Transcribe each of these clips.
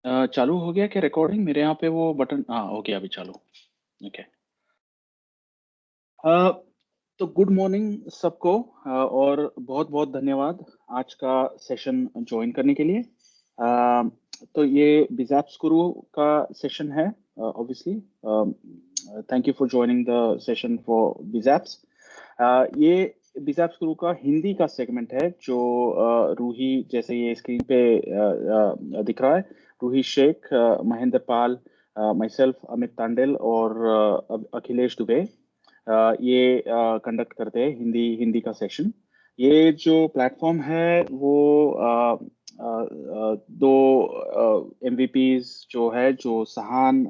चालू हो गया क्या रिकॉर्डिंग? मेरे यहाँ पे वो बटन हाँ हो गया अभी चालू। ओके। अ, तो गुड मॉर्निंग सबको, और बहुत बहुत धन्यवाद आज का सेशन ज्वाइन करने के लिए। तो ये बिजैप्स गुरु का सेशन है obviously. Thank you for joining the session for BizApps. ये बिजैप्स गुरु का हिंदी का सेगमेंट है जो रूही, जैसे ये स्क्रीन पे दिख रहा है, रूही शेख, महेंद्र पाल, माई सेल्फ अमित तांडेल और अखिलेश दुबे ये कंडक्ट करते हैं हिंदी हिंदी का सेशन। ये जो प्लेटफॉर्म है वो दो एमवीपीज जो है, जो सहान,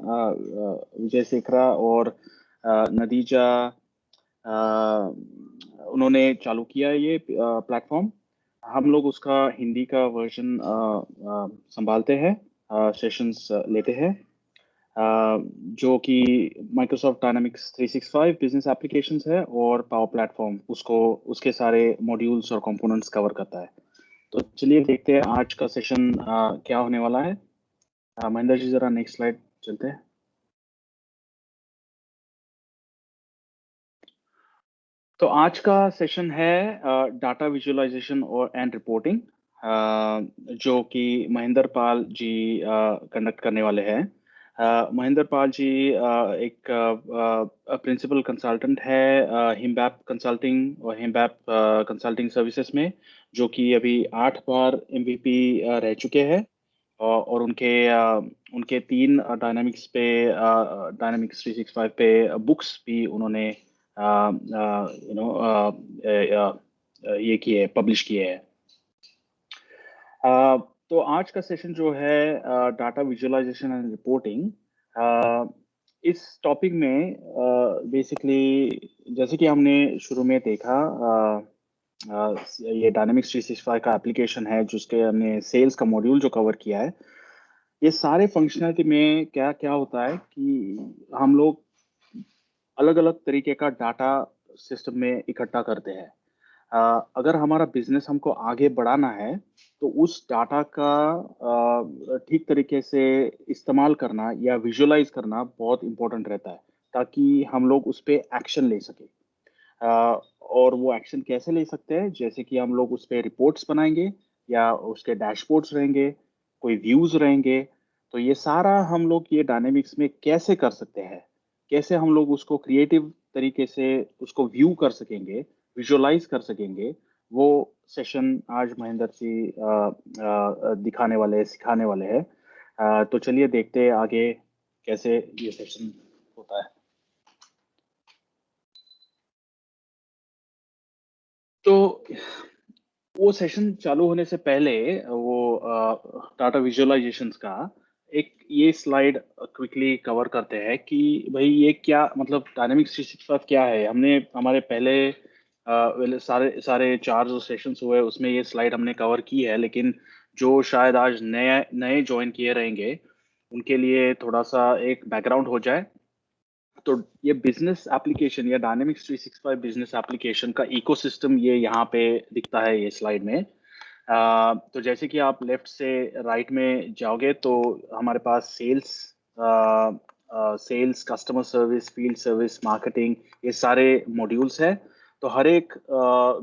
विजय शेखरा और नदीजा, अ, उन्होंने चालू किया है ये प्लेटफॉर्म। हम लोग उसका हिंदी का वर्जन संभालते हैं, सेशंस लेते हैं, जो कि माइक्रोसॉफ्ट डायनामिक्स 365 बिजनेस एप्लीकेशंस है और पावर प्लेटफॉर्म उसको, उसके सारे मॉड्यूल्स और कंपोनेंट्स कवर करता है। तो चलिए देखते हैं आज का सेशन क्या होने वाला है। महेंद्र जी जरा नेक्स्ट स्लाइड चलते हैं। तो आज का सेशन है डाटा विजुअलाइजेशन और एंड रिपोर्टिंग, जो कि महेंद्र पाल जी कंडक्ट करने वाले हैं। महेंद्र पाल जी एक प्रिंसिपल कंसल्टेंट है हिमबैप कंसल्टिंग और हिमबैप कंसल्टिंग सर्विसेज में, जो कि अभी 8 बार एमवीपी रह चुके हैं। और उनके 3 डायनामिक्स 365 पे बुक्स भी उन्होंने ये किए, पब्लिश किए हैं। तो आज का सेशन जो है डाटा विजुअलाइजेशन एंड रिपोर्टिंग, इस टॉपिक में बेसिकली जैसे कि हमने शुरू में देखा, ये डायनामिक्स 365 का एप्लीकेशन है जिसके हमने सेल्स का मॉड्यूल जो कवर किया है। ये सारे फंक्शनलिटी में क्या क्या होता है कि हम लोग अलग अलग तरीके का डाटा सिस्टम में इकट्ठा करते हैं। अगर हमारा बिजनेस हमको आगे बढ़ाना है तो उस डाटा का ठीक तरीके से इस्तेमाल करना या विजुअलाइज करना बहुत इंपॉर्टेंट रहता है, ताकि हम लोग उस पे एक्शन ले सके। और वो एक्शन कैसे ले सकते हैं, जैसे कि हम लोग उस पे रिपोर्ट्स बनाएंगे या उसके डैशबोर्ड्स रहेंगे, कोई व्यूज रहेंगे। तो ये सारा हम लोग ये डायनेमिक्स में कैसे कर सकते हैं, कैसे हम लोग उसको क्रिएटिव तरीके से उसको व्यू कर सकेंगे, विजुअलाइज कर सकेंगे, वो सेशन आज महेंद्र जी दिखाने वाले हैं, सिखाने वाले हैं। तो चलिए देखते हैं आगे कैसे ये सेशन होता है। तो वो सेशन चालू होने से पहले वो डाटा विजुअलाइजेशंस का एक ये स्लाइड क्विकली कवर करते हैं कि भाई ये क्या मतलब डायनामिक्स 365 क्या है। हमने हमारे पहले सारे सारे 4 जो सेशंस हुए उसमें ये स्लाइड हमने कवर की है, लेकिन जो शायद आज नए नए ज्वाइन किए रहेंगे उनके लिए थोड़ा सा एक बैकग्राउंड हो जाए। तो ये बिजनेस एप्लीकेशन या डायनेमिक्स 365 बिजनेस एप्लीकेशन का इकोसिस्टम ये यहाँ पे दिखता है ये स्लाइड में। तो जैसे कि आप लेफ्ट से राइट में जाओगे तो हमारे पास sales, customer service, field service, marketing, ये सारे मॉड्यूल्स है। तो हर एक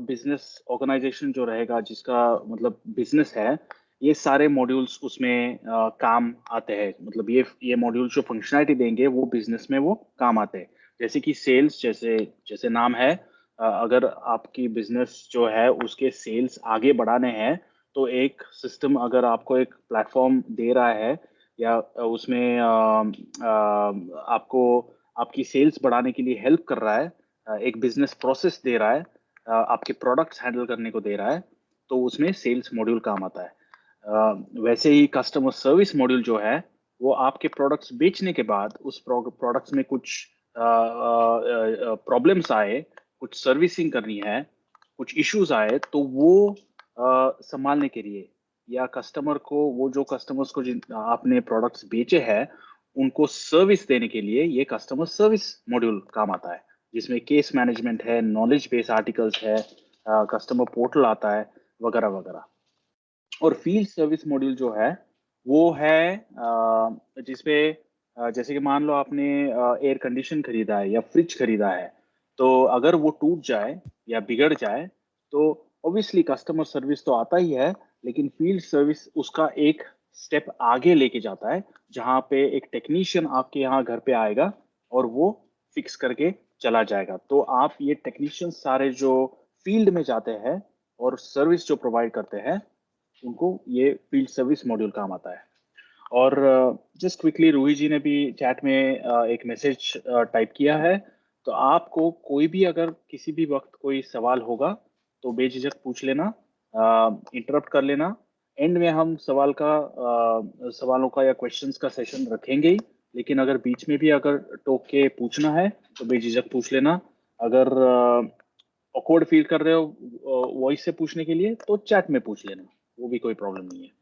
बिजनेस ऑर्गेनाइजेशन जो रहेगा जिसका मतलब बिजनेस है, ये सारे मॉड्यूल्स उसमें काम आते हैं। मतलब ये मॉड्यूल्स जो फंक्शनैलिटी देंगे वो बिजनेस में वो काम आते हैं। जैसे कि सेल्स, जैसे जैसे नाम है, अगर आपकी बिजनेस जो है उसके सेल्स आगे बढ़ाने हैं तो एक सिस्टम अगर आपको एक प्लेटफॉर्म दे रहा है या उसमें आपको आपकी सेल्स बढ़ाने के लिए हेल्प कर रहा है, एक बिजनेस प्रोसेस दे रहा है, आपके प्रोडक्ट्स हैंडल करने को दे रहा है, तो उसमें सेल्स मॉड्यूल काम आता है। वैसे ही कस्टमर सर्विस मॉड्यूल जो है वो आपके प्रोडक्ट्स बेचने के बाद उस प्रोडक्ट्स में कुछ प्रॉब्लम्स आए, कुछ सर्विसिंग करनी है, कुछ इश्यूज आए, तो वो संभालने के लिए या कस्टमर को, वो जो कस्टमर्स को जिन आपने प्रोडक्ट्स बेचे हैं उनको सर्विस देने के लिए ये कस्टमर सर्विस मॉड्यूल काम आता है, जिसमें केस मैनेजमेंट है, नॉलेज बेस आर्टिकल्स है, कस्टमर पोर्टल आता है, वगैरह वगैरह। और फील्ड सर्विस मॉड्यूल जो है वो है जिसपे जैसे कि मान लो आपने एयर कंडीशन खरीदा है या फ्रिज खरीदा है, तो अगर वो टूट जाए या बिगड़ जाए, तो ऑब्वियसली कस्टमर सर्विस तो आता ही है, लेकिन फील्ड सर्विस उसका एक स्टेप आगे लेके जाता है, जहाँ पे एक टेक्नीशियन आपके यहाँ घर पे आएगा और वो फिक्स करके चला जाएगा। तो आप ये टेक्नीशियन सारे जो फील्ड में जाते हैं और सर्विस जो प्रोवाइड करते हैं, उनको ये फील्ड सर्विस मॉड्यूल काम आता है। और जस्ट क्विकली रूही जी ने भी चैट में एक मैसेज टाइप किया है, तो आपको कोई भी अगर किसी भी वक्त कोई सवाल होगा तो बेझिझक पूछ लेना, इंटरप्ट कर लेना। एंड में हम सवालों का या क्वेश्चंस का सेशन रखेंगे ही, लेकिन अगर बीच में भी अगर टोक के पूछना है तो बेझिझक पूछ लेना। अगर ऑकवर्ड फील कर रहे हो वॉइस से पूछने के लिए तो चैट में पूछ लेना, वो भी कोई प्रॉब्लम नहीं है।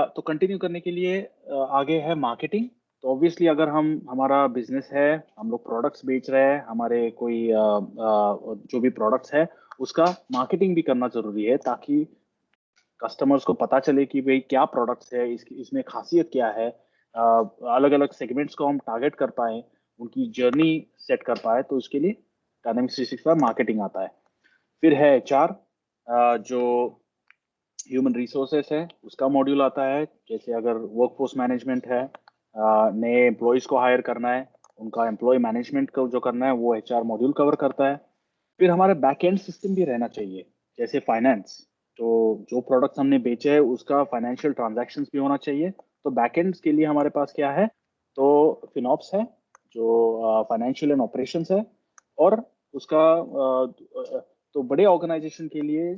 तो कंटिन्यू करने के लिए आगे है मार्केटिंग। तो ऑब्वियसली अगर हमारा बिजनेस है, हम लोग प्रोडक्ट्स बेच रहे हैं, हमारे कोई जो भी प्रोडक्ट्स है उसका मार्केटिंग भी करना जरूरी है, ताकि कस्टमर्स को पता चले कि भाई क्या प्रोडक्ट्स है, इसमें खासियत क्या है। अलग अलग सेगमेंट्स को हम टारगेट कर पाए, उनकी जर्नी सेट कर पाए, तो उसके लिए डायनामिक्स 365 मार्केटिंग आता है। फिर है एचआर, जो ह्यूमन रिसोर्सेस है, उसका मॉड्यूल आता है। जैसे अगर वर्कफोर्स मैनेजमेंट है, नए एम्प्लॉयज को हायर करना है, उनका एम्प्लॉय मैनेजमेंट को जो करना है वो एचआर मॉड्यूल कवर करता है। फिर हमारे बैक एंड सिस्टम भी रहना चाहिए, जैसे फाइनेंस। तो जो प्रोडक्ट्स हमने बेचे हैं उसका फाइनेंशियल ट्रांजैक्शंस भी होना चाहिए। तो बैक एंड्स के लिए हमारे पास क्या है, तो फिनॉप्स है, जो फाइनेंशियल एंड ऑपरेशंस है। और उसका तो बड़े ऑर्गेनाइजेशन के लिए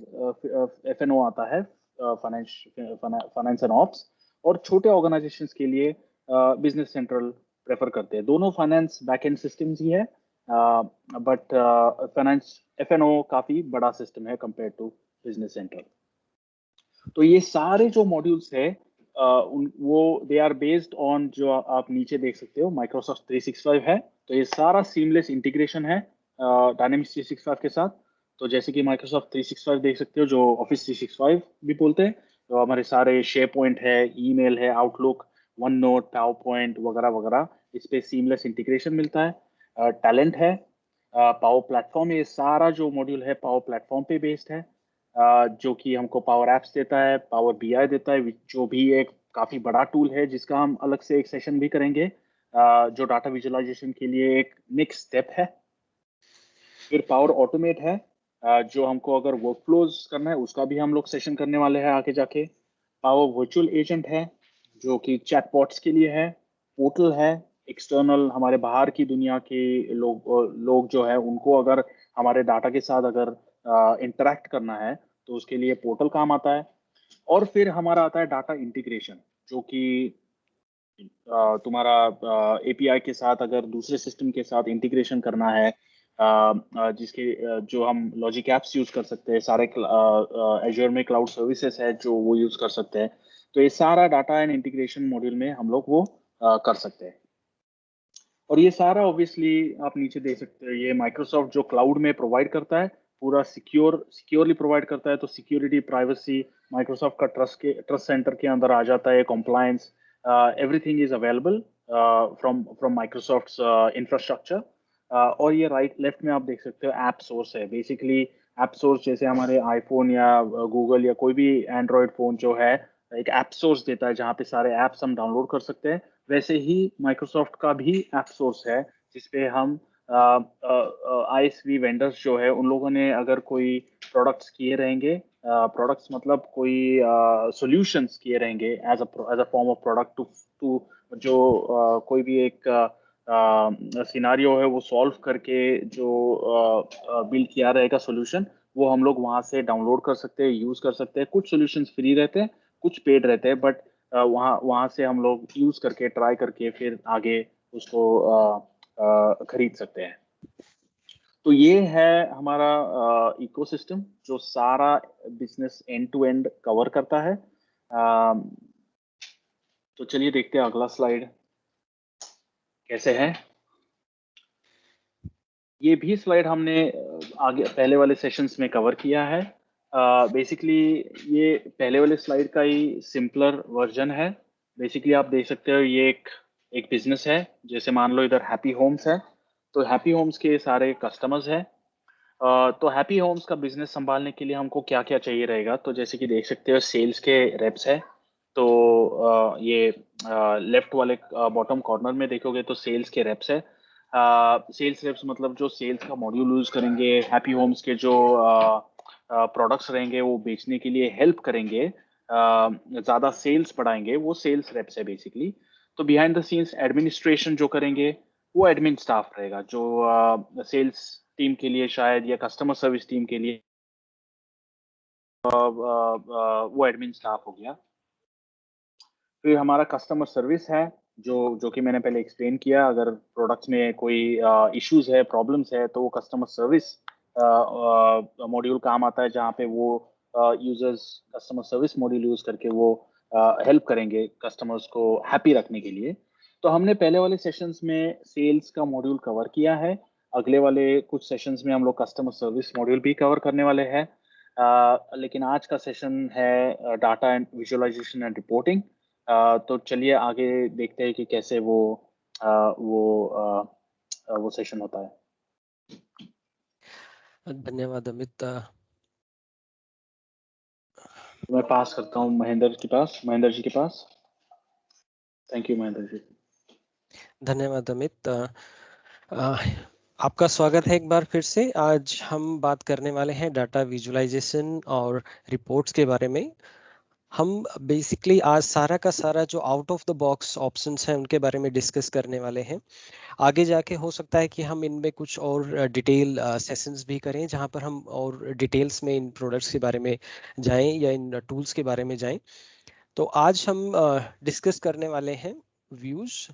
एफएनओ आता है, फाइनेंस एंड ऑप्स। और छोटे ऑर्गेनाइजेशंस के लिए बिजनेस सेंट्रल प्रेफर करते हैं। दोनों फाइनेंस बैकएंड सिस्टम्स ही है, बट फाइनेंस एफएनओ काफी बड़ा सिस्टम है कंपेयर टू बिजनेस सेंट्रल। तो ये सारे जो मॉड्यूल्स है वो दे आर बेस्ड ऑन, जो आप नीचे देख सकते हो, माइक्रोसॉफ्ट 365 है। तो ये सारा सीमलेस इंटीग्रेशन है डायनेमिक्स 365 के साथ। तो जैसे कि माइक्रोसॉफ्ट 365 देख सकते हो, जो ऑफिस 365 भी बोलते हैं, तो हमारे सारे शेयर पॉइंट है, ईमेल है, outlook, one note, power point वगैरह वगैरह, इस पे सीमलेस इंटीग्रेशन मिलता है। टैलेंट है, पावर प्लेटफॉर्म, ये सारा जो मॉड्यूल है पावर प्लेटफॉर्म पे बेस्ड है, जो कि हमको पावर एप्स देता है, पावर बीआई देता है, जो भी एक काफी बड़ा टूल है, जिसका हम अलग से एक सेशन भी करेंगे, जो डाटा विजुअलाइजेशन के लिए एक नेक्स्ट स्टेप है। फिर पावर ऑटोमेट है, जो हमको अगर वर्कफ्लोज करना है उसका भी हम लोग सेशन करने वाले हैं आगे जाके। पावर वर्चुअल एजेंट है, जो कि चैटबॉट्स के लिए है। पोर्टल है, एक्सटर्नल हमारे बाहर की दुनिया के लोग जो है उनको अगर हमारे डाटा के साथ अगर इंटरेक्ट करना है तो उसके लिए पोर्टल काम आता है। और फिर हमारा आता है डाटा इंटीग्रेशन, जो कि तुम्हारा एपीआई के साथ अगर दूसरे सिस्टम के साथ इंटीग्रेशन करना है, जिसके जो हम लॉजिक एप्स यूज कर सकते हैं, सारे एज्योर में क्लाउड सर्विसेज है जो वो यूज कर सकते हैं। तो ये सारा डाटा एंड इंटीग्रेशन मॉड्यूल में हम लोग वो कर सकते हैं। और ये सारा ऑब्वियसली आप नीचे देख सकते हो, ये माइक्रोसॉफ्ट जो क्लाउड में प्रोवाइड करता है, पूरा सिक्योरली प्रोवाइड करता है। तो सिक्योरिटी, प्राइवेसी, माइक्रोसॉफ्ट का ट्रस्ट सेंटर के अंदर आ जाता है, compliance, everything is available from from Microsoft infrastructure. और ये राइट लेफ्ट में आप देख सकते हो ऐप सोर्स है। बेसिकली ऐप सोर्स जैसे हमारे आईफोन या गूगल या कोई भी एंड्रॉयड फोन जो है, एक ऐप सोर्स देता है जहाँ पे सारे ऐप्स हम डाउनलोड कर सकते हैं, वैसे ही माइक्रोसॉफ्ट का भी ऐप सोर्स है, जिसपे हम आईएसवी वेंडर्स जो है उन लोगों ने अगर कोई प्रोडक्ट्स किए रहेंगे, प्रोडक्ट्स मतलब कोई सॉल्यूशंस किए रहेंगे as a form of product to to जो कोई भी एक सिनारियो है वो सॉल्व करके जो बिल्ड किया रहेगा सॉल्यूशन, वो हम लोग वहां से डाउनलोड कर सकते हैं, यूज कर सकते हैं। कुछ सॉल्यूशंस फ्री रहते हैं, कुछ पेड रहते हैं, बट वहाँ वहाँ से हम लोग यूज करके, ट्राई करके फिर आगे उसको खरीद सकते हैं। तो ये है हमारा इकोसिस्टम, जो सारा business end to end cover करता है। तो चलिए देखते हैं अगला स्लाइड कैसे है। ये भी स्लाइड हमने आगे पहले वाले सेशंस में कवर किया है। बेसिकली ये पहले वाले स्लाइड का ही सिंपलर वर्जन है। बेसिकली आप देख सकते हो ये एक बिजनेस है, जैसे मान लो इधर हैप्पी होम्स है, तो हैप्पी होम्स के सारे कस्टमर्स हैं। तो हैप्पी होम्स का बिजनेस संभालने के लिए हमको क्या क्या चाहिए रहेगा, तो जैसे कि देख सकते हो सेल्स के रेप्स है। तो ये लेफ्ट वाले बॉटम कॉर्नर में देखोगे तो सेल्स के रेप्स है। सेल्स रेप्स मतलब जो सेल्स का मॉड्यूल यूज करेंगे, हैप्पी होम्स के जो प्रोडक्ट्स रहेंगे वो बेचने के लिए हेल्प करेंगे, ज्यादा सेल्स बढ़ाएंगे, वो सेल्स रेप्स है बेसिकली। तो बिहाइंड द सीन्स एडमिनिस्ट्रेशन जो करेंगे वो एडमिन स्टाफ रहेगा, जो सेल्स टीम के लिए शायद या कस्टमर सर्विस टीम के लिए वो एडमिन स्टाफ हो गया। फिर हमारा कस्टमर सर्विस है, जो जो कि मैंने पहले एक्सप्लेन किया, अगर प्रोडक्ट्स में कोई इश्यूज है, प्रॉब्लम्स है, तो वो कस्टमर सर्विस मॉड्यूल काम आता है, जहाँ पे वो users customer service module use करके वो हेल्प करेंगे कस्टमर्स को हैप्पी रखने के लिए। तो हमने पहले वाले सेशंस में सेल्स का मॉड्यूल कवर किया है। अगले वाले कुछ सेशंस में हम लोग कस्टमर सर्विस मॉड्यूल भी कवर करने वाले हैं। लेकिन आज का सेशन है data and visualisation and reporting. तो चलिए आगे देखते हैं कि कैसे वो सेशन होता है। धन्यवाद अमित। मैं पास करता हूँ महेंद्र जी के पास। Thank you Mahendra ji. धन्यवाद अमित। आपका स्वागत है एक बार फिर से। आज हम बात करने वाले हैं डाटा विजुअलाइजेशन और रिपोर्ट्स के बारे में। हम बेसिकली आज सारा का सारा जो out of the box options हैं उनके बारे में डिस्कस करने वाले हैं। आगे जाके हो सकता है कि हम इनमें कुछ और डिटेल सेशंस भी करें, जहां पर हम और डिटेल्स में इन प्रोडक्ट्स के बारे में जाएं या इन टूल्स के बारे में जाएं। तो आज हम डिस्कस करने वाले हैं व्यूज।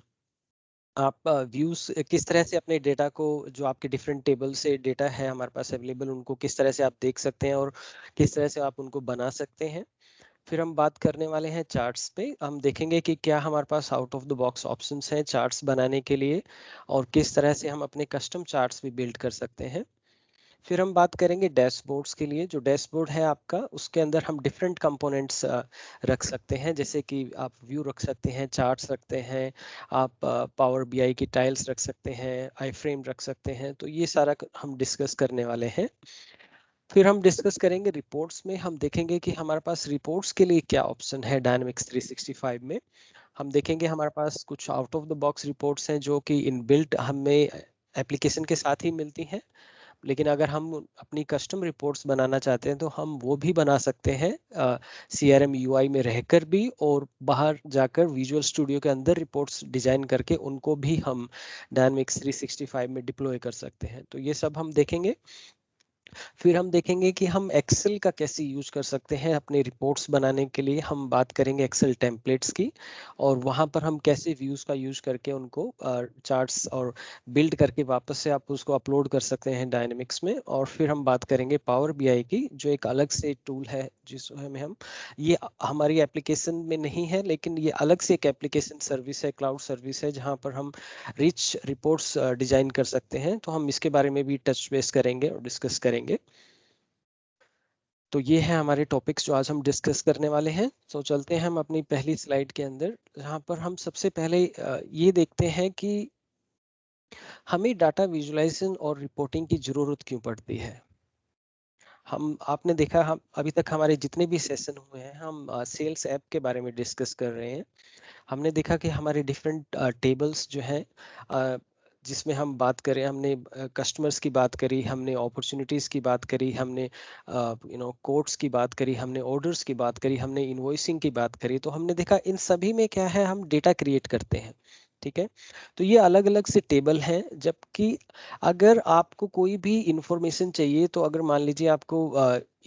आप व्यूज किस तरह से अपने डेटा को, जो आपके डिफरेंट टेबल से डेटा है हमारे पास अवेलेबल, उनको किस तरह से आप देख सकते हैं और किस तरह से आप उनको बना सकते हैं। फिर हम बात करने वाले हैं चार्ट्स पे। हम देखेंगे कि क्या हमारे पास out of the box options हैं चार्ट्स बनाने के लिए और किस तरह से हम अपने कस्टम चार्ट्स भी बिल्ड कर सकते हैं। फिर हम बात करेंगे डैशबोर्ड्स के लिए। जो डैशबोर्ड है आपका, उसके अंदर हम डिफरेंट कंपोनेंट्स रख सकते हैं, जैसे कि आप व्यू रख सकते हैं, चार्ट्स रखते हैं, आप पावर बीआई की टाइल्स रख सकते हैं, आई फ्रेम रख सकते हैं। तो ये सारा हम डिस्कस करने वाले हैं। फिर हम डिस्कस करेंगे रिपोर्ट्स में। हम देखेंगे कि हमारे पास रिपोर्ट्स के लिए क्या ऑप्शन है डायनामिक्स 365 में। हम देखेंगे हमारे पास कुछ out of the box reports हैं जो कि इनबिल्ट हमें एप्लीकेशन के साथ ही मिलती हैं, लेकिन अगर हम अपनी कस्टम रिपोर्ट्स बनाना चाहते हैं तो हम वो भी बना सकते हैं CRM UI में रहकर भी, और बाहर जाकर विजुअल स्टूडियो के अंदर रिपोर्ट्स डिजाइन करके उनको भी हम डायनामिक्स 365 में डिप्लॉय कर सकते हैं। तो ये सब हम देखेंगे। फिर हम देखेंगे कि हम एक्सेल का कैसे यूज कर सकते हैं अपने रिपोर्ट्स बनाने के लिए। हम बात करेंगे एक्सेल टेम्पलेट्स की, और वहां पर हम कैसे व्यूज का यूज करके उनको चार्ट्स और बिल्ड करके वापस से आप उसको अपलोड कर सकते हैं डायनेमिक्स में। और फिर हम बात करेंगे पावर बीआई की, जो एक अलग से टूल है जिसमें हम, ये हमारी एप्लीकेशन में नहीं है, लेकिन ये अलग से एक एप्लीकेशन सर्विस है, क्लाउड सर्विस है, जहां पर हम रिच रिपोर्ट्स डिजाइन कर सकते हैं। तो हम इसके बारे में भी टच बेस करेंगे और डिस्कस करेंगे। तो ये है हमारे टॉपिक्स जो आज हम डिस्कस करने वाले हैं। तो चलते हैं हम अपनी पहली स्लाइड के अंदर, जहाँ पर हम सबसे पहले ये देखते हैं कि हमें डाटा विजुअलाइजेशन और रिपोर्टिंग की जरूरत क्यों पड़ती है। हम आपने देखा, हम अभी तक हमारे जितने भी सेशन हुए हैं, हम सेल्स ऐप के बारे में डिस्कस कर रहे हैं। हमने देखा कि हमारे डिफरेंट टेबल्स जो हैं, जिसमें हम बात करें, हमने कस्टमर्स की बात करी, हमने अपॉर्चुनिटीज़ की बात करी, हमने कोड्स की बात करी, हमने ऑर्डर्स की बात करी, हमने इन्वॉइसिंग की बात करी। तो हमने देखा इन सभी में क्या है, हम डेटा क्रिएट करते हैं। ठीक है। तो ये अलग अलग से टेबल हैं, जबकि अगर आपको कोई भी इंफॉर्मेशन चाहिए, तो अगर मान लीजिए आपको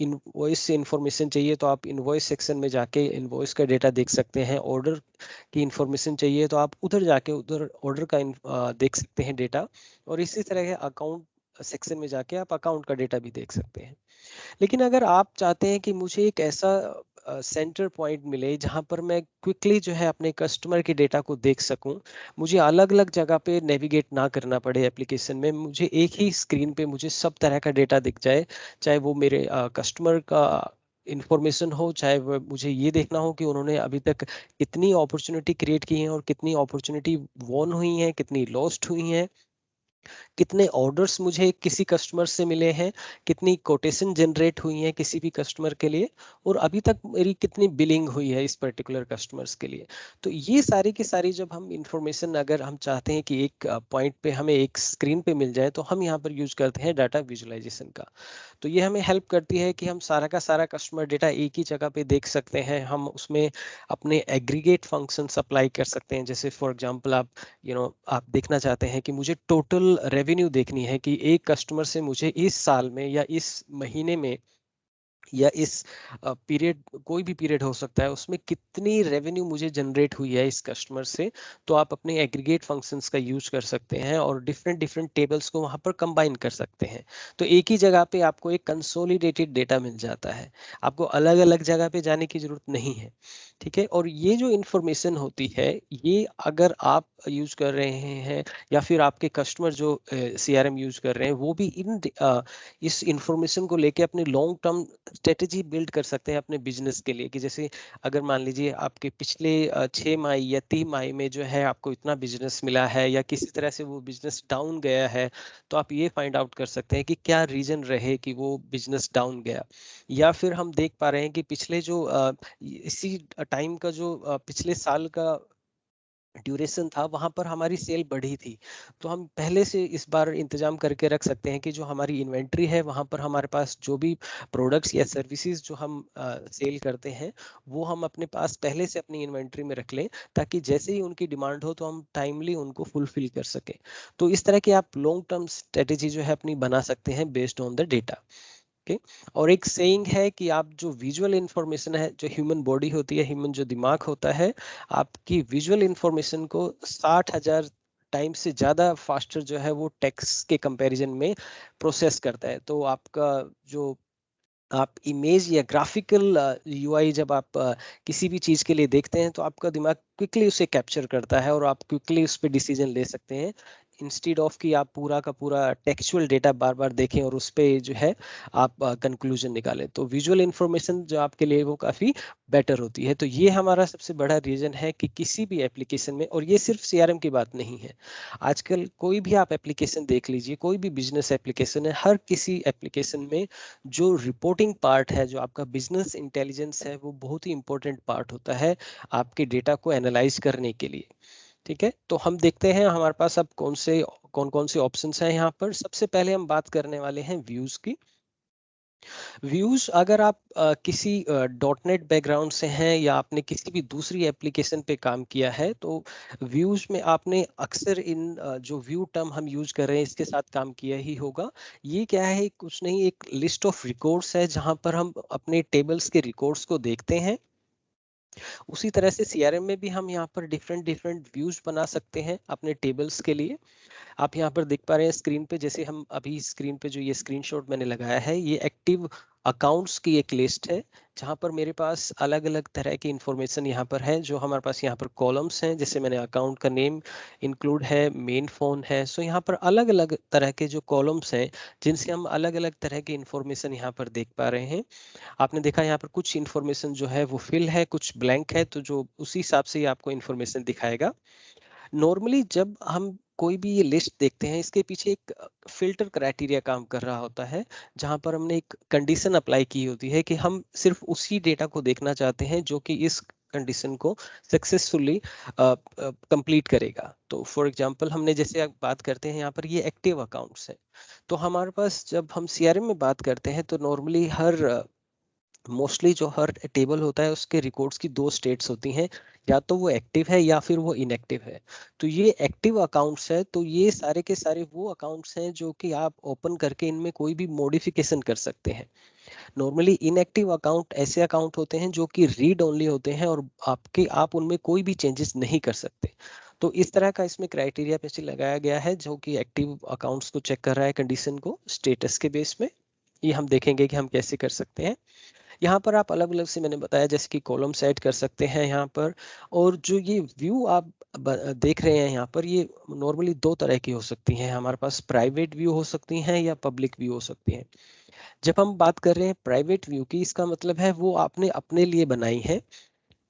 इनवॉइस से इंफॉर्मेशन चाहिए, तो आप इनवॉइस सेक्शन में जाके इनवॉइस का डेटा देख सकते हैं। ऑर्डर की इंफॉर्मेशन चाहिए तो आप उधर जाके उधर ऑर्डर का देख सकते हैं डेटा। और इसी तरह के अकाउंट सेक्शन में जाके आप अकाउंट का डेटा भी देख सकते हैं। लेकिन अगर आप चाहते हैं कि मुझे एक ऐसा सेंटर पॉइंट मिले जहां पर मैं क्विकली जो है अपने कस्टमर के डेटा को देख सकूं, मुझे अलग अलग जगह पे नेविगेट ना करना पड़े एप्लीकेशन में, मुझे एक ही स्क्रीन पे मुझे सब तरह का डेटा दिख जाए, चाहे वो मेरे कस्टमर का इंफॉर्मेशन हो, चाहे वो मुझे ये देखना हो कि उन्होंने अभी तक कितनी अपॉर्चुनिटी क्रिएट की हैं और कितनी अपॉर्चुनिटी वॉन हुई हैं, कितनी लॉस्ट हुई हैं, कितने ऑर्डर्स मुझे किसी कस्टमर से मिले हैं, कितनी कोटेशन जनरेट हुई हैं किसी भी कस्टमर के लिए, और अभी तक मेरी कितनी बिलिंग हुई है इस पर्टिकुलर कस्टमर्स के लिए। तो ये सारी की सारी जब हम इंफॉर्मेशन अगर हम चाहते हैं कि एक पॉइंट पे हमें एक स्क्रीन पे मिल जाए, तो हम यहाँ पर यूज करते हैं डाटा विजुअलाइजेशन का। तो ये हमें हेल्प करती है कि हम सारा का सारा कस्टमर डेटा एक ही जगह पे देख सकते हैं, हम उसमें अपने एग्रीगेट फंक्शन अप्लाई कर सकते हैं। जैसे फॉर एग्जांपल आप आप देखना चाहते हैं कि मुझे टोटल रेवेन्यू देखनी है कि एक कस्टमर से मुझे इस साल में या इस महीने में या इस पीरियड, कोई भी पीरियड हो सकता है, उसमें कितनी रेवेन्यू मुझे जनरेट हुई है इस कस्टमर से। तो आप अपने एग्रीगेट फंक्शंस का यूज कर सकते हैं और डिफरेंट डिफरेंट टेबल्स को वहां पर कंबाइन कर सकते हैं। तो एक ही जगह पे आपको एक कंसोलिडेटेड डेटा मिल जाता है, आपको अलग अलग जगह पे जाने की जरूरत नहीं है। ठीक है, और ये जो इंफॉर्मेशन होती है, ये अगर आप यूज कर रहे हैं या फिर आपके कस्टमर जो सीआरएम यूज कर रहे हैं, वो भी इस इंफॉर्मेशन को लेके अपनी लॉन्ग टर्म स्ट्रेटेजी बिल्ड कर सकते हैं अपने बिजनेस के लिए। कि जैसे अगर मान लीजिए आपके पिछले 6 माही या 3 माही में जो है आपको इतना बिजनेस मिला है, या किसी तरह से वो बिजनेस डाउन गया है, तो आप ये फाइंड आउट कर सकते हैं कि क्या रीजन रहे कि वो बिजनेस डाउन गया। या फिर हम देख पा रहे हैं कि पिछले जो इसी टाइम का जो पिछले साल का ड्यूरेशन था, वहां पर हमारी सेल बढ़ी थी। तो हम पहले से इस बार इंतजाम करके रख सकते हैं कि जो हमारी इन्वेंट्री है, वहां पर हमारे पास जो भी प्रोडक्ट्स या सर्विसेज जो हम सेल करते हैं, वो हम अपने पास पहले से अपनी इन्वेंट्री में रख लें, ताकि जैसे ही उनकी डिमांड हो तो हम टाइमली उनको फुलफिल कर सकें। तो इस तरह की आप लॉन्ग टर्म स्ट्रेटेजी जो है अपनी बना सकते हैं based on the data. Okay. और एक सेइंग है कि आप जो विजुअल इंफॉर्मेशन है, जो ह्यूमन बॉडी होती है, ह्यूमन जो दिमाग होता है, आपकी विजुअल इंफॉर्मेशन को 60,000 टाइम से ज़्यादा फास्टर जो है वो टेक्स्ट के कंपैरिजन में प्रोसेस करता है। तो आपका जो आप इमेज या ग्राफिकल यूआई जब आप किसी भी चीज़ के लिए देखते हैं, तो आपका दिमाग क्विकली उसे कैप्चर करता है और आप क्विकली उस पर डिसीजन ले सकते हैं, इंस्टीड ऑफ कि आप पूरा का पूरा टेक्सचुअल डेटा बार बार देखें और उस पे जो है आप कंक्लूजन निकालें। तो विजुअल इंफॉर्मेशन जो आपके लिए वो काफ़ी बेटर होती है। तो ये हमारा सबसे बड़ा रीजन है कि किसी भी एप्लीकेशन में, और ये सिर्फ सीआरएम की बात नहीं है, आजकल कोई भी आप एप्लीकेशन देख लीजिए, कोई भी बिजनेस एप्लीकेशन है, हर किसी एप्लीकेशन में जो रिपोर्टिंग पार्ट है, जो आपका बिजनेस इंटेलिजेंस है, वो बहुत ही इंपॉर्टेंट पार्ट होता है आपके डेटा को एनालाइज करने के लिए। ठीक है, तो हम देखते हैं हमारे पास अब कौन कौन से ऑप्शंस हैं यहाँ पर। सबसे पहले हम बात करने वाले हैं व्यूज की। व्यूज, अगर आप किसी डॉट नेट बैकग्राउंड से हैं या आपने किसी भी दूसरी एप्लीकेशन पे काम किया है, तो व्यूज में आपने अक्सर इन जो व्यू टर्म हम यूज कर रहे हैं इसके साथ काम किया ही होगा। ये क्या है, कुछ नहीं, एक लिस्ट ऑफ रिकॉर्ड्स है जहां पर हम अपने टेबल्स के रिकॉर्ड्स को देखते हैं। उसी तरह से सीआरएम में भी हम यहाँ पर डिफरेंट डिफरेंट व्यूज बना सकते हैं अपने टेबल्स के लिए। आप यहाँ पर देख पा रहे हैं स्क्रीन पे, जैसे हम अभी स्क्रीन पे जो ये स्क्रीनशॉट मैंने लगाया है, ये एक्टिव अकाउंट्स की एक लिस्ट है, जहाँ पर मेरे पास अलग अलग तरह की इंफॉर्मेशन यहाँ पर है। जो हमारे पास यहाँ पर कॉलम्स हैं, जैसे मैंने अकाउंट का नेम इंक्लूड है, मेन फोन है। सो यहाँ पर अलग अलग तरह के जो कॉलम्स हैं, जिनसे हम अलग अलग तरह की इंफॉर्मेशन यहाँ पर देख पा रहे हैं। आपने देखा यहाँ पर कुछ इंफॉर्मेशन जो है वो फिल है, कुछ ब्लैंक है, तो जो उसी हिसाब से ही आपको इंफॉर्मेशन दिखाएगा। नॉर्मली जब हम कोई भी ये लिस्ट देखते हैं, इसके पीछे एक फिल्टर क्राइटेरिया काम कर रहा होता है, जहां पर हमने एक कंडीशन अप्लाई की होती है कि हम सिर्फ उसी डेटा को देखना चाहते हैं जो कि इस कंडीशन को सक्सेसफुली कंप्लीट करेगा। तो फॉर एग्जांपल हमने जैसे अब बात करते हैं यहाँ पर ये एक्टिव अकाउंट्स है, तो हमारे पास जब हम सीआरएम में बात करते हैं, तो नॉर्मली मोस्टली जो हर टेबल होता है उसके रिकॉर्ड्स की दो स्टेट्स होती हैं, या तो वो एक्टिव है या फिर वो इनएक्टिव है। तो ये एक्टिव अकाउंट्स है, तो ये सारे के सारे वो अकाउंट्स हैं जो कि आप ओपन करके इनमें कोई भी मॉडिफिकेशन कर सकते हैं। नॉर्मली इनएक्टिव अकाउंट ऐसे अकाउंट होते हैं जो कि रीड ओनली होते हैं और आप उनमें कोई भी चेंजेस नहीं कर सकते। तो इस तरह का इसमें क्राइटेरिया पे से लगाया गया है, जो कि एक्टिव अकाउंट्स को चेक कर रहा है कंडीशन को स्टेटस के बेस में। ये हम देखेंगे कि हम कैसे कर सकते हैं। यहाँ पर आप अलग अलग से मैंने बताया जैसे कि कॉलम्स ऐड कर सकते हैं यहाँ पर। और जो ये व्यू आप देख रहे हैं यहाँ पर, ये नॉर्मली दो तरह की हो सकती हैं। हमारे पास प्राइवेट व्यू हो सकती हैं या पब्लिक व्यू हो सकती हैं। जब हम बात कर रहे हैं प्राइवेट व्यू की, इसका मतलब है वो आपने अपने लिए बनाई है।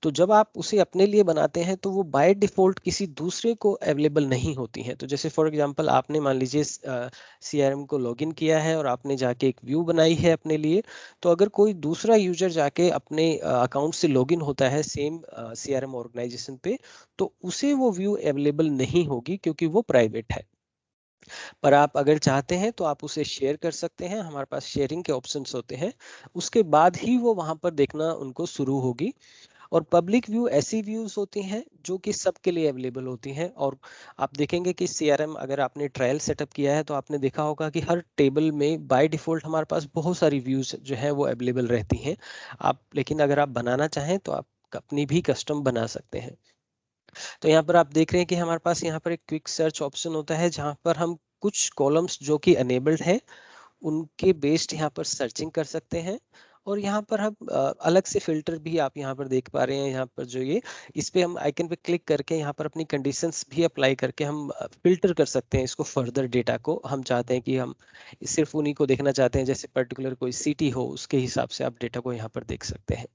तो जब आप उसे अपने लिए बनाते हैं तो वो बाय डिफॉल्ट किसी दूसरे को अवेलेबल नहीं होती हैं। तो जैसे फॉर एग्जांपल आपने मान लीजिए सीआरएम को लॉगिन किया है और आपने जाके एक व्यू बनाई है अपने लिए। तो अगर कोई दूसरा यूजर जाके अपने अकाउंट से लॉगिन होता है सेम सीआरएम ऑर्गेनाइजेशन पे, तो उसे वो व्यू अवेलेबल नहीं होगी क्योंकि वो प्राइवेट है। पर आप अगर चाहते हैं तो आप उसे शेयर कर सकते हैं, हमारे पास शेयरिंग के ऑप्शंस होते हैं। उसके बाद ही वो वहां पर देखना उनको शुरू होगी। और पब्लिक व्यू ऐसी व्यूज होती हैं जो कि सबके लिए अवेलेबल होती हैं। और आप देखेंगे कि सीआरएम अगर आपने ट्रायल सेटअप किया है तो आपने देखा होगा कि हर टेबल में बाय डिफॉल्ट हमारे पास बहुत सारी व्यूज जो है वो अवेलेबल रहती हैं। आप लेकिन अगर आप बनाना चाहें तो आप अपनी भी कस्टम बना सकते हैं। तो यहाँ पर आप देख रहे हैं कि हमारे पास यहाँ पर एक क्विक सर्च ऑप्शन होता है जहाँ पर हम कुछ कॉलम्स जो कि अनेबल्ड है उनके बेस्ड यहाँ पर सर्चिंग कर सकते हैं। और यहाँ पर हम अलग से फिल्टर भी आप यहाँ पर देख पा रहे हैं। यहाँ पर जो ये इस पे हम आइकन पे क्लिक करके यहाँ पर अपनी कंडीशंस भी अप्लाई करके हम फिल्टर कर सकते हैं इसको, फर्दर डेटा को। हम चाहते हैं कि हम सिर्फ उन्हीं को देखना चाहते हैं, जैसे पर्टिकुलर कोई सिटी हो उसके हिसाब से आप डेटा को यहाँ पर देख सकते हैं।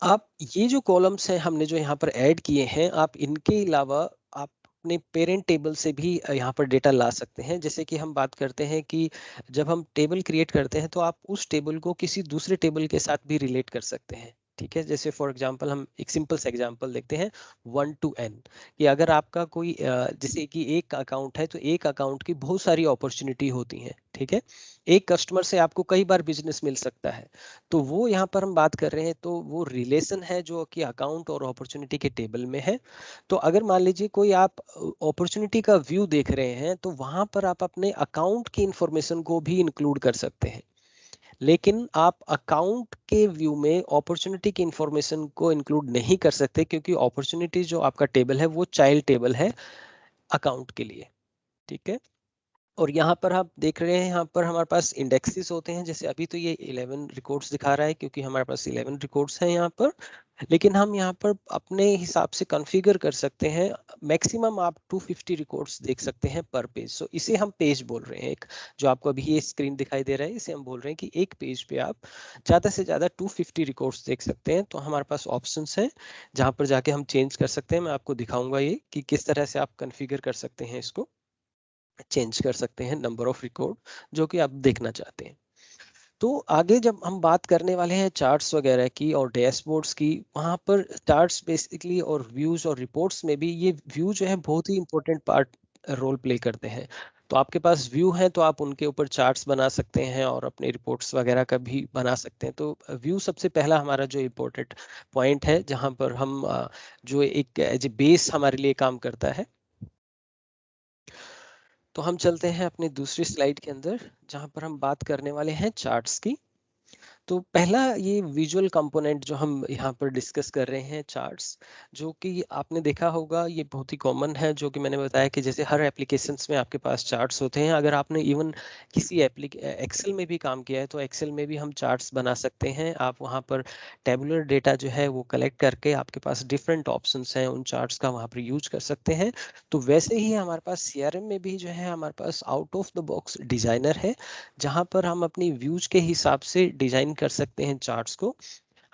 आप ये जो कॉलम्स हैं हमने जो यहाँ पर ऐड किए हैं, आप इनके अलावा आप अपने पेरेंट टेबल से भी यहाँ पर डेटा ला सकते हैं। जैसे कि हम बात करते हैं कि जब हम टेबल क्रिएट करते हैं तो आप उस टेबल को किसी दूसरे टेबल के साथ भी रिलेट कर सकते हैं। ठीक है, जैसे फॉर एग्जांपल हम एक सिंपल सा एग्जांपल देखते हैं 1 to n। कि अगर आपका कोई जैसे कि एक अकाउंट है तो एक अकाउंट की बहुत सारी अपॉर्चुनिटी होती हैं। ठीक है, एक कस्टमर से आपको कई बार बिजनेस मिल सकता है। तो वो यहाँ पर हम बात कर रहे हैं तो वो रिलेशन है जो कि अकाउंट और अपॉर्चुनिटी के टेबल में है। तो अगर मान लीजिए कोई आप अपॉर्चुनिटी का व्यू देख रहे हैं तो वहां पर आप अपने अकाउंट की इंफॉर्मेशन को भी इंक्लूड कर सकते हैं। लेकिन आप अकाउंट के व्यू में अपॉर्चुनिटी की इंफॉर्मेशन को इंक्लूड नहीं कर सकते क्योंकि अपॉर्चुनिटी जो आपका टेबल है वो चाइल्ड टेबल है अकाउंट के लिए। ठीक है, और यहाँ पर आप देख रहे हैं यहाँ पर हमारे पास इंडेक्सेस होते हैं। जैसे अभी तो ये 11 रिकॉर्ड्स दिखा रहा है क्योंकि हमारे पास 11 रिकॉर्ड्स हैं यहाँ पर। लेकिन हम यहाँ पर अपने हिसाब से कॉन्फ़िगर कर सकते हैं। मैक्सिमम आप 250 रिकॉर्ड्स देख सकते हैं पर पेज। सो इसे हम पेज बोल रहे हैं। एक जो आपको अभी ये स्क्रीन दिखाई दे रहा है इसे हम बोल रहे हैं कि एक पेज पे आप ज़्यादा से ज़्यादा 250 रिकॉर्ड्स देख सकते हैं। तो हमारे पास ऑप्शंस हैं जहाँ पर जाके हम चेंज कर सकते हैं। मैं आपको दिखाऊंगा ये कि किस तरह से आप कॉन्फ़िगर कर सकते हैं, इसको चेंज कर सकते हैं नंबर ऑफ रिकॉर्ड जो कि आप देखना चाहते हैं। तो आगे जब हम बात करने वाले हैं चार्ट्स वगैरह की और डैशबोर्ड्स की, वहाँ पर चार्ट्स बेसिकली और व्यूज और रिपोर्ट्स में भी ये व्यू जो है बहुत ही इंपॉर्टेंट पार्ट रोल प्ले करते हैं। तो आपके पास व्यू है तो आप उनके ऊपर चार्ट्स बना सकते हैं और अपने रिपोर्ट्स वगैरह का भी बना सकते हैं। तो व्यू सबसे पहला हमारा जो इम्पोर्टेंट पॉइंट है जहाँ पर हम जो एक एज ए बेस हमारे लिए काम करता है। तो हम चलते हैं अपनी दूसरी स्लाइड के अंदर जहां पर हम बात करने वाले हैं चार्ट्स की। तो पहला ये विजुअल कंपोनेंट जो हम यहाँ पर डिस्कस कर रहे हैं चार्ट्स, जो कि आपने देखा होगा ये बहुत ही कॉमन है। जो कि मैंने बताया कि जैसे हर एप्लीकेशंस में आपके पास चार्ट्स होते हैं। अगर आपने इवन किसी एक्सेल में भी काम किया है तो एक्सेल में भी हम चार्ट्स बना सकते हैं। आप वहाँ पर टेबुलर डेटा जो है वो कलेक्ट करके आपके पास डिफरेंट ऑप्शंस हैं उन चार्ट्स का वहाँ पर यूज कर सकते हैं। तो वैसे ही हमारे पास सीआरएम में भी जो है हमारे पास out of the box designer है जहां पर हम अपनी व्यूज के हिसाब से डिजाइन कर सकते हैं चार्ट्स को।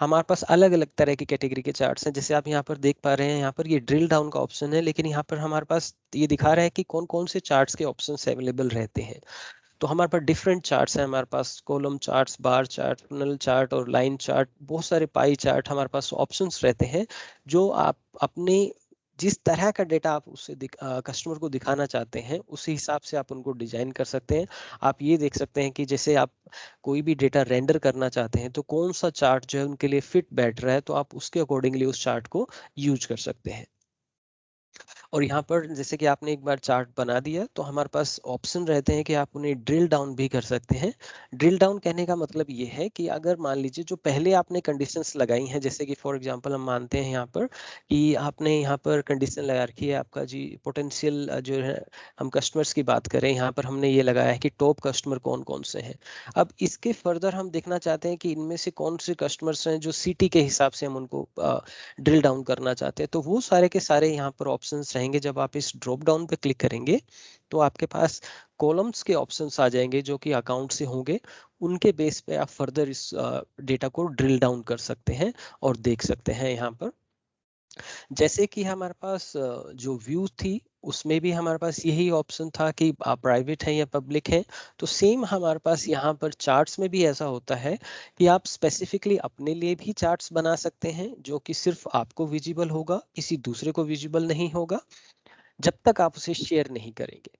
हमारे पास अलग अलग तरह की कैटेगरी के चार्ट्स हैं। जैसे आप यहाँ पर देख पा रहे हैं यहाँ पर ये ड्रिल डाउन का ऑप्शन है, लेकिन यहाँ पर हमारे पास ये दिखा रहा है कि कौन कौन से चार्ट्स के ऑप्शंस अवेलेबल रहते हैं। तो हमारे पास डिफरेंट चार्ट्स हैं। हमारे पास column charts, bar chart, funnel chart और लाइन चार्ट, बहुत सारे पाई चार्ट हमारे पास ऑप्शंस रहते हैं। जो आप अपने जिस तरह का डेटा आप उससे कस्टमर को दिखाना चाहते हैं उसी हिसाब से आप उनको डिजाइन कर सकते हैं। आप ये देख सकते हैं कि जैसे आप कोई भी डेटा रेंडर करना चाहते हैं तो कौन सा चार्ट जो है उनके लिए फिट बैठ रहा है, तो आप उसके अकॉर्डिंगली उस चार्ट को यूज कर सकते हैं। और यहाँ पर जैसे कि आपने एक बार चार्ट बना दिया तो हमारे पास ऑप्शन रहते हैं कि आप उन्हें ड्रिल डाउन भी कर सकते हैं। ड्रिल डाउन कहने का मतलब ये है कि अगर मान लीजिए जो पहले आपने कंडीशंस लगाई हैं, जैसे कि फॉर एग्जांपल हम मानते हैं यहाँ पर कि आपने यहाँ पर कंडीशन लगा रखी है आपका जी पोटेंशियल जो है, हम कस्टमर्स की बात करें यहाँ पर हमने ये लगाया है कि टॉप कस्टमर कौन कौन से हैं। अब इसके फर्दर हम देखना चाहते हैं कि इनमें से कौन से कस्टमर्स हैं जो सिटी के हिसाब से हम उनको ड्रिल डाउन करना चाहते हैं। तो वो सारे के सारे यहाँ पर ऑप्शंस रहेंगे। जब आप इस ड्रॉप डाउन पे क्लिक करेंगे तो आपके पास कॉलम्स के ऑप्शंस आ जाएंगे जो कि अकाउंट से होंगे। उनके बेस पे आप फर्दर इस डेटा को ड्रिल डाउन कर सकते हैं और देख सकते हैं यहाँ पर। जैसे कि हमारे पास जो व्यू थी उसमें भी हमारे पास यही ऑप्शन था कि आप प्राइवेट है या पब्लिक है। तो सेम हमारे पास यहाँ पर चार्ट्स में भी ऐसा होता है कि आप स्पेसिफिकली अपने लिए भी चार्ट्स बना सकते हैं जो कि सिर्फ आपको विजिबल होगा, किसी दूसरे को विजिबल नहीं होगा जब तक आप उसे शेयर नहीं करेंगे।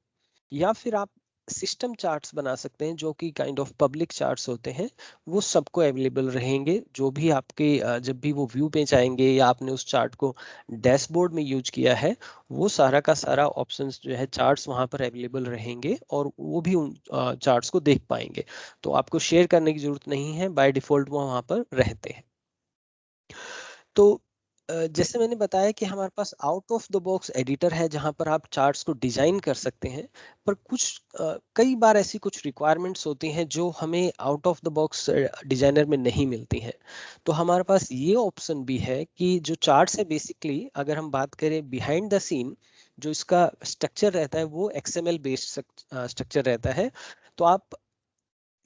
या फिर आप सिस्टम चार्ट्स बना सकते हैं जो कि काइंड ऑफ पब्लिक चार्ट्स होते हैं। वो सबको अवेलेबल रहेंगे, जो भी आपके जब भी वो व्यू पे जाएंगे या आपने उस चार्ट को डैशबोर्ड में यूज किया है, वो सारा का सारा ऑप्शंस जो है चार्ट्स वहां पर अवेलेबल रहेंगे और वो भी उन चार्ट्स को देख पाएंगे। तो आपको शेयर करने की जरूरत नहीं है, बाय डिफॉल्ट वो वहां पर रहते हैं। तो जैसे मैंने बताया कि हमारे पास out of the box editor है जहां पर आप चार्ट्स को डिजाइन कर सकते हैं। पर कुछ कई बार ऐसी कुछ रिक्वायरमेंट्स होती हैं जो हमें out of the box designer में नहीं मिलती हैं। तो हमारे पास ये ऑप्शन भी है कि जो चार्ट्स है बेसिकली अगर हम बात करें बिहाइंड द सीन, जो इसका स्ट्रक्चर रहता है वो एक्सएमएल बेस्ड स्ट्रक्चर रहता है। तो आप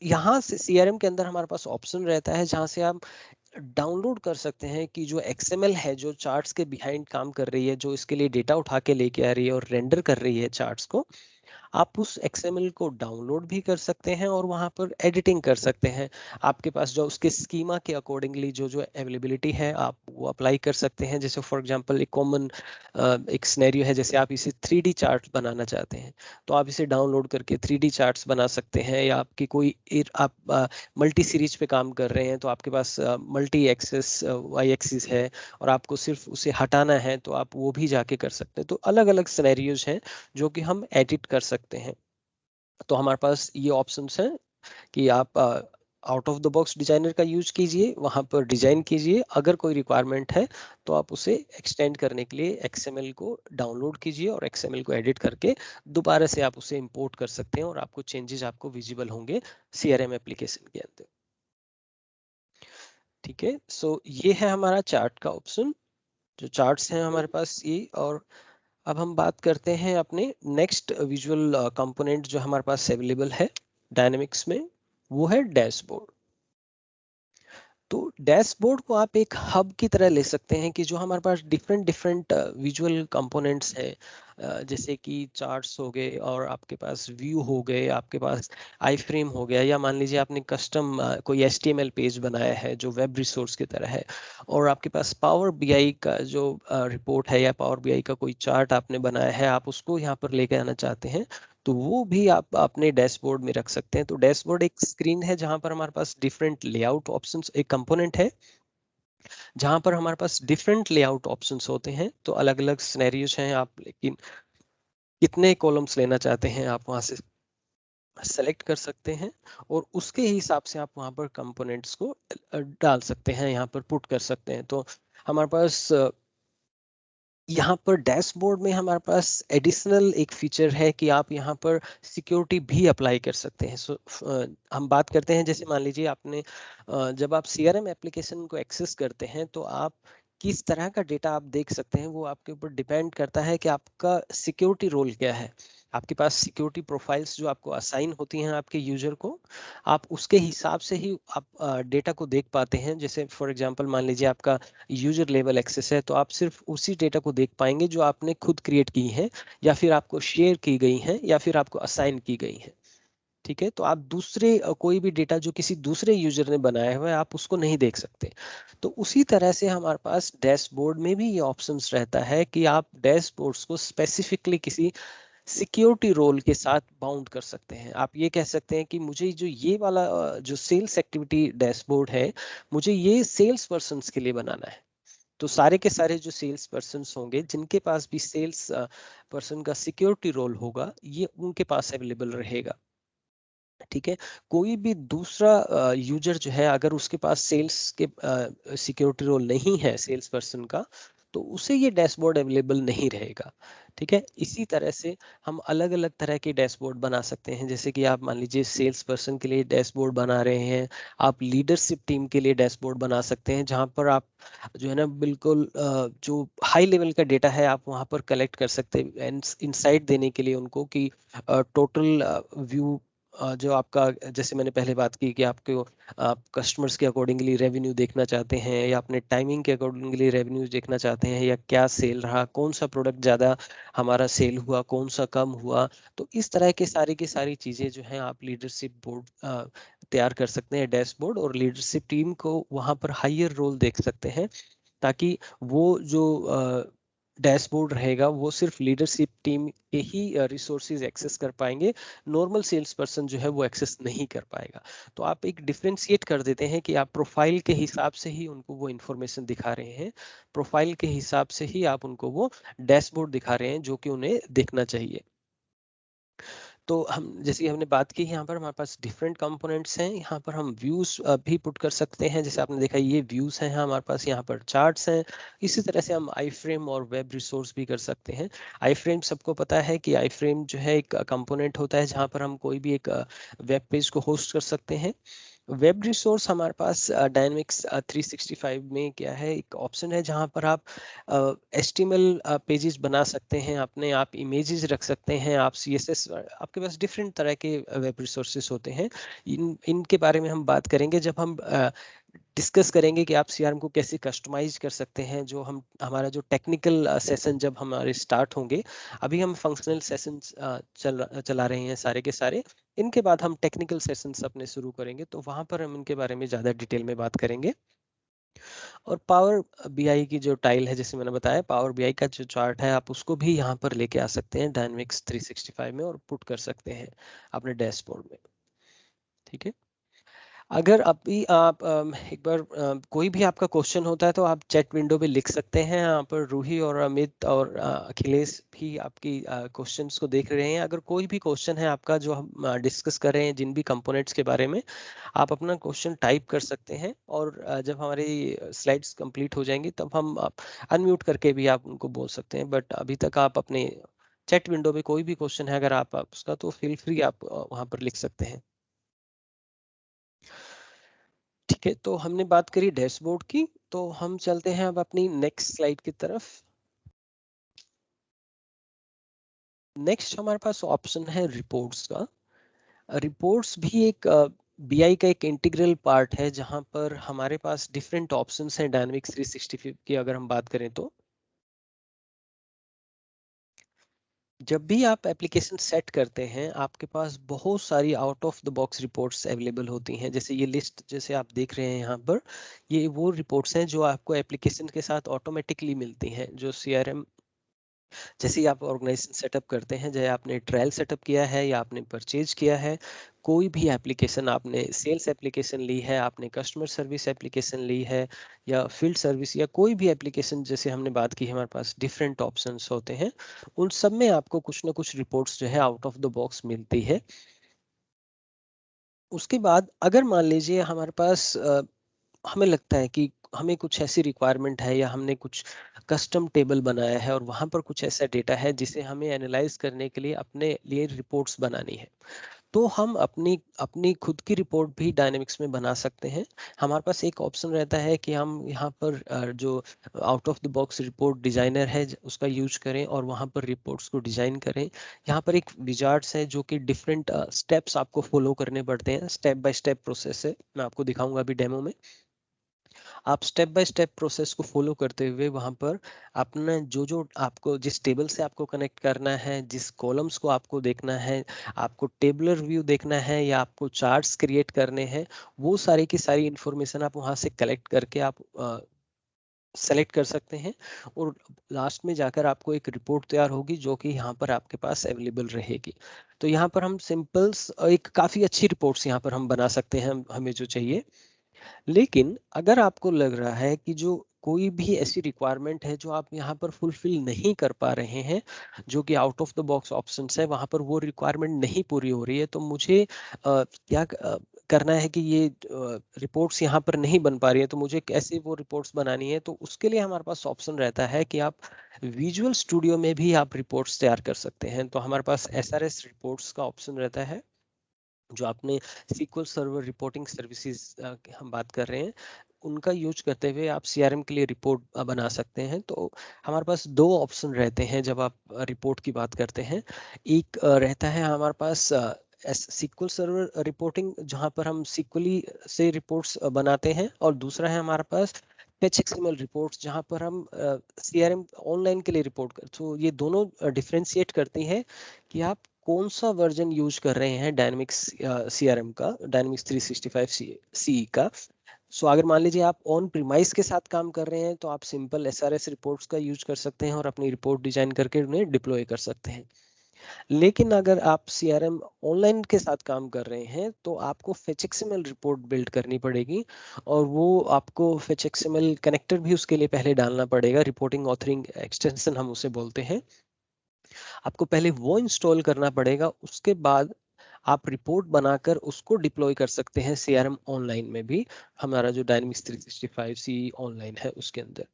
यहाँ से सीआरएम के अंदर हमारे पास ऑप्शन रहता है जहाँ से आप डाउनलोड कर सकते हैं कि जो एक्सएमएल है जो चार्ट्स के बिहाइंड काम कर रही है, जो इसके लिए डेटा उठा के लेके आ रही है और रेंडर कर रही है चार्ट्स को, आप उस एक्सएमएल को डाउनलोड भी कर सकते हैं और वहां पर एडिटिंग कर सकते हैं। आपके पास जो उसके स्कीमा के अकॉर्डिंगली जो जो अवेलेबिलिटी है आप वो अप्लाई कर सकते हैं। जैसे फॉर एग्जांपल एक कॉमन एक सिनेरियो है, जैसे आप इसे 3D चार्ट बनाना चाहते हैं तो आप इसे डाउनलोड करके 3D चार्ट्स बना सकते हैं। या आपकी कोई आप मल्टी सीरीज पे काम कर रहे हैं तो आपके पास मल्टी एक्सेस वाई एक्सिस है और आपको सिर्फ उसे हटाना है तो आप वो भी जाके कर सकते हैं। तो अलग अलग सिनेरियोज हैं जो कि हम एडिट कर सकते हैं। तो हमारे पास ये ऑप्शंस हैं कि आप out of the box designer का यूज कीजिए, वहां पर डिजाइन कीजिए। अगर कोई रिक्वायरमेंट है तो आप उसे एक्सटेंड करने के लिए एक्सएमएल को डाउनलोड कीजिए और एक्सएमएल को एडिट करके दोबारा से आप उसे इंपोर्ट कर सकते हैं और आपको चेंजेस आपको विजिबल होंगे सीआरएम एप्लीकेशन के अंदर। ठीक है, सो ये है हमारा चार्ट का ऑप्शन। जो चार्ट्स हैं हमारे पास ये। और अब हम बात करते हैं अपने नेक्स्ट विजुअल कंपोनेंट जो हमारे पास अवेलेबल है डायनेमिक्स में, वो है डैशबोर्ड। तो डैशबोर्ड को आप एक हब की तरह ले सकते हैं कि जो हमारे पास डिफरेंट डिफरेंट विजुअल कंपोनेंट्स हैं, जैसे कि चार्ट्स हो गए और आपके पास व्यू हो गए, आपके पास आई फ्रेम हो गया, या मान लीजिए आपने कस्टम कोई एचटीएमएल पेज बनाया है जो वेब रिसोर्स की तरह है, और आपके पास पावर बीआई का जो रिपोर्ट है या पावर बीआई का कोई चार्ट आपने बनाया है, आप उसको यहाँ पर लेके आना चाहते हैं तो वो भी आप अपने डैशबोर्ड में रख सकते हैं। तो डैशबोर्ड एक स्क्रीन है जहां पर हमारे पास डिफरेंट लेआउट ऑप्शंस, एक कंपोनेंट है जहां पर हमारे पास डिफरेंट लेआउट ऑप्शंस होते हैं। तो अलग अलग सिनेरियोज हैं, आप लेकिन कितने कॉलम्स लेना चाहते हैं आप वहां से सेलेक्ट कर सकते हैं और उसके हिसाब से आप वहां पर कंपोनेंट्स को डाल सकते हैं, यहाँ पर पुट कर सकते हैं। तो हमारे पास यहाँ पर डैशबोर्ड में हमारे पास एडिशनल एक फीचर है कि आप यहाँ पर सिक्योरिटी भी अप्लाई कर सकते हैं। हम बात करते हैं, जैसे मान लीजिए आपने जब आप सीआरएम एप्लीकेशन को एक्सेस करते हैं तो आप किस तरह का डेटा आप देख सकते हैं वो आपके ऊपर डिपेंड करता है कि आपका सिक्योरिटी रोल क्या है। आपके पास सिक्योरिटी प्रोफाइल्स जो आपको असाइन होती हैं आपके यूजर को, आप उसके हिसाब से ही आप डेटा को देख पाते हैं। जैसे फॉर एग्जांपल मान लीजिए आपका यूजर लेवल एक्सेस है तो आप सिर्फ उसी डेटा को देख पाएंगे जो आपने खुद क्रिएट की है या फिर आपको शेयर की गई है या फिर आपको असाइन की गई है। ठीक है, तो आप दूसरे कोई भी डेटा जो किसी दूसरे यूजर ने बनाया हुआ है आप उसको नहीं देख सकते। तो उसी तरह से हमारे पास डैशबोर्ड में भी ये ऑप्शंस रहता है कि आप डैशबोर्ड्स को स्पेसिफिकली किसी सिक्योरिटी रोल के साथ बाउंड कर सकते हैं। आप ये कह सकते हैं कि मुझे जो ये वाला जो सेल्स एक्टिविटी डैशबोर्ड है, मुझे ये सेल्स पर्सन के लिए बनाना है। तो सारे के सारे जो सेल्स पर्सन होंगे जिनके पास भी सेल्स पर्सन का सिक्योरिटी रोल होगा, ये उनके पास अवेलेबल रहेगा। ठीक है, कोई भी दूसरा यूजर जो है अगर उसके पास सेल्स के सिक्योरिटी रोल नहीं है सेल्स पर्सन का, तो उसे ये डैशबोर्ड अवेलेबल नहीं रहेगा। ठीक है, इसी तरह से हम अलग अलग तरह के डैशबोर्ड बना सकते हैं। जैसे कि आप मान लीजिए सेल्स पर्सन के लिए डैशबोर्ड बना रहे हैं, आप लीडरशिप टीम के लिए डैशबोर्ड बना सकते हैं, जहां पर आप जो है ना बिल्कुल जो हाई लेवल का डेटा है आप वहां पर कलेक्ट कर सकते हैं इंसाइट देने के लिए उनको कि टोटल व्यू जो आपका, जैसे मैंने पहले बात की कि आपको आप कस्टमर्स के अकॉर्डिंगली रेवेन्यू देखना चाहते हैं या अपने टाइमिंग के अकॉर्डिंगली रेवेन्यू देखना चाहते हैं, या क्या सेल रहा, कौन सा प्रोडक्ट ज़्यादा हमारा सेल हुआ, कौन सा कम हुआ। तो इस तरह के सारी की सारी चीज़ें जो हैं आप लीडरशिप बोर्ड तैयार कर सकते हैं डैशबोर्ड, और लीडरशिप टीम को वहाँ पर हायर रोल देख सकते हैं, ताकि वो जो डैशबोर्ड रहेगा वो सिर्फ लीडरशिप टीम के ही रिसोर्सेज एक्सेस कर पाएंगे, नॉर्मल सेल्स पर्सन जो है वो एक्सेस नहीं कर पाएगा। तो आप एक डिफ्रेंशिएट कर देते हैं कि आप प्रोफाइल के हिसाब से ही उनको वो इन्फॉर्मेशन दिखा रहे हैं, प्रोफाइल के हिसाब से ही आप उनको वो डैशबोर्ड दिखा रहे हैं जो कि उन्हें देखना चाहिए। तो हम जैसे हमने बात की, यहाँ पर हमारे पास डिफरेंट कंपोनेंट्स हैं। यहाँ पर हम व्यूज भी पुट कर सकते हैं, जैसे आपने देखा ये व्यूज हैं हमारे पास, यहाँ पर चार्ट्स हैं। इसी तरह से हम आई फ्रेम और वेब रिसोर्स भी कर सकते हैं। आई फ्रेम सबको पता है कि आई फ्रेम जो है एक कंपोनेंट होता है जहाँ पर हम कोई भी एक वेब पेज को होस्ट कर सकते हैं। वेब रिसोर्स हमारे पास डायनेमिक्स 365 में क्या है, एक ऑप्शन है जहां पर आप HTML पेजेस बना सकते हैं, अपने आप इमेजेस रख सकते हैं, आप CSS, आपके पास डिफरेंट तरह के वेब रिसोर्सेस होते हैं। इनके बारे में हम बात करेंगे जब हम डिस्कस करेंगे कि आप CRM को कैसे कस्टमाइज कर सकते हैं, जो हम हमारा जो टेक्निकल सेशन जब हमारे स्टार्ट होंगे। अभी हम फंक्शनल सेशंस चला रहे हैं सारे के सारे, इनके बाद हम टेक्निकल सेशंस अपने शुरू करेंगे, तो वहां पर हम इनके बारे में ज़्यादा डिटेल में बात करेंगे। और पावर BI की जो टाइल है, जैसे मैंने बताया, पावर BI का जो चार्ट है आप उसको भी यहाँ पर लेके आ सकते हैं डायनेमिक्स 365 में और पुट कर सकते हैं अपने डैशबोर्ड में। ठीक है, अगर अभी आप एक बार कोई भी आपका क्वेश्चन होता है तो आप चैट विंडो पे लिख सकते हैं। यहाँ पर रूही और अमित और अखिलेश भी आपकी क्वेश्चंस को देख रहे हैं। अगर कोई भी क्वेश्चन है आपका जो हम डिस्कस कर रहे हैं जिन भी कंपोनेंट्स के बारे में, आप अपना क्वेश्चन टाइप कर सकते हैं, और जब हमारी स्लाइड्स कंप्लीट हो जाएंगी तब हम अनम्यूट करके भी आप उनको बोल सकते हैं। बट अभी तक आप अपने चैट विंडो में कोई भी क्वेश्चन है अगर आप उसका, तो फील फ्री आप वहाँ पर लिख सकते हैं। ठीक है, तो हमने बात करी डैशबोर्ड की, तो हम चलते हैं अब अपनी नेक्स्ट स्लाइड की तरफ। नेक्स्ट हमारे पास ऑप्शन है रिपोर्ट्स का। रिपोर्ट्स भी एक BI का एक इंटीग्रल पार्ट है, जहां पर हमारे पास डिफरेंट ऑप्शंस हैं डायनेमिक्स 365 की अगर हम बात करें तो। जब भी आप एप्लीकेशन सेट करते हैं आपके पास बहुत सारी out of the box reports available होती हैं। जैसे ये लिस्ट जैसे आप देख रहे हैं यहाँ पर, ये वो रिपोर्ट्स हैं जो आपको एप्लीकेशन के साथ ऑटोमेटिकली मिलती हैं। जो CRM जैसे ही आप ऑर्गेनाइजेशन सेटअप करते हैं, चाहे आपने ट्रायल सेटअप किया है या आपने परचेज किया है, कोई भी एप्लीकेशन, आपने सेल्स एप्लीकेशन ली है, आपने कस्टमर सर्विस एप्लीकेशन ली है, या फील्ड सर्विस, या कोई भी एप्लीकेशन, जैसे हमने बात की हमारे पास डिफरेंट ऑप्शंस होते हैं, उन सब में आपको कुछ ना कुछ रिपोर्ट्स जो है आउट ऑफ द बॉक्स मिलती है। उसके बाद अगर मान लीजिए हमारे पास हमें लगता है कि हमें कुछ ऐसी रिक्वायरमेंट है, या हमने कुछ कस्टम टेबल बनाया है और वहां पर कुछ ऐसा डेटा है जिसे हमें एनालाइज करने के लिए अपने लिए रिपोर्ट्स बनानी है, तो हम अपनी अपनी खुद की रिपोर्ट भी डायनेमिक्स में बना सकते हैं। हमारे पास एक ऑप्शन रहता है कि हम यहाँ पर जो out of the box report designer है उसका यूज करें और वहाँ पर रिपोर्ट्स को डिजाइन करें। यहाँ पर एक विजार्ड्स है जो कि डिफरेंट स्टेप्स आपको फॉलो करने पड़ते हैं, स्टेप बाय स्टेप प्रोसेस है, मैं आपको दिखाऊंगा अभी डेमो में। आप स्टेप बाय स्टेप प्रोसेस को फॉलो करते हुए वहां पर अपना जो जो आपको जिस टेबल से आपको कनेक्ट करना है, जिस कॉलम्स को आपको देखना है, आपको टेबुलर व्यू देखना है या आपको चार्ट्स क्रिएट करने हैं, वो सारी की सारी इंफॉर्मेशन आप वहां से कलेक्ट करके आप सेलेक्ट कर सकते हैं, और लास्ट में जाकर आपको एक रिपोर्ट तैयार होगी जो कि यहाँ पर आपके पास अवेलेबल रहेगी। तो यहाँ पर हम सिंपल्स एक काफ़ी अच्छी रिपोर्ट्स यहाँ पर हम बना सकते हैं हमें जो चाहिए। लेकिन अगर आपको लग रहा है कि जो कोई भी ऐसी रिक्वायरमेंट है जो आप यहाँ पर फुलफिल नहीं कर पा रहे हैं, जो कि out of the box options है, वहाँ पर वो रिक्वायरमेंट नहीं पूरी हो रही है, तो मुझे क्या करना है कि ये रिपोर्ट्स यहाँ पर नहीं बन पा रही है, तो मुझे कैसे वो रिपोर्ट्स बनानी है। तो उसके लिए हमारे पास ऑप्शन रहता है कि आप विजुअल स्टूडियो में भी आप रिपोर्ट्स तैयार कर सकते हैं। तो हमारे पास SRS रिपोर्ट्स का ऑप्शन रहता है, जो आपने SQL सर्वर रिपोर्टिंग सर्विसेज हम बात कर रहे हैं, उनका यूज करते हुए आप CRM के लिए रिपोर्ट बना सकते हैं। तो हमारे पास दो ऑप्शन रहते हैं जब आप रिपोर्ट की बात करते हैं। एक रहता है हमारे पास SQL सर्वर रिपोर्टिंग, जहां पर हम SQL से रिपोर्ट्स बनाते हैं, और दूसरा है हमारे पास Fetch XML रिपोर्ट्स, जहां पर हम CRM ऑनलाइन के लिए रिपोर्ट कर। तो ये दोनों डिफरेंशिएट करती हैं कि आप कौन सा वर्जन यूज कर रहे हैं डायनेमिक्स CRM का, डायनेमिक्स 365 CE का। सो अगर मान लीजिए आप ऑन प्रीमाइस के साथ काम कर रहे हैं, तो आप सिंपल SRS रिपोर्ट्स का यूज कर सकते हैं और अपनी रिपोर्ट डिजाइन करके उन्हें डिप्लॉय कर सकते हैं। लेकिन अगर आप CRM ऑनलाइन के साथ काम कर रहे हैं, तो आपको Fetch XML रिपोर्ट बिल्ड करनी पड़ेगी, और वो आपको Fetch XML कनेक्टर भी उसके लिए पहले डालना पड़ेगा। रिपोर्टिंग ऑथरिंग एक्सटेंशन हम उसे बोलते हैं। आपको पहले वो इंस्टॉल करना पड़ेगा, उसके बाद आप रिपोर्ट बनाकर उसको डिप्लॉय कर सकते हैं CRM ऑनलाइन में भी, हमारा जो डायनेमिक्स 365 CE ऑनलाइन है उसके अंदर।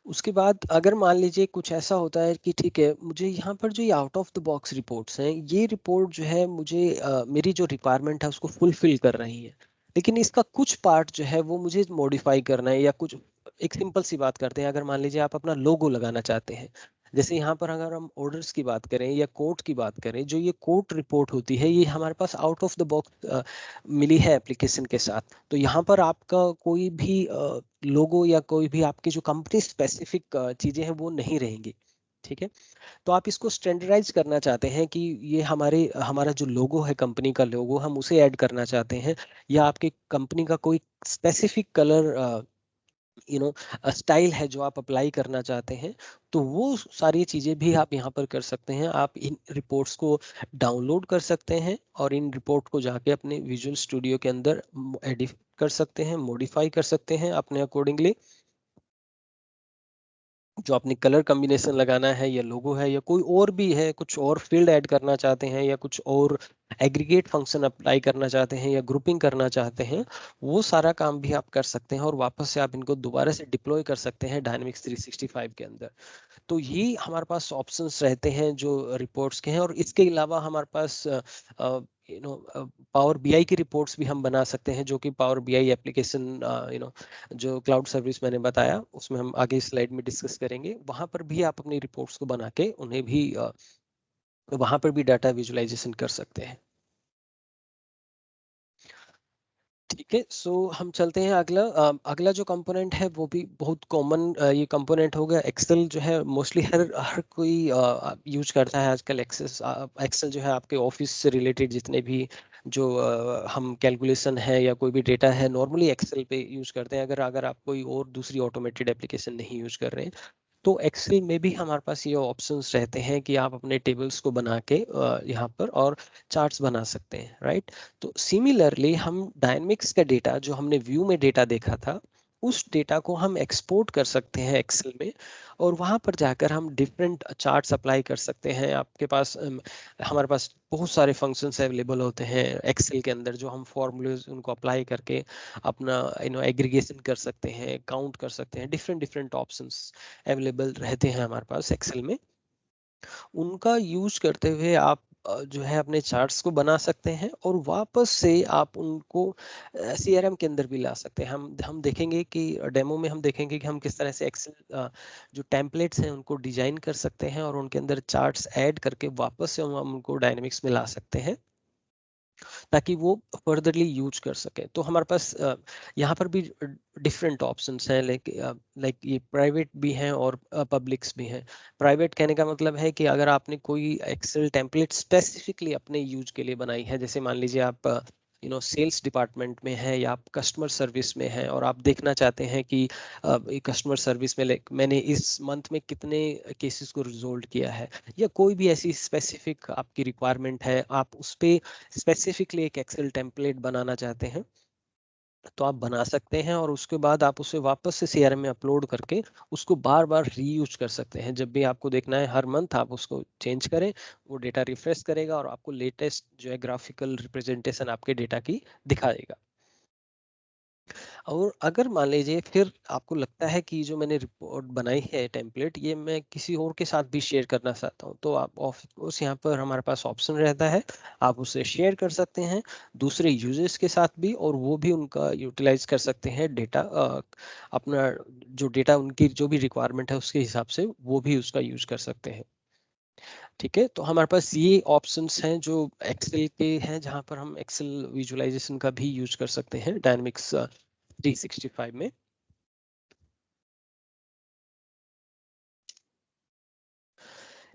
उसके बाद अगर मान लीजिए कुछ ऐसा होता है कि ठीक है, मुझे यहाँ पर जो ये out of the box reports हैं, ये रिपोर्ट जो है मुझे मेरी जो रिक्वायरमेंट है उसको फुलफिल कर रही है, लेकिन इसका कुछ पार्ट जो है वो मुझे मॉडिफाई करना है, या कुछ। एक सिंपल सी बात करते हैं, अगर मान लीजिए आप अपना लोगो लगाना चाहते हैं, जैसे यहाँ पर अगर हम ऑर्डर्स की बात करें या कोट की बात करें, जो ये कोट रिपोर्ट होती है, ये हमारे पास आउट ऑफ द बॉक्स मिली है एप्लीकेशन के साथ। तो यहाँ पर आपका कोई भी लोगो या कोई भी आपकी जो कंपनी स्पेसिफिक चीजें हैं वो नहीं रहेंगी। ठीक है। तो आप इसको स्टैंडर्डाइज करना चाहते हैं कि ये हमारा जो लोगो है, कंपनी का लोगो, हम उसे ऐड करना चाहते हैं, या आपकी कंपनी का कोई स्पेसिफिक कलर स्टाइल है जो आप अप्लाई करना चाहते हैं, तो वो सारी चीजें भी आप यहाँ पर कर सकते हैं। आप इन रिपोर्ट्स को डाउनलोड कर सकते हैं, और इन रिपोर्ट को जाके अपने विजुअल स्टूडियो के अंदर एडिट कर सकते हैं, मॉडिफाई कर सकते हैं अपने अकॉर्डिंगली। जो आपने कलर कॉम्बिनेशन लगाना है, या लोगो है, या कोई और भी है, कुछ और फील्ड ऐड करना चाहते हैं, या कुछ और एग्रीगेट फंक्शन अप्लाई करना चाहते हैं, या ग्रुपिंग करना चाहते हैं, वो सारा काम भी आप कर सकते हैं, और वापस से आप इनको दोबारा से डिप्लॉय कर सकते हैं डायनेमिक्स 365 के अंदर। तो ये हमारे पास ऑप्शंस रहते हैं जो रिपोर्ट्स के हैं। और इसके अलावा हमारे पास पावर BI की रिपोर्ट्स भी हम बना सकते हैं, जो कि पावर BI एप्लीकेशन जो क्लाउड सर्विस मैंने बताया, उसमें हम आगे स्लाइड में डिस्कस करेंगे। वहां पर भी आप अपनी रिपोर्ट्स को बना के उन्हें भी वहां पर भी डाटा विजुअलाइजेशन कर सकते हैं। ठीक है। सो हम चलते हैं अगला। अगला जो कंपोनेंट है वो भी बहुत कॉमन ये कंपोनेंट हो गया। एक्सेल जो है मोस्टली हर हर कोई यूज करता है आजकल। एक्सेल जो है आपके ऑफिस से रिलेटेड जितने भी जो हम कैलकुलेशन है या कोई भी डेटा है, नॉर्मली एक्सेल पे यूज करते हैं, अगर अगर आप कोई और दूसरी ऑटोमेटेड एप्लीकेशन नहीं यूज कर रहे हैं। तो एक्सेल में भी हमारे पास ये ऑप्शंस रहते हैं कि आप अपने टेबल्स को बना के यहाँ पर और चार्ट्स बना सकते हैं, राइट। तो सिमिलरली हम डायनेमिक्स का डेटा, जो हमने व्यू में डेटा देखा था, उस डेटा को हम एक्सपोर्ट कर सकते हैं एक्सेल में, और वहां पर जाकर हम डिफरेंट चार्ट्स अप्लाई कर सकते हैं। आपके पास हमारे पास बहुत सारे फंक्शंस अवेलेबल होते हैं एक्सेल के अंदर, जो हम फॉर्मूलेज उनको अप्लाई करके अपना एग्रीगेशन कर सकते हैं, काउंट कर सकते हैं। डिफरेंट डिफरेंट ऑप्शंस अवेलेबल रहते हैं हमारे पास एक्सेल में। उनका यूज करते हुए आप जो है अपने चार्ट्स को बना सकते हैं, और वापस से आप उनको CRM के अंदर भी ला सकते हैं। हम देखेंगे कि डेमो में हम देखेंगे कि हम किस तरह से एक्सेल जो टेम्पलेट्स हैं उनको डिजाइन कर सकते हैं, और उनके अंदर चार्ट्स ऐड करके वापस से हम उनको डायनेमिक्स में ला सकते हैं, ताकि वो फर्दरली यूज कर सके। तो हमारे पास यहाँ पर भी डिफरेंट ऑप्शंस हैं, लाइक ये प्राइवेट भी हैं और पब्लिक्स भी हैं। प्राइवेट कहने का मतलब है कि अगर आपने कोई एक्सेल टेम्पलेट स्पेसिफिकली अपने यूज के लिए बनाई है, जैसे मान लीजिए आप सेल्स डिपार्टमेंट में है, या आप कस्टमर सर्विस में है, और आप देखना चाहते हैं कि कस्टमर सर्विस में मैंने इस मंथ में कितने केसेस को रिजोल्व किया है, या कोई भी ऐसी स्पेसिफिक आपकी रिक्वायरमेंट है, आप उस पे स्पेसिफिकली एक एक्सेल टेम्पलेट बनाना चाहते हैं, तो आप बना सकते हैं और उसके बाद आप उसे वापस से सीआरएम में अपलोड करके उसको बार बार रीयूज कर सकते हैं। जब भी आपको देखना है हर मंथ आप उसको चेंज करें, वो डेटा रिफ्रेश करेगा और आपको लेटेस्ट जो है ग्राफिकल रिप्रेजेंटेशन आपके डेटा की दिखाएगा। और अगर मान लीजिए फिर आपको लगता है कि जो मैंने रिपोर्ट बनाई है टेम्पलेट, ये मैं किसी और के साथ भी शेयर करना चाहता हूँ, तो आप ऑफ कोर्स यहाँ पर हमारे पास ऑप्शन रहता है, आप उसे शेयर कर सकते हैं दूसरे यूजर्स के साथ भी, और वो भी उनका यूटिलाइज कर सकते हैं डेटा, अपना जो डेटा उनकी जो भी रिक्वायरमेंट है उसके हिसाब से वो भी उसका यूज कर सकते हैं। ठीक है, तो हमारे पास ये ऑप्शंस हैं जो एक्सेल के हैं, जहां पर हम एक्सेल विजुअलाइजेशन का भी यूज कर सकते हैं डायनामिक्स 365 में।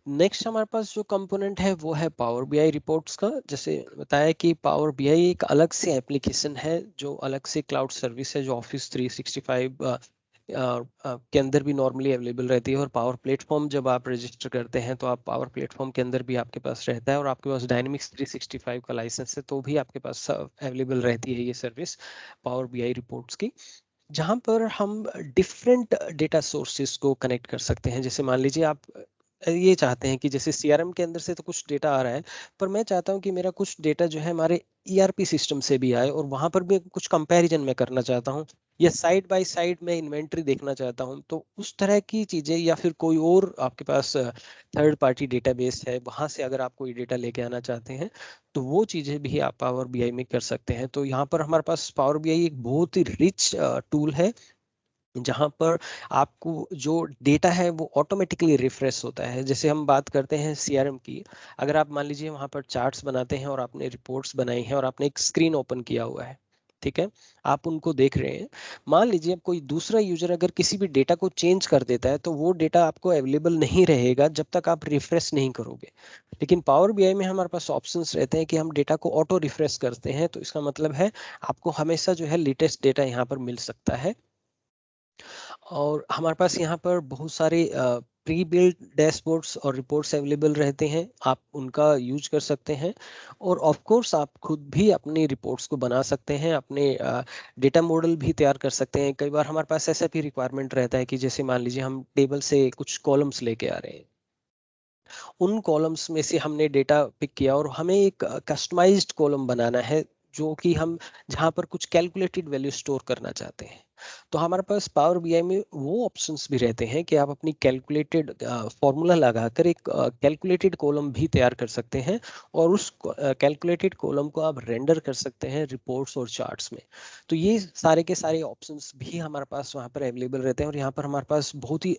नेक्स्ट हमारे पास जो कंपोनेंट है वो है पावर बीआई रिपोर्ट्स का। जैसे बताया कि पावर बीआई एक अलग से एप्लीकेशन है जो अलग से क्लाउड सर्विस है, जो ऑफिस 365 के अंदर भी नॉर्मली अवेलेबल रहती है। और पावर प्लेटफॉर्म जब आप रजिस्टर करते हैं तो आप पावर प्लेटफॉर्म के अंदर भी आपके पास रहता है, और आपके पास डायनेमिक्स 365 का लाइसेंस है तो भी आपके पास अवेलेबल रहती है ये सर्विस पावर बीआई रिपोर्ट्स की, जहां पर हम डिफरेंट डेटा सोर्सेस को कनेक्ट कर सकते हैं। जैसे मान लीजिए आप ये चाहते हैं कि जैसे सीआरएम के अंदर से तो कुछ डेटा आ रहा है, पर मैं चाहता हूं कि मेरा कुछ डेटा जो है हमारे ईआरपी सिस्टम से भी आए, और वहां पर भी कुछ कंपैरिजन मैं करना चाहता हूं, या साइड बाय साइड मैं इन्वेंट्री देखना चाहता हूं, तो उस तरह की चीजें, या फिर कोई और आपके पास थर्ड पार्टी डेटाबेस है वहां से अगर आप कोई डेटा लेके आना चाहते हैं, तो वो चीजें भी आप पावर बीआई में कर सकते हैं। तो यहाँ पर हमारे पास पावर बीआई एक बहुत ही रिच टूल है, जहां पर आपको जो डेटा है वो ऑटोमेटिकली रिफ्रेश होता है। जैसे हम बात करते हैं सीआरएम की, अगर आप मान लीजिए वहां पर चार्ट्स बनाते हैं और आपने रिपोर्ट्स बनाई हैं और आपने एक स्क्रीन ओपन किया हुआ है, ठीक है, आप उनको देख रहे हैं। मान लीजिए अब कोई दूसरा यूजर अगर किसी भी डेटा को चेंज कर देता है, तो वो डेटा आपको अवेलेबल नहीं रहेगा जब तक आप रिफ्रेश नहीं करोगे। लेकिन पावर बीआई में हमारे पास ऑप्शंस रहते हैं कि हम डेटा को ऑटो रिफ्रेश करते हैं, तो इसका मतलब है आपको हमेशा जो है लेटेस्ट डेटा यहाँ पर मिल सकता है। और हमारे पास यहाँ पर बहुत सारे प्री बिल्ड डैशबोर्ड्स और रिपोर्ट्स अवेलेबल रहते हैं, आप उनका यूज कर सकते हैं। और ऑफ कोर्स आप खुद भी अपनी रिपोर्ट्स को बना सकते हैं, अपने डेटा मॉडल भी तैयार कर सकते हैं। कई बार हमारे पास ऐसा भी रिक्वायरमेंट रहता है कि जैसे मान लीजिए हम टेबल से कुछ कॉलम्स लेके आ रहे हैं, उन कॉलम्स में से हमने डेटा पिक किया और हमें एक कस्टमाइज्ड कॉलम बनाना है, जो कि हम जहां पर कुछ कैलकुलेटेड वैल्यू स्टोर करना चाहते हैं। तो हमारे पास पावर बीआई में वो ऑप्शंस भी रहते हैं कि आप अपनी कैलकुलेटेड फॉर्मूला लगाकर एक कैलकुलेटेड कॉलम भी तैयार कर सकते हैं, और उस कैलकुलेटेड कॉलम को आप रेंडर कर सकते हैं रिपोर्ट्स और चार्ट्स में। तो ये सारे के सारे ऑप्शंस भी हमारे पास वहाँ पर अवेलेबल रहते हैं। और यहाँ पर हमारे पास बहुत ही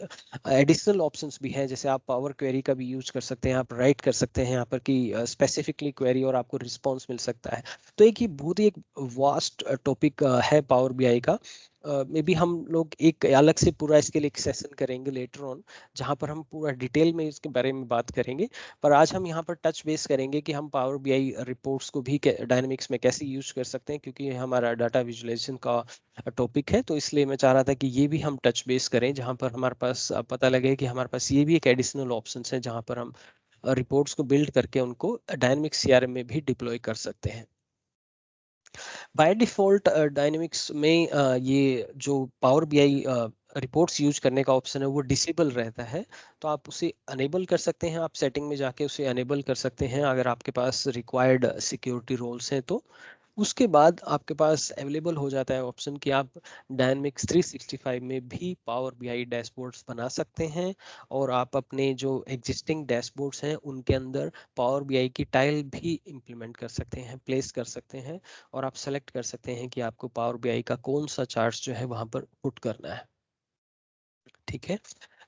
एडिशनल ऑप्शंस भी हैं, जैसे आप पावर क्वेरी का भी यूज कर सकते हैं, आप राइट कर सकते हैं यहाँ पर कि स्पेसिफिकली क्वेरी और आपको रिस्पॉन्स मिल सकता है। तो एक ही बहुत ही एक वास्ट टॉपिक है पावर बीआई का। मे बी हम लोग एक अलग से पूरा इसके लिए एक सेशन करेंगे लेटर ऑन, जहाँ पर हम पूरा डिटेल में इसके बारे में बात करेंगे। पर आज हम यहाँ पर टच बेस करेंगे कि हम पावर बीआई रिपोर्ट्स को भी डायनेमिक्स में कैसे यूज कर सकते हैं, क्योंकि ये हमारा डाटा विजुअलाइजेशन का टॉपिक है। तो इसलिए मैं चाह रहा था कि ये भी हम टच बेस करें, जहाँ पर हमारे पास पता लगे कि हमारे पास ये भी एक एडिशनल ऑप्शन है, जहाँ पर हम रिपोर्ट्स को बिल्ड करके उनको डायनेमिक सीआरएम में भी डिप्लॉय कर सकते हैं। बाय डिफॉल्ट डायनेमिक्स में ये जो पावर बीआई रिपोर्ट्स यूज करने का ऑप्शन है वो डिसेबल रहता है, तो आप उसे अनेबल कर सकते हैं। आप सेटिंग में जाके उसे अनेबल कर सकते हैं अगर आपके पास रिक्वायर्ड सिक्योरिटी रोल्स हैं तो। उसके बाद आपके पास अवेलेबल हो जाता है ऑप्शन कि आप डायनेमिक्स 365 में भी पावर बीआई डैशबोर्ड्स बना सकते हैं, और आप अपने जो एग्जिस्टिंग डैशबोर्ड्स हैं उनके अंदर पावर बीआई की टाइल भी इंप्लीमेंट कर सकते हैं, प्लेस कर सकते हैं, और आप सेलेक्ट कर सकते हैं कि आपको पावर बीआई का कौन सा चार्ट जो है वहां पर पुट करना है। ठीक है,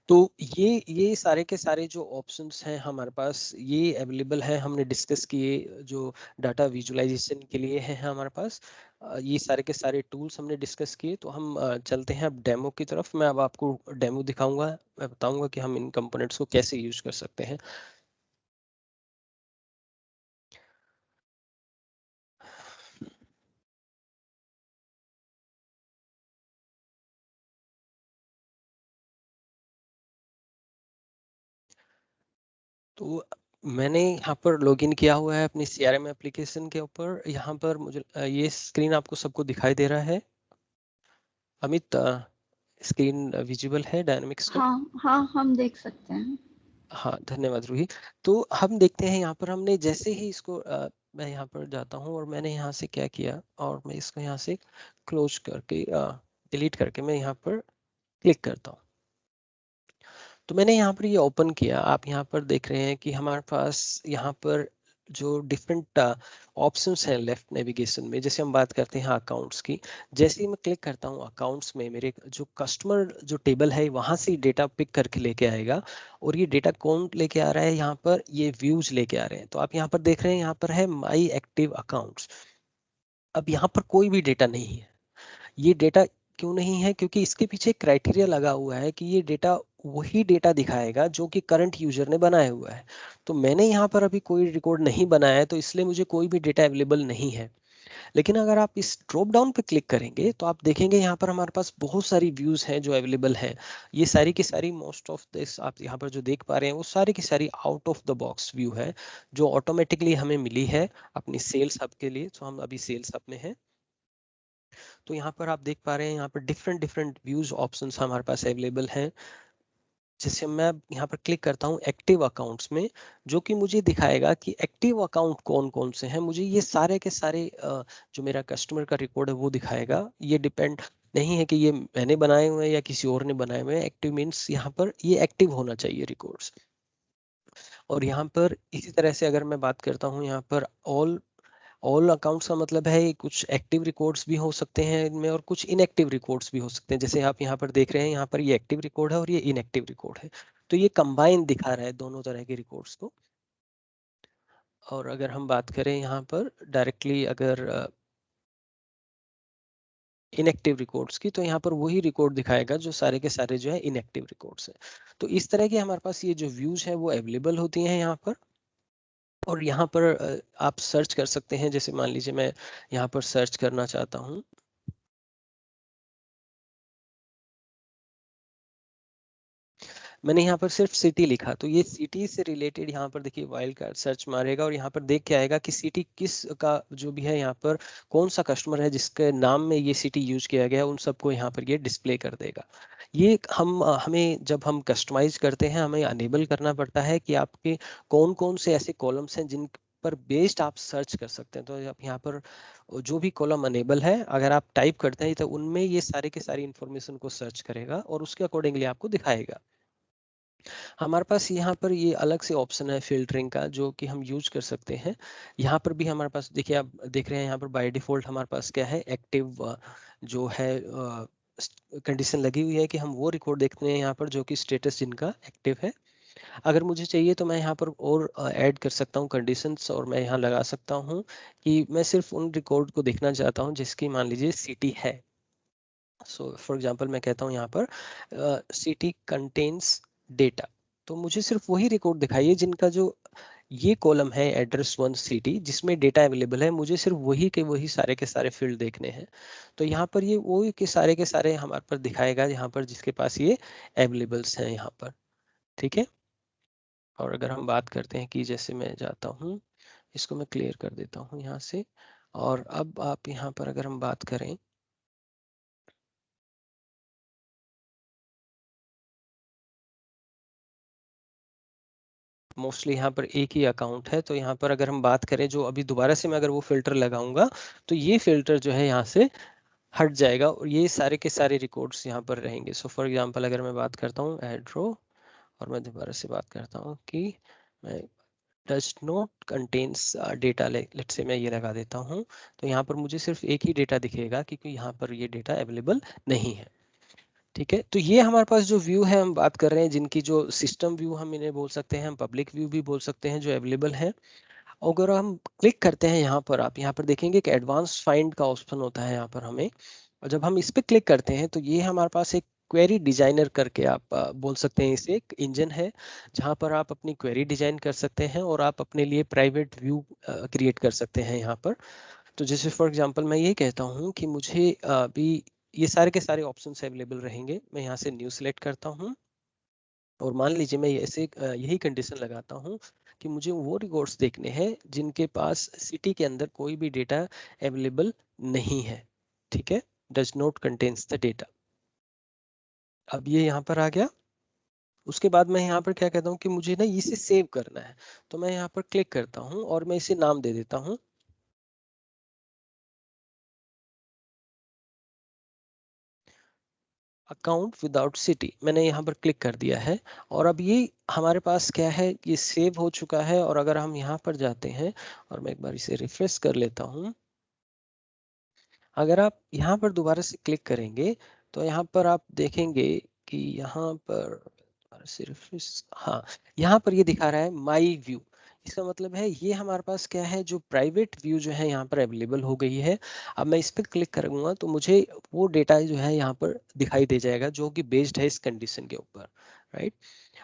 तो ये सारे के सारे जो ऑप्शंस हैं हमारे पास ये अवेलेबल हैं, हमने डिस्कस किए जो डाटा विजुअलाइजेशन के लिए हैं हमारे पास। ये सारे के सारे टूल्स हमने डिस्कस किए, तो हम चलते हैं अब डेमो की तरफ। मैं अब आपको डेमो दिखाऊंगा, मैं बताऊंगा कि हम इन कंपोनेंट्स को कैसे यूज कर सकते हैं। तो मैंने यहाँ पर लॉगिन किया हुआ है अपनी सीआरएम एप्लीकेशन के ऊपर। यहाँ पर मुझे ये स्क्रीन आपको सबको दिखाई दे रहा है। अमित, स्क्रीन विजिबल है डायनामिक्स का? हाँ हाँ, हम देख सकते हैं। हाँ, धन्यवाद रूही। तो हम देखते हैं यहाँ पर हमने जैसे ही इसको मैं यहाँ पर जाता हूँ और मैंने यहाँ से क्या किया, और मैं इसको यहाँ से क्लोज करके डिलीट करके मैं यहाँ पर क्लिक करता हूँ। तो मैंने यहाँ पर ये ओपन किया, आप यहाँ पर देख रहे हैं कि हमारे पास यहाँ पर जो डिफरेंट ऑप्शंस हैं लेफ्ट नेविगेशन में, जैसे हम बात करते हैं अकाउंट्स की। जैसे ही मैं क्लिक करता हूँ अकाउंट्स में, मेरे जो कस्टमर जो टेबल है वहां से डेटा पिक करके लेके आएगा। और ये डेटा कौन लेके आ रहा है, यहाँ पर ये व्यूज लेके आ रहे हैं। तो आप यहाँ पर देख रहे हैं, यहाँ पर है माई एक्टिव अकाउंट्स। अब यहाँ पर कोई भी डेटा नहीं है। ये डेटा क्यों नहीं है? क्योंकि इसके पीछे क्राइटेरिया लगा हुआ है कि ये डेटा वही डेटा दिखाएगा जो कि करंट यूजर ने बनाया हुआ है। तो मैंने यहाँ पर अभी कोई रिकॉर्ड नहीं बनाया है, तो इसलिए मुझे कोई भी डेटा अवेलेबल नहीं है। लेकिन अगर आप इस ड्रॉप डाउन पे क्लिक करेंगे तो आप देखेंगे यहाँ पर हमारे पास बहुत सारी व्यूज हैं जो अवेलेबल हैं। ये सारी की सारी, मोस्ट ऑफ दिस आप यहाँ पर जो देख पा रहे हैं, वो सारी की सारी out of the box view है, जो ऑटोमेटिकली हमें मिली है अपनी सेल्स हब के लिए। तो हम अभी सेल्स हब में हैं। तो यहाँ पर आप देख पा रहे हैं, यहाँ पर डिफरेंट डिफरेंट व्यूज ऑप्शंस हमारे पास अवेलेबल हैं। जैसे मैं यहाँ पर क्लिक करता हूँ एक्टिव अकाउंट्स में, जो कि मुझे दिखाएगा कि एक्टिव अकाउंट कौन कौन से हैं। मुझे ये सारे के सारे जो मेरा कस्टमर का रिकॉर्ड है वो दिखाएगा। ये डिपेंड नहीं है कि ये मैंने बनाए हुए हैं या किसी और ने बनाए हुए हैं। एक्टिव मीन्स यहाँ पर ये एक्टिव होना चाहिए रिकॉर्ड्स। और यहाँ पर इसी तरह से अगर मैं बात करता हूँ, यहाँ पर ऑल अकाउंट्स का मतलब है कुछ एक्टिव रिकॉर्ड्स भी हो सकते हैं इनमें और कुछ इनएक्टिव रिकॉर्ड्स भी हो सकते हैं। जैसे आप यहाँ पर देख रहे हैं, यहाँ पर ये एक्टिव रिकॉर्ड है और ये इनएक्टिव रिकॉर्ड है। तो ये कंबाइन दिखा रहा है दोनों तरह के रिकॉर्ड्स को। और अगर हम बात करें यहाँ पर डायरेक्टली अगर इनएक्टिव रिकॉर्ड्स की, तो यहाँ पर वही रिकॉर्ड दिखाएगा जो सारे के सारे जो है इनएक्टिव रिकॉर्ड्स हैं। तो इस तरह के हमारे पास ये जो व्यूज है वो अवेलेबल होती हैं यहाँ पर। और यहाँ पर आप सर्च कर सकते हैं। जैसे मान लीजिए मैं यहाँ पर सर्च करना चाहता हूँ, मैंने यहाँ पर सिर्फ सिटी लिखा, तो ये सिटी से रिलेटेड यहाँ पर देखिए वाइल्ड कार्ड सर्च मारेगा और यहाँ पर देख के आएगा कि सिटी किस का जो भी है, यहाँ पर कौन सा कस्टमर है जिसके नाम में ये सिटी यूज किया गया है, उन सबको यहाँ पर ये डिस्प्ले कर देगा। ये हमें जब हम कस्टमाइज करते हैं, हमें अनेबल करना पड़ता है कि आपके कौन कौन से ऐसे कॉलम्स हैं जिन पर बेस्ड आप सर्च कर सकते हैं। तो आप यहाँ पर जो भी कॉलम अनेबल है, अगर आप टाइप करते हैं तो उनमें ये सारे के सारी इंफॉर्मेशन को सर्च करेगा और उसके अकॉर्डिंगली आपको दिखाएगा। हमारे पास यहाँ पर ये अलग से ऑप्शन है फिल्टरिंग का, जो कि हम यूज कर सकते हैं। यहाँ पर भी हमारे पास देखिए, आप देख रहे हैं यहाँ पर बाय डिफॉल्ट हमारे पास क्या है, एक्टिव जो है कंडीशन लगी हुई है कि हम वो रिकॉर्ड देखते हैं यहाँ पर जो कि स्टेटस जिनका एक्टिव है। अगर मुझे चाहिए तो मैं यहाँ पर और ऐड कर सकता हूँ कंडीशंस, और मैं यहाँ लगा सकता हूँ कि मैं सिर्फ उन रिकॉर्ड को देखना चाहता हूँ जिसकी मान लीजिए सिटी है। सो फॉर एग्जांपल मैं कहता हूँ यहाँ पर सिटी कंटेन्स डेटा, तो मुझे सिर्फ वही रिकॉर्ड दिखाइए जिनका जो ये कॉलम है एड्रेस वन सिटी जिसमें डेटा अवेलेबल है। मुझे सिर्फ वही के वही सारे के सारे फील्ड देखने हैं। तो यहाँ पर ये वही के सारे हमारे पर दिखाएगा यहाँ पर जिसके पास ये अवेलेबल्स हैं यहाँ पर। ठीक है। और अगर हम बात करते हैं कि जैसे मैं जाता हूँ, इसको मैं क्लियर कर देता हूँ यहाँ से। और अब आप यहाँ पर अगर हम बात करें, मोस्टली यहाँ पर एक ही अकाउंट है। तो यहाँ पर अगर हम बात करें, जो अभी दोबारा से मैं अगर वो फिल्टर लगाऊंगा तो ये फिल्टर जो है यहाँ से हट जाएगा और ये सारे के सारे रिकॉर्ड्स यहाँ पर रहेंगे। सो फॉर एग्जांपल अगर मैं बात करता हूँ एड रो, और मैं दोबारा से बात करता हूँ कि मैं does not contains data, let's say मैं ये लगा देता हूँ, तो यहाँ पर मुझे सिर्फ एक ही डेटा दिखेगा क्योंकि यहाँ पर ये डेटा अवेलेबल नहीं है। ठीक है। तो ये हमारे पास जो व्यू है हम बात कर रहे हैं, जिनकी जो सिस्टम व्यू हम इन्हें बोल सकते हैं, हम पब्लिक व्यू भी बोल सकते हैं, जो अवेलेबल है। अगर हम क्लिक करते हैं यहाँ पर, आप यहाँ पर देखेंगे कि एडवांस फाइंड का ऑप्शन होता है यहाँ पर हमें। और जब हम इस पर क्लिक करते हैं तो ये हमारे पास एक क्वेरी डिजाइनर करके आप बोल सकते हैं, इसे एक इंजन है जहाँ पर आप अपनी क्वेरी डिजाइन कर सकते हैं और आप अपने लिए प्राइवेट व्यू क्रिएट कर सकते हैं यहाँ पर। तो जैसे फॉर एग्जांपल मैं ये कहता हूँ कि मुझे अभी ये सारे के सारे ऑप्शंस अवेलेबल रहेंगे, मैं यहाँ से न्यू सेलेक्ट करता हूँ और मान लीजिए मैं ऐसे यही कंडीशन लगाता हूँ कि मुझे वो रिकॉर्ड्स देखने हैं जिनके पास सिटी के अंदर कोई भी डेटा अवेलेबल नहीं है। ठीक है, does not contains the data. अब ये यहाँ पर आ गया। उसके बाद मैं यहाँ पर क्या कहता हूँ कि मुझे ना इसे सेव करना है, तो मैं यहाँ पर क्लिक करता हूँ और मैं इसे नाम दे देता हूँ अकाउंट विदाउट सिटी। मैंने यहाँ पर क्लिक कर दिया है और अब ये हमारे पास क्या है, ये सेव हो चुका है। और अगर हम यहाँ पर जाते हैं और मैं एक बार इसे रिफ्रेश कर लेता हूँ, अगर आप यहाँ पर दोबारा से क्लिक करेंगे तो यहाँ पर आप देखेंगे कि यहाँ पर दोबारा से रिफ्रेश, हाँ, यहाँ पर ये दिखा रहा है माई व्यू। इसका मतलब है ये हमारे पास क्या है, जो प्राइवेट व्यू जो है यहाँ पर अवेलेबल हो गई है। अब मैं इस पर क्लिक करूंगा तो मुझे वो डेटा जो है यहाँ पर दिखाई दे जाएगा जो कि बेस्ड है इस कंडीशन के ऊपर, राइट।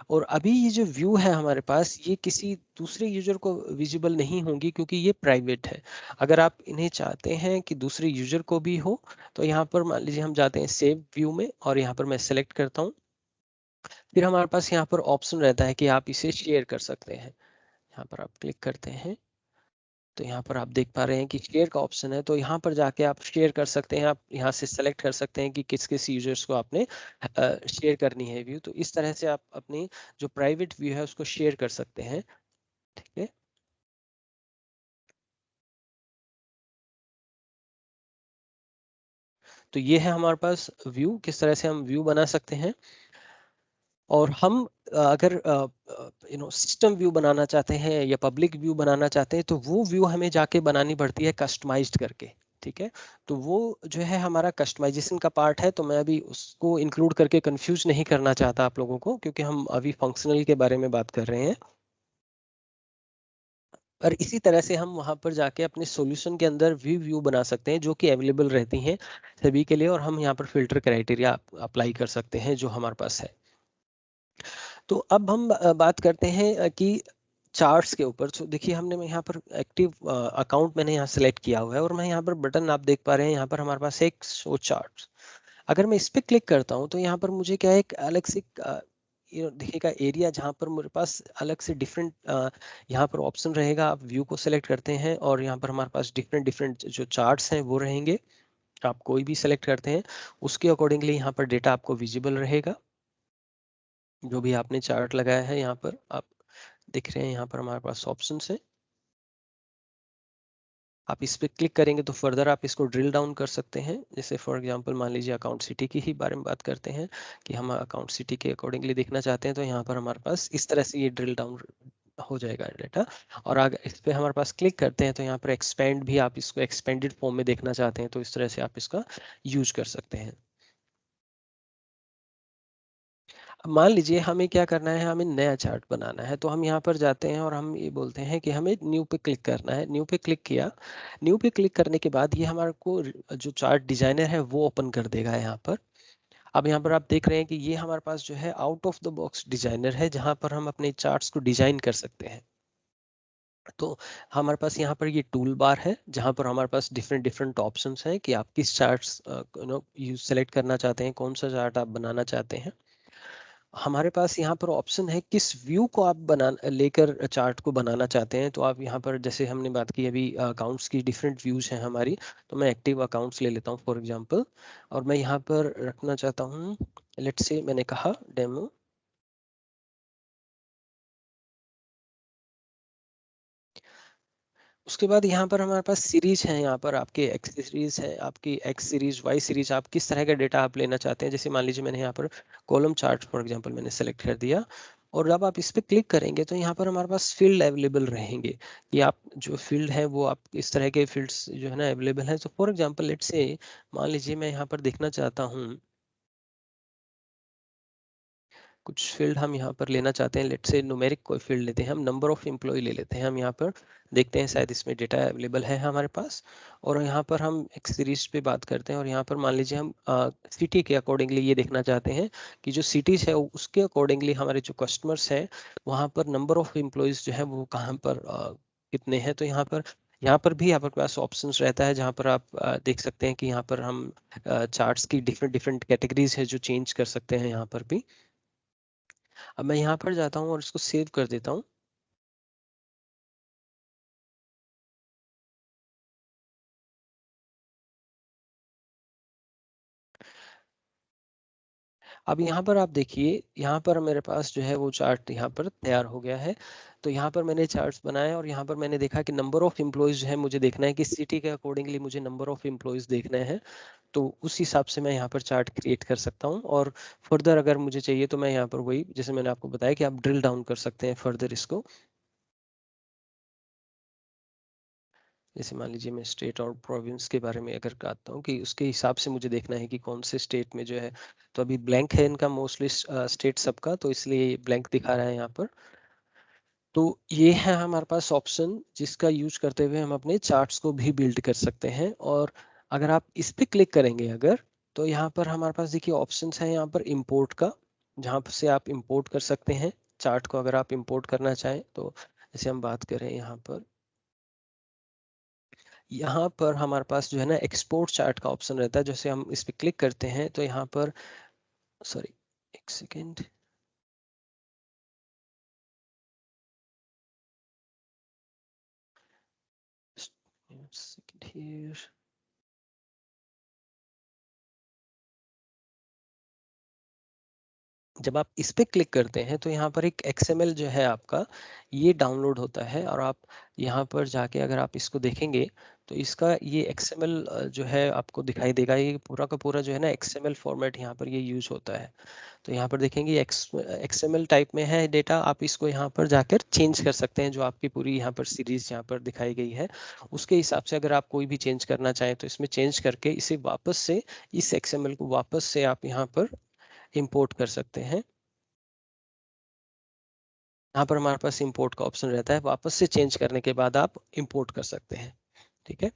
और अभी ये जो व्यू है हमारे पास, ये किसी दूसरे यूजर को विजिबल नहीं होंगी क्योंकि ये प्राइवेट है। अगर आप इन्हें चाहते हैं कि दूसरे यूजर को भी हो तो यहाँ पर मान लीजिए हम जाते हैं सेव व्यू में और यहाँ पर मैं सेलेक्ट करता हूँ। फिर हमारे पास यहाँ पर ऑप्शन रहता है कि आप इसे शेयर कर सकते हैं। यहाँ पर आप क्लिक करते हैं तो यहाँ पर आप देख पा रहे हैं कि शेयर का ऑप्शन है, तो यहाँ पर जाके आप शेयर कर सकते हैं। आप यहाँ से सेलेक्ट कर सकते हैं कि किस किस यूजर्स को आपने शेयर करनी है व्यू। तो इस तरह से आप अपनी जो प्राइवेट व्यू है उसको शेयर कर सकते हैं, ठीक है। तो ये है हमारे पास व्यू, किस तरह से हम व्यू बना सकते हैं। और हम अगर सिस्टम व्यू बनाना चाहते हैं या पब्लिक व्यू बनाना चाहते हैं तो वो व्यू हमें जाके बनानी पड़ती है कस्टमाइज्ड करके, ठीक है। तो वो जो है हमारा कस्टमाइजेशन का पार्ट है, तो मैं अभी उसको इंक्लूड करके कंफ्यूज नहीं करना चाहता आप लोगों को, क्योंकि हम अभी फंक्शनल के बारे में बात कर रहे हैं। और इसी तरह से हम वहां पर जाके अपने सॉल्यूशन के अंदर व्यू बना सकते हैं जो कि अवेलेबल रहती हैं सभी के लिए, और हम यहाँ पर फिल्टर क्राइटेरिया अप्लाई कर सकते हैं जो हमारे पास है। तो अब हम बात करते हैं कि चार्ट्स के ऊपर। तो देखिए हमने मैं यहाँ पर एक्टिव अकाउंट मैंने यहाँ सेलेक्ट किया हुआ है और मैं यहाँ पर बटन आप देख पा रहे हैं, यहाँ पर हमारे पास एक शो चार्ट्स। अगर मैं इस पे क्लिक करता हूँ तो यहाँ पर मुझे क्या है, एक अलग से दिखेगा एरिया जहाँ पर मेरे पास अलग से डिफरेंट यहाँ पर ऑप्शन रहेगा। आप व्यू को सेलेक्ट करते हैं और यहाँ पर हमारे पास डिफरेंट डिफरेंट जो चार्ट्स हैं वो रहेंगे। आप कोई भी सेलेक्ट करते हैं उसके अकॉर्डिंगली यहाँ पर डेटा आपको विजिबल रहेगा। जो भी आपने चार्ट लगाया है यहाँ पर आप दिख रहे हैं, यहाँ पर हमारे पास ऑप्शन है। आप इस पे क्लिक करेंगे तो फर्दर आप इसको ड्रिल डाउन कर सकते हैं। जैसे फॉर एग्जांपल मान लीजिए अकाउंट सिटी की ही बारे में बात करते हैं कि हम अकाउंट सिटी के अकॉर्डिंगली देखना चाहते हैं, तो यहाँ पर हमारे पास इस तरह से ये ड्रिल डाउन हो जाएगा डेटा। और अगर इस पे हमारे पास क्लिक करते हैं तो यहाँ पर एक्सपेंड भी, आप इसको एक्सपेंडेड फॉर्म में देखना चाहते हैं तो इस तरह से आप इसका यूज कर सकते हैं। अब मान लीजिए हमें क्या करना है, हमें नया चार्ट बनाना है, तो हम यहाँ पर जाते हैं और हम ये बोलते हैं कि हमें न्यू पे क्लिक करना है। न्यू पे क्लिक किया। न्यू पे क्लिक करने के बाद ये हमारे को जो चार्ट डिजाइनर है वो ओपन कर देगा यहाँ पर। अब यहाँ पर आप देख रहे हैं कि ये हमारे पास जो है out of the box designer है, जहाँ पर हम अपने चार्ट्स को डिजाइन कर सकते हैं। तो हमारे पास यहाँ पर ये टूल बार है जहाँ पर हमारे पास डिफरेंट डिफरेंट ऑप्शंस हैं कि आप किस चार्ट्स यूज सेलेक्ट करना चाहते हैं, कौन सा चार्ट आप बनाना चाहते हैं। हमारे पास यहाँ पर ऑप्शन है किस व्यू को आप बना लेकर चार्ट को बनाना चाहते हैं। तो आप यहाँ पर जैसे हमने बात की अभी अकाउंट्स की डिफरेंट व्यूज हैं हमारी, तो मैं एक्टिव अकाउंट्स ले लेता हूँ फॉर एग्जांपल, और मैं यहाँ पर रखना चाहता हूँ लेट्स से मैंने कहा डेमो। उसके बाद यहाँ पर हमारे पास सीरीज है, यहाँ पर आपके एक्स सीरीज है, आपकी एक्स सीरीज वाई सीरीज, आप किस तरह का डेटा आप लेना चाहते हैं। जैसे मान लीजिए मैंने यहाँ पर कॉलम चार्ट फॉर एग्जांपल मैंने सेलेक्ट कर दिया, और जब आप इस पर क्लिक करेंगे तो यहाँ पर हमारे पास फील्ड अवेलेबल रहेंगे कि आप जो फील्ड है वो आप इस तरह के फील्ड्स जो है ना अवेलेबल है। तो फॉर एग्जांपल लेट्स से मान लीजिए मैं यहाँ पर देखना चाहता हूँ कुछ फील्ड, हम यहाँ पर लेना चाहते हैं, लेट्स से न्यूमेरिक कोई फील्ड लेते हैं, हम नंबर ऑफ एम्प्लॉय ले लेते हैं। हम यहाँ पर देखते हैं शायद इसमें डेटा अवेलेबल है हमारे पास, और यहाँ पर हम एक सीरीज पे बात करते हैं और यहाँ पर मान लीजिए हम सिटी के अकॉर्डिंगली ये देखना चाहते हैं कि जो सिटीज है उसके अकॉर्डिंगली हमारे जो कस्टमर्स हैं वहाँ पर नंबर ऑफ एम्प्लॉयज जो है वो कहाँ पर कितने हैं। तो यहाँ पर भी आपके पास ऑप्शंस रहता है जहाँ पर आप देख सकते हैं कि यहाँ पर हम चार्ट्स की डिफरेंट डिफरेंट कैटेगरीज है जो चेंज कर सकते हैं यहाँ पर भी। अब मैं यहाँ पर जाता हूँ और इसको सेव कर देता हूँ। अब यहाँ पर आप देखिए, यहाँ पर मेरे पास जो है वो चार्ट यहाँ पर तैयार हो गया है। तो यहाँ पर मैंने चार्ट्स बनाए और यहाँ पर मैंने देखा कि नंबर ऑफ एम्प्लॉयज जो है मुझे देखना है कि सिटी के अकॉर्डिंगली मुझे नंबर ऑफ एम्प्लॉयज देखना है। तो उस हिसाब से मैं यहाँ पर चार्ट क्रिएट कर सकता हूँ और फर्दर अगर मुझे चाहिए तो मैं यहाँ पर वही जैसे मैंने आपको बताया कि आप ड्रिल डाउन कर सकते हैं फर्दर इसको। जैसे मान लीजिए मैं स्टेट और प्रोविंस के बारे में अगर कहता हूँ कि उसके हिसाब से मुझे देखना है कि कौन से स्टेट में जो है, तो अभी ब्लैंक है इनका मोस्टली स्टेट सबका, तो इसलिए ब्लैंक दिखा रहा है यहाँ पर। तो ये है हमारे पास ऑप्शन जिसका यूज करते हुए हम अपने चार्ट्स को भी बिल्ड कर सकते हैं। और अगर आप इस पे क्लिक करेंगे अगर, तो यहाँ पर हमारे पास देखिए ऑप्शंस है यहाँ पर इंपोर्ट का, जहाँ से आप इंपोर्ट कर सकते हैं चार्ट को अगर आप इंपोर्ट करना चाहें तो। जैसे हम बात करें यहाँ पर हमारे पास जो है ना एक्सपोर्ट चार्ट का ऑप्शन रहता है। जैसे हम इस पे क्लिक करते हैं तो यहाँ पर, सॉरी एक सेकेंड, here जब आप इस पे क्लिक करते हैं तो यहाँ पर एक XML जो है आपका ये डाउनलोड होता है और आप यहाँ पर जाके अगर आप इसको देखेंगे तो इसका ये XML जो है आपको दिखाई देगा। ये पूरा का पूरा जो है ना XML फॉर्मेट यहाँ पर ये यूज होता है। तो यहाँ पर देखेंगे XML टाइप में है डेटा, आप इसको यहाँ पर जाकर चेंज कर सकते हैं। जो आपकी पूरी यहाँ पर सीरीज यहाँ पर दिखाई गई है उसके हिसाब से अगर आप कोई भी चेंज करना चाहें तो इसमें चेंज करके इसे वापस से इस XML को वापस से आप यहाँ पर इंपोर्ट कर सकते हैं। यहाँ पर हमारे पास इंपोर्ट का ऑप्शन रहता है, वापस से चेंज करने के बाद आप इंपोर्ट कर सकते हैं। ठीक है।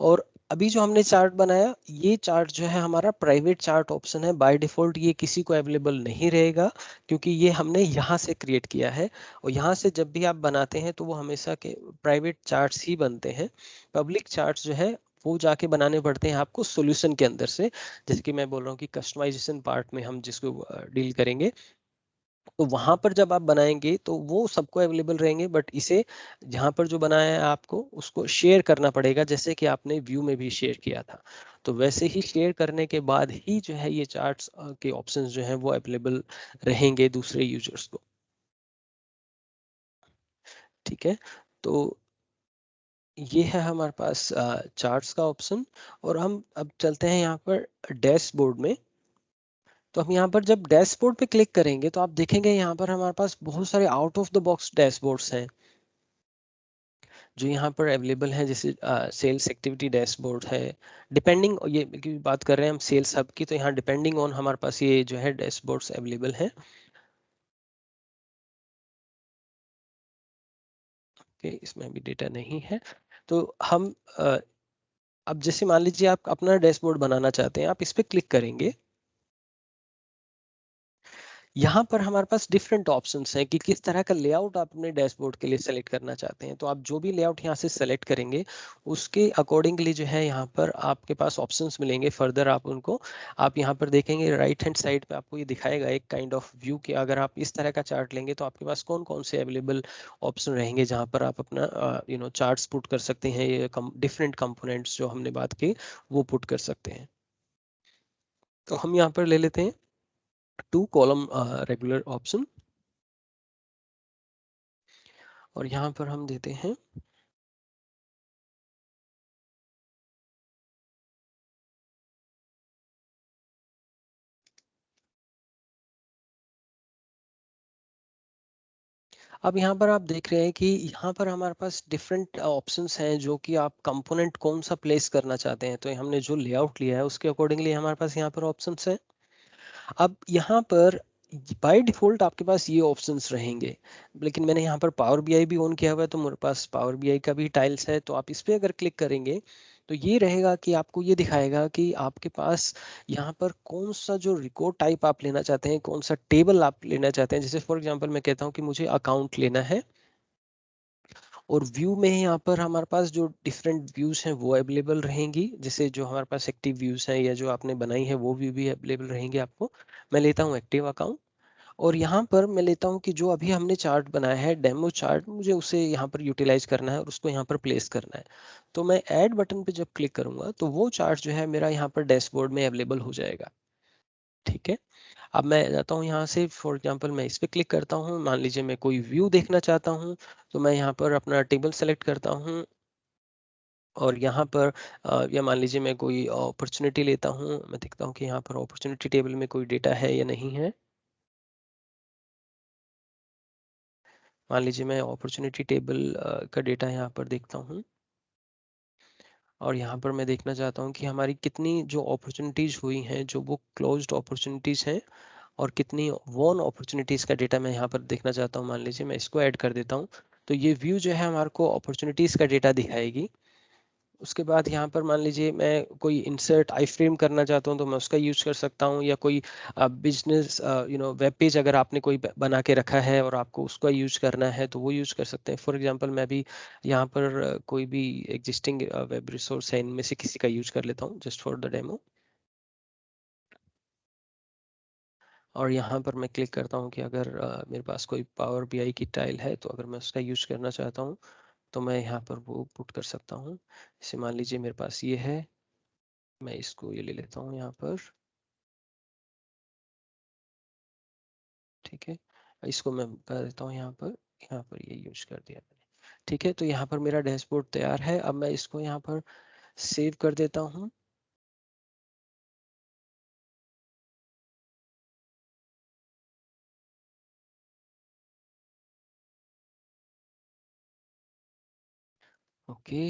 और अभी जो हमने चार्ट बनाया ये चार्ट जो है हमारा प्राइवेट चार्ट ऑप्शन है। बाय डिफॉल्ट ये किसी को अवेलेबल नहीं रहेगा क्योंकि ये हमने यहाँ से क्रिएट किया है। और यहाँ से जब भी आप बनाते हैं तो वो हमेशा के प्राइवेट चार्ट्स ही बनते हैं। पब्लिक चार्ट्स जो है वो जाके बनाने पड़ते हैं आपको सॉल्यूशन के अंदर से। जैसे कि मैं बोल रहा हूँ कि कस्टमाइजेशन पार्ट में हम जिसको डील करेंगे, तो वहां पर जब आप बनाएंगे तो वो सबको अवेलेबल रहेंगे। बट इसे जहां पर जो बनाया है आपको उसको शेयर करना पड़ेगा, जैसे कि आपने व्यू में भी शेयर किया था। तो वैसे ही शेयर करने के बाद ही जो है ये चार्ट्स के ऑप्शंस जो है वो अवेलेबल रहेंगे दूसरे यूजर्स को। ठीक है। तो ये है हमारे पास चार्ट्स का ऑप्शन। और हम अब चलते हैं यहाँ पर डैशबोर्ड में। तो हम यहाँ पर जब डैशबोर्ड पे क्लिक करेंगे तो आप देखेंगे यहाँ पर हमारे पास बहुत सारे out of the box dashboards हैं जो यहाँ पर अवेलेबल हैं। जैसे सेल्स एक्टिविटी डैशबोर्ड है, डिपेंडिंग ये की बात कर रहे हैं हम सेल्स हब की, तो यहाँ डिपेंडिंग ऑन हमारे पास ये जो है डैशबोर्ड्स अवेलेबल हैं। ओके, इसमें अभी डेटा नहीं है। तो हम अब जैसे मान लीजिए आप अपना डैशबोर्ड बनाना चाहते हैं, आप इस पर क्लिक करेंगे। यहाँ पर हमारे पास डिफरेंट ऑप्शंस हैं कि किस तरह का लेआउट आप अपने डैशबोर्ड के लिए सेलेक्ट करना चाहते हैं। तो आप जो भी लेआउट यहाँ से सेलेक्ट करेंगे उसके अकॉर्डिंगली जो है यहाँ पर आपके पास ऑप्शंस मिलेंगे। फर्दर आप उनको आप यहाँ पर देखेंगे राइट हैंड साइड पे आपको ये दिखाएगा एक काइंड ऑफ व्यू कि अगर आप इस तरह का चार्ट लेंगे तो आपके पास कौन कौन से अवेलेबल ऑप्शन रहेंगे जहाँ पर आप अपना चार्ट्स पुट कर सकते हैं। ये डिफरेंट कंपोनेंट्स जो हमने बात की वो पुट कर सकते हैं। तो हम यहाँ पर ले लेते हैं 2 कॉलम रेगुलर ऑप्शन और यहाँ पर हम देते हैं अब यहाँ पर आप देख रहे हैं कि यहाँ पर हमारे पास डिफरेंट ऑप्शंस हैं जो कि आप कंपोनेंट कौन सा प्लेस करना चाहते हैं। तो हमने जो लेआउट लिया है उसके अकॉर्डिंगली हमारे पास यहाँ पर ऑप्शंस हैं। अब यहाँ पर बाय डिफॉल्ट आपके पास ये ऑप्शंस रहेंगे, लेकिन मैंने यहाँ पर पावर बीआई भी ऑन किया हुआ है तो मेरे पास पावर बीआई का भी टाइल्स है। तो आप इस पे अगर क्लिक करेंगे तो ये रहेगा कि आपको ये दिखाएगा कि आपके पास यहाँ पर कौन सा जो रिकॉर्ड टाइप आप लेना चाहते हैं, कौन सा टेबल आप लेना चाहते हैं। जैसे फॉर एग्जांपल मैं कहता हूँ कि मुझे अकाउंट लेना है और व्यू में यहाँ पर हमारे पास जो डिफरेंट व्यूज हैं वो अवेलेबल रहेंगी। जैसे जो हमारे पास एक्टिव व्यूज हैं या जो आपने बनाई है वो व्यू भी अवेलेबल रहेंगे आपको। मैं लेता हूँ एक्टिव अकाउंट और यहाँ पर मैं लेता हूँ कि जो अभी हमने चार्ट बनाया है डेमो चार्ट, मुझे उसे यहाँ पर यूटिलाइज करना है और उसको यहाँ पर प्लेस करना है। तो मैं ऐड बटन पे जब क्लिक करूंगा तो वो चार्ट जो है मेरा यहाँ पर डैशबोर्ड में अवेलेबल हो जाएगा। ठीक है। अब मैं जाता हूँ यहाँ से, फॉर एग्जांपल मैं इस पे क्लिक करता हूँ, मान लीजिए मैं कोई व्यू देखना चाहता हूँ, तो मैं यहाँ पर अपना टेबल सेलेक्ट करता हूँ और यहाँ पर या मान लीजिए मैं कोई अपॉर्चुनिटी लेता हूँ, मैं देखता हूँ कि यहाँ पर अपॉर्चुनिटी टेबल में कोई डेटा है या नहीं है। मान लीजिए मैं अपॉर्चुनिटी टेबल का डेटा यहाँ पर देखता हूँ और यहाँ पर मैं देखना चाहता हूँ कि हमारी कितनी जो अपॉर्चुनिटीज़ हुई हैं, जो वो क्लोज्ड अपॉर्चुनिटीज़ हैं, और कितनी वॉन अपॉर्चुनिटीज़ का डेटा मैं यहाँ पर देखना चाहता हूँ। मान लीजिए मैं इसको ऐड कर देता हूँ, तो ये व्यू जो है हमारे को अपॉर्चुनिटीज़ का डेटा दिखाएगी। उसके बाद यहाँ पर मान लीजिए मैं कोई इंसर्ट आई फ्रेम करना चाहता हूँ, तो मैं उसका यूज कर सकता हूँ, या कोई बिजनेस वेब पेज अगर आपने कोई बना के रखा है और आपको उसका यूज करना है तो वो यूज कर सकते हैं। फॉर एग्जांपल मैं भी यहाँ पर कोई भी एग्जिस्टिंग वेब रिसोर्स है, इनमें से किसी का यूज कर लेता हूँ जस्ट फॉर द डेमो। और यहाँ पर मैं क्लिक करता हूँ कि अगर मेरे पास कोई पावर बीआई की टाइल है, तो अगर मैं उसका यूज करना चाहता हूँ तो मैं यहाँ पर वो पुट कर सकता हूँ। जैसे मान लीजिए मेरे पास ये है, मैं इसको ये ले लेता हूँ यहाँ पर, ठीक है। इसको मैं कर देता हूँ यहाँ पर ये यूज कर दिया मैंने, ठीक है। तो यहाँ पर मेरा डैशबोर्ड तैयार है। अब मैं इसको यहाँ पर सेव कर देता हूँ। ओके,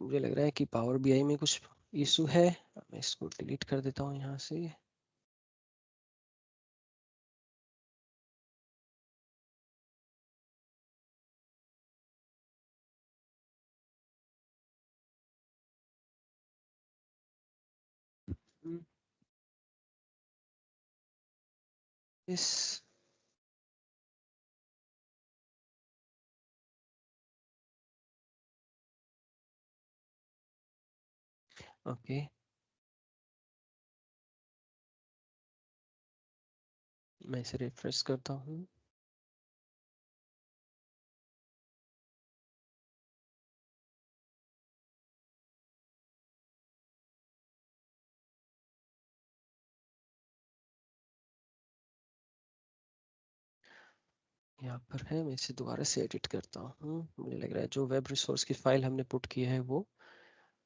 मुझे लग रहा है कि पावर बीआई में कुछ इशू है। मैं इसको डिलीट कर देता हूँ यहाँ से। इस ओके, मैं इसे रिफ्रेश करता हूँ। यहाँ पर है, मैं इसे दोबारा से एडिट करता हूँ। मुझे लग रहा है जो वेब रिसोर्स की फाइल हमने पुट की है वो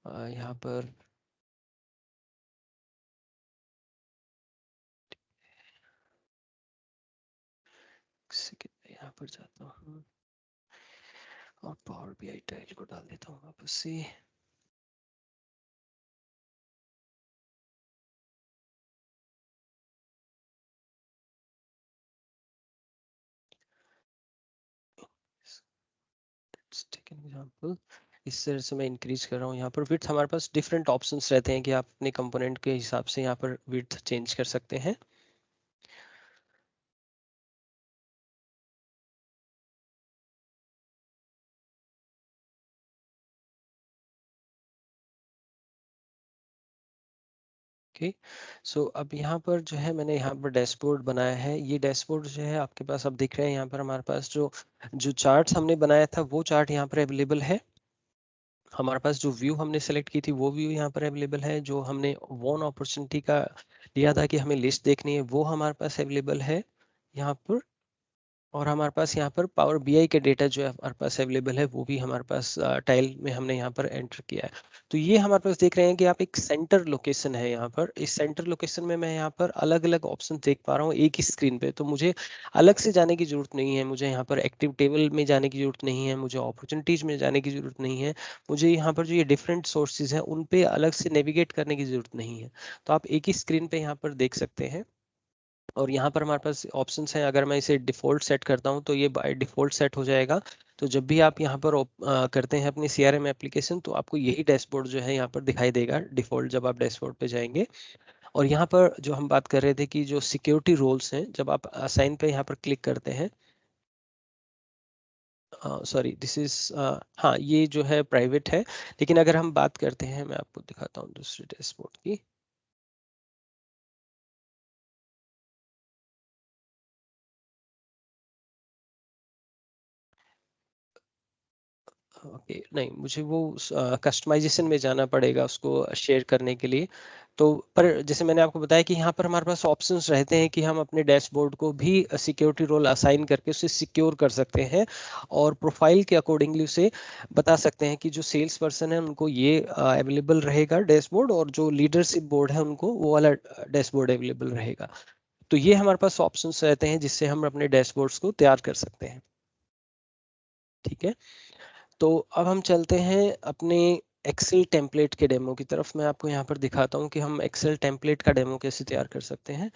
यहाँ पर यहाँ पर जाता हूँ और पावर बीआई टाइल को डाल देता हूँ वापस से। Take an example. इस तरह से मैं इंक्रीज कर रहा हूँ। यहाँ पर विड्थ हमारे पास डिफरेंट ऑप्शंस रहते हैं कि आप अपने कंपोनेंट के हिसाब से यहाँ पर विड्थ चेंज कर सकते हैं। ओके, सो अब यहाँ पर जो है मैंने यहाँ पर डैशबोर्ड बनाया है। ये डैशबोर्ड जो है आपके पास अब दिख रहे हैं। यहाँ पर हमारे पास जो जो चार्ट्स हमने बनाया था वो चार्ट यहाँ पर अवेलेबल है। हमारे पास जो व्यू हमने सेलेक्ट की थी वो व्यू यहाँ पर अवेलेबल है। जो हमने वन अपॉर्चुनिटी का लिया था कि हमें लिस्ट देखनी है, वो हमारे पास अवेलेबल है यहाँ पर। और हमारे पास यहाँ पर पावर बीआई के डेटा जो है हमारे पास अवेलेबल है, वो भी हमारे पास टाइल में हमने यहाँ पर एंटर किया है। तो ये हमारे पास देख रहे हैं कि आप एक सेंटर लोकेशन है यहाँ पर। इस सेंटर लोकेशन में मैं यहाँ पर अलग अलग ऑप्शन देख पा रहा हूँ एक ही स्क्रीन पे। तो मुझे अलग से जाने की जरूरत नहीं है, मुझे यहाँ पर एक्टिव टेबल में जाने की जरूरत नहीं है, मुझे अपॉर्चुनिटीज में जाने की जरूरत नहीं है, मुझे यहाँ पर जो ये डिफरेंट सोर्सेज हैं उन पे अलग से नेविगेट करने की जरूरत नहीं है। तो आप एक ही स्क्रीन पे यहाँ पर देख सकते हैं। और यहाँ पर हमारे पास ऑप्शंस हैं। अगर मैं इसे डिफ़ॉल्ट सेट करता हूँ तो ये बाय डिफ़ॉल्ट सेट हो जाएगा। तो जब भी आप यहाँ पर करते हैं अपनी सीआरएम एप्लीकेशन, तो आपको यही डैशबोर्ड जो है यहाँ पर दिखाई देगा डिफ़ॉल्ट, जब आप डैशबोर्ड पे जाएंगे। और यहाँ पर जो हम बात कर रहे थे कि जो सिक्योरिटी रोल्स हैं, जब आप असाइन पे यहाँ पर क्लिक करते हैं, सॉरी दिस इज, हाँ ये जो है प्राइवेट है। लेकिन अगर हम बात करते हैं, मैं आपको दिखाता हूँ दूसरे डैशबोर्ड की। ओके, नहीं मुझे वो कस्टमाइजेशन में जाना पड़ेगा उसको शेयर करने के लिए। तो पर जैसे मैंने आपको बताया कि यहाँ पर हमारे पास ऑप्शंस रहते हैं कि हम अपने डैशबोर्ड को भी सिक्योरिटी रोल असाइन करके उसे सिक्योर कर सकते हैं और प्रोफाइल के अकॉर्डिंगली उसे बता सकते हैं कि जो सेल्स पर्सन है उनको ये अवेलेबल रहेगा डैशबोर्ड, और जो लीडरशिप बोर्ड है उनको वो वाला डैशबोर्ड अवेलेबल रहेगा। तो ये हमारे पास ऑप्शंस रहते हैं जिससे हम अपने डैशबोर्ड्स को तैयार कर सकते हैं। ठीक है, तो अब हम चलते हैं अपने एक्सेल टेम्पलेट के डेमो की तरफ। मैं आपको यहाँ पर दिखाता हूँ कि हम एक्सेल टेम्पलेट का डेमो कैसे तैयार कर सकते हैं।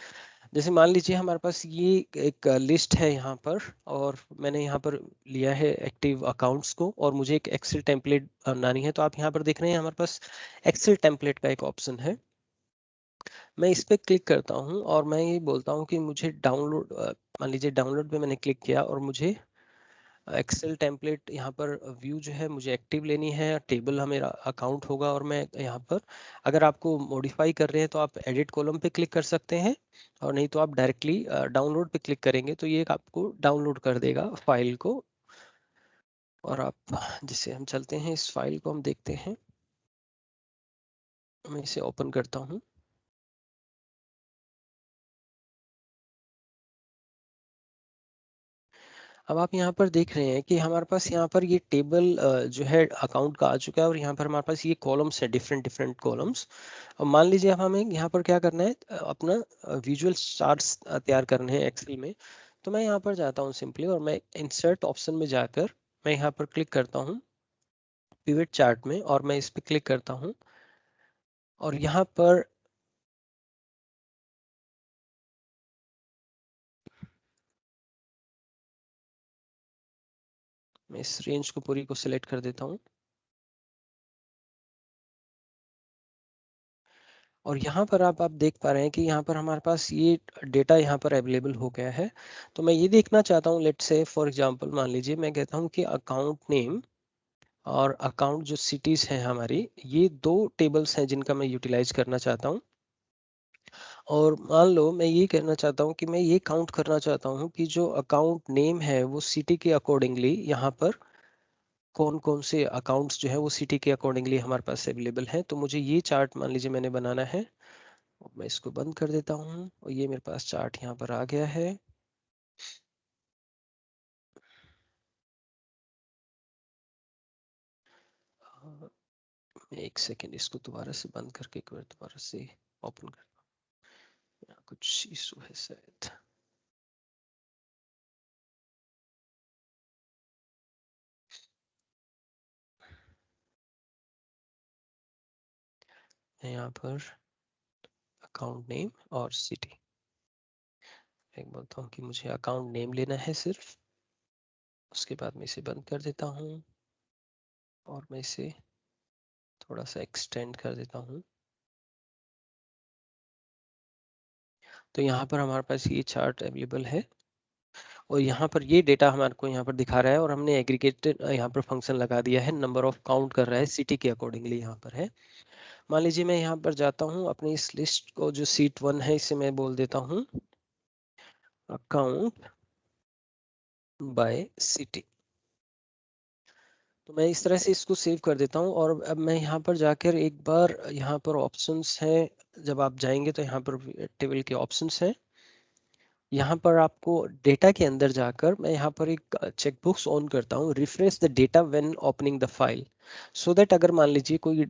जैसे मान लीजिए हमारे पास ये एक लिस्ट है यहाँ पर, और मैंने यहाँ पर लिया है एक्टिव अकाउंट्स को, और मुझे एक एक्सेल टेम्पलेट बनानी है। तो आप यहाँ पर देख रहे हैं हमारे पास एक्सेल टेम्पलेट का एक ऑप्शन है। मैं इस पर क्लिक करता हूँ और मैं ये बोलता हूँ कि मुझे डाउनलोड, मान लीजिए डाउनलोड पे मैंने क्लिक किया और मुझे एक्सेल टेम्पलेट यहाँ पर व्यू जो है मुझे एक्टिव लेनी है, टेबल हमें अकाउंट होगा, और मैं यहाँ पर अगर आपको मॉडिफाई कर रहे हैं तो आप एडिट कॉलम पे क्लिक कर सकते हैं, और नहीं तो आप डायरेक्टली डाउनलोड पे क्लिक करेंगे तो ये आपको डाउनलोड कर देगा फाइल को। और आप जिसे हम चलते हैं इस फाइल को हम देखते हैं। मैं इसे ओपन करता हूँ। अब आप यहाँ पर देख रहे हैं कि हमारे पास यहाँ पर ये टेबल जो है अकाउंट का आ चुका है, और यहाँ पर हमारे पास ये कॉलम्स है, डिफरेंट डिफरेंट कॉलम्स। अब मान लीजिए अब हमें यहाँ पर क्या करना है, अपना विजुअल चार्ट्स तैयार करने हैं एक्सेल में। तो मैं यहाँ पर जाता हूँ सिंपली, और मैं इंसर्ट ऑप्शन में जाकर मैं यहाँ पर क्लिक करता हूँ पिवट चार्ट में, और मैं इस पर क्लिक करता हूँ। और यहाँ पर मैं इस रेंज को पूरी को सिलेक्ट कर देता हूँ। और यहाँ पर आप देख पा रहे हैं कि यहाँ पर हमारे पास ये डेटा यहाँ पर अवेलेबल हो गया है। तो मैं ये देखना चाहता हूँ, लेट्स से फॉर एग्जांपल मान लीजिए मैं कहता हूँ कि अकाउंट नेम और अकाउंट जो सिटीज हैं हमारी, ये दो टेबल्स हैं जिनका मैं यूटिलाइज करना चाहता हूँ। और मान लो मैं ये कहना चाहता हूँ कि मैं ये काउंट करना चाहता हूँ कि जो अकाउंट नेम है वो सिटी के अकॉर्डिंगली यहाँ पर कौन कौन से अकाउंट्स जो है वो सिटी के अकॉर्डिंगली हमारे पास अवेलेबल हैं। तो मुझे ये चार्ट मान लीजिए मैंने बनाना है, मैं इसको बंद कर देता हूँ, और ये मेरे पास चार्ट यहाँ पर आ गया है। मैं एक सेकेंड इसको दोबारा से बंद करके एक बार दोबारा से ओपन कर, यहाँ कुछ इशू है शायद। यहाँ पर अकाउंट नेम और सिटी, एक बोलता हूँ कि मुझे अकाउंट नेम लेना है सिर्फ। उसके बाद मैं इसे बंद कर देता हूँ, और मैं इसे थोड़ा सा एक्सटेंड कर देता हूँ। तो यहाँ पर हमारे पास ये चार्ट अवेलेबल है, और यहाँ पर ये डेटा हमारे को यहाँ पर दिखा रहा है, और हमने एग्रीगेटेड यहाँ पर फंक्शन लगा दिया है, नंबर ऑफ काउंट कर रहा है सिटी के अकॉर्डिंगली यहाँ पर है। मान लीजिए मैं यहाँ पर जाता हूँ अपनी इस लिस्ट को, जो सीट 1 है इसे मैं बोल देता हूँ अकाउंट बाय सिटी। तो मैं इस तरह से इसको सेव कर देता हूँ। और अब मैं यहाँ पर जाकर एक बार, यहाँ पर ऑप्शंस हैं, जब आप जाएंगे तो यहाँ पर टेबल के ऑप्शंस हैं। यहाँ पर आपको डेटा के अंदर जाकर मैं यहाँ पर एक चेकबॉक्स ऑन करता हूँ, refresh the data when opening the file, so that अगर मान लीजिए कोई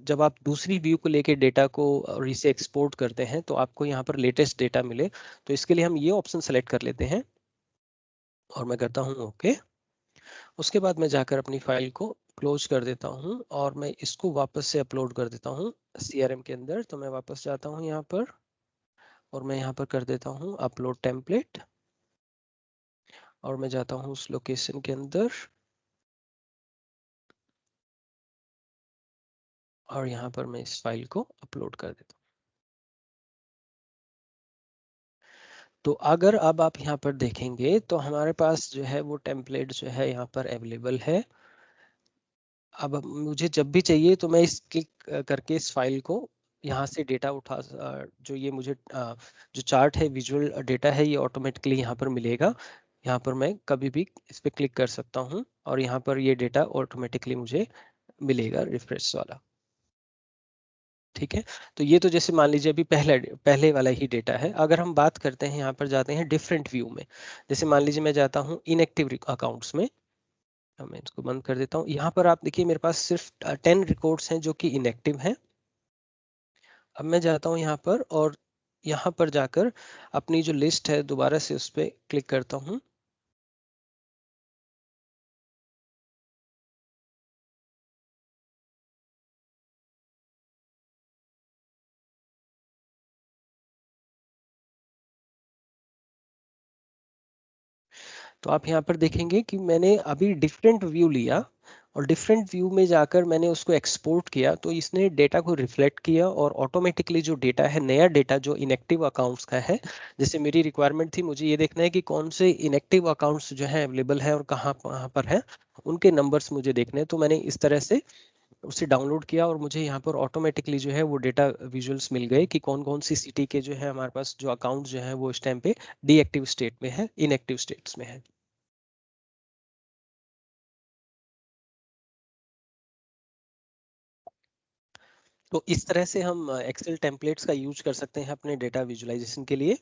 जब आप दूसरी व्यू को लेके डेटा को और इसे एक्सपोर्ट करते हैं तो आपको यहाँ पर लेटेस्ट डेटा मिले। तो इसके लिए हम ये ऑप्शन सेलेक्ट कर लेते हैं, और मैं करता हूँ ओके। उसके बाद मैं जाकर अपनी फाइल को क्लोज कर देता हूँ, और मैं इसको वापस से अपलोड कर देता हूँ CRM के अंदर। तो मैं वापस जाता हूँ यहाँ पर, और मैं यहाँ पर कर देता हूँ अपलोड टेम्पलेट, और मैं जाता हूँ उस लोकेशन के अंदर, और यहाँ पर मैं इस फाइल को अपलोड कर देता हूँ। तो अगर अब आप यहाँ पर देखेंगे तो हमारे पास जो है वो टेम्पलेट जो है यहाँ पर अवेलेबल है। अब मुझे जब भी चाहिए तो मैं इस क्लिक करके इस फाइल को यहाँ से डेटा जो ये मुझे जो चार्ट है, विजुअल डेटा है, ये ऑटोमेटिकली यहाँ पर मिलेगा। यहाँ पर मैं कभी भी इस पर क्लिक कर सकता हूँ और यहाँ पर ये डेटा ऑटोमेटिकली मुझे मिलेगा रिफ्रेश वाला। ठीक है, तो ये तो जैसे मान लीजिए अभी पहले वाला ही डेटा है। अगर हम बात करते हैं, यहाँ पर जाते हैं डिफरेंट व्यू में। जैसे मान लीजिए मैं जाता हूँ इनएक्टिव अकाउंट्स में, मैं इसको बंद कर देता हूँ। यहाँ पर आप देखिए मेरे पास सिर्फ 10 रिकॉर्ड्स हैं जो कि इनएक्टिव हैं। अब मैं जाता हूँ यहाँ पर और यहाँ पर जाकर अपनी जो लिस्ट है दोबारा से उस पर क्लिक करता हूँ। तो आप यहाँ पर देखेंगे कि मैंने अभी डिफरेंट व्यू लिया और डिफरेंट व्यू में जाकर मैंने उसको एक्सपोर्ट किया, तो इसने डेटा को रिफ्लेक्ट किया और ऑटोमेटिकली जो डेटा है, नया डेटा जो इनएक्टिव अकाउंट्स का है, जैसे मेरी रिक्वायरमेंट थी, मुझे ये देखना है कि कौन से इनएक्टिव अकाउंट्स जो है अवेलेबल है और कहाँ कहाँ पर है, उनके नंबर्स मुझे देखने हैं। तो मैंने इस तरह से उसे डाउनलोड किया और मुझे यहाँ पर ऑटोमेटिकली जो है वो डेटा विजुअल्स मिल गए कि कौन कौन सी सिटी के जो है हमारे पास जो अकाउंट जो है वो इस टाइम पे डीएक्टिव स्टेट में है, इनएक्टिव स्टेट्स में है। तो इस तरह से हम एक्सेल टेम्पलेट्स का यूज कर सकते हैं अपने डेटा विजुअलाइजेशन के लिए।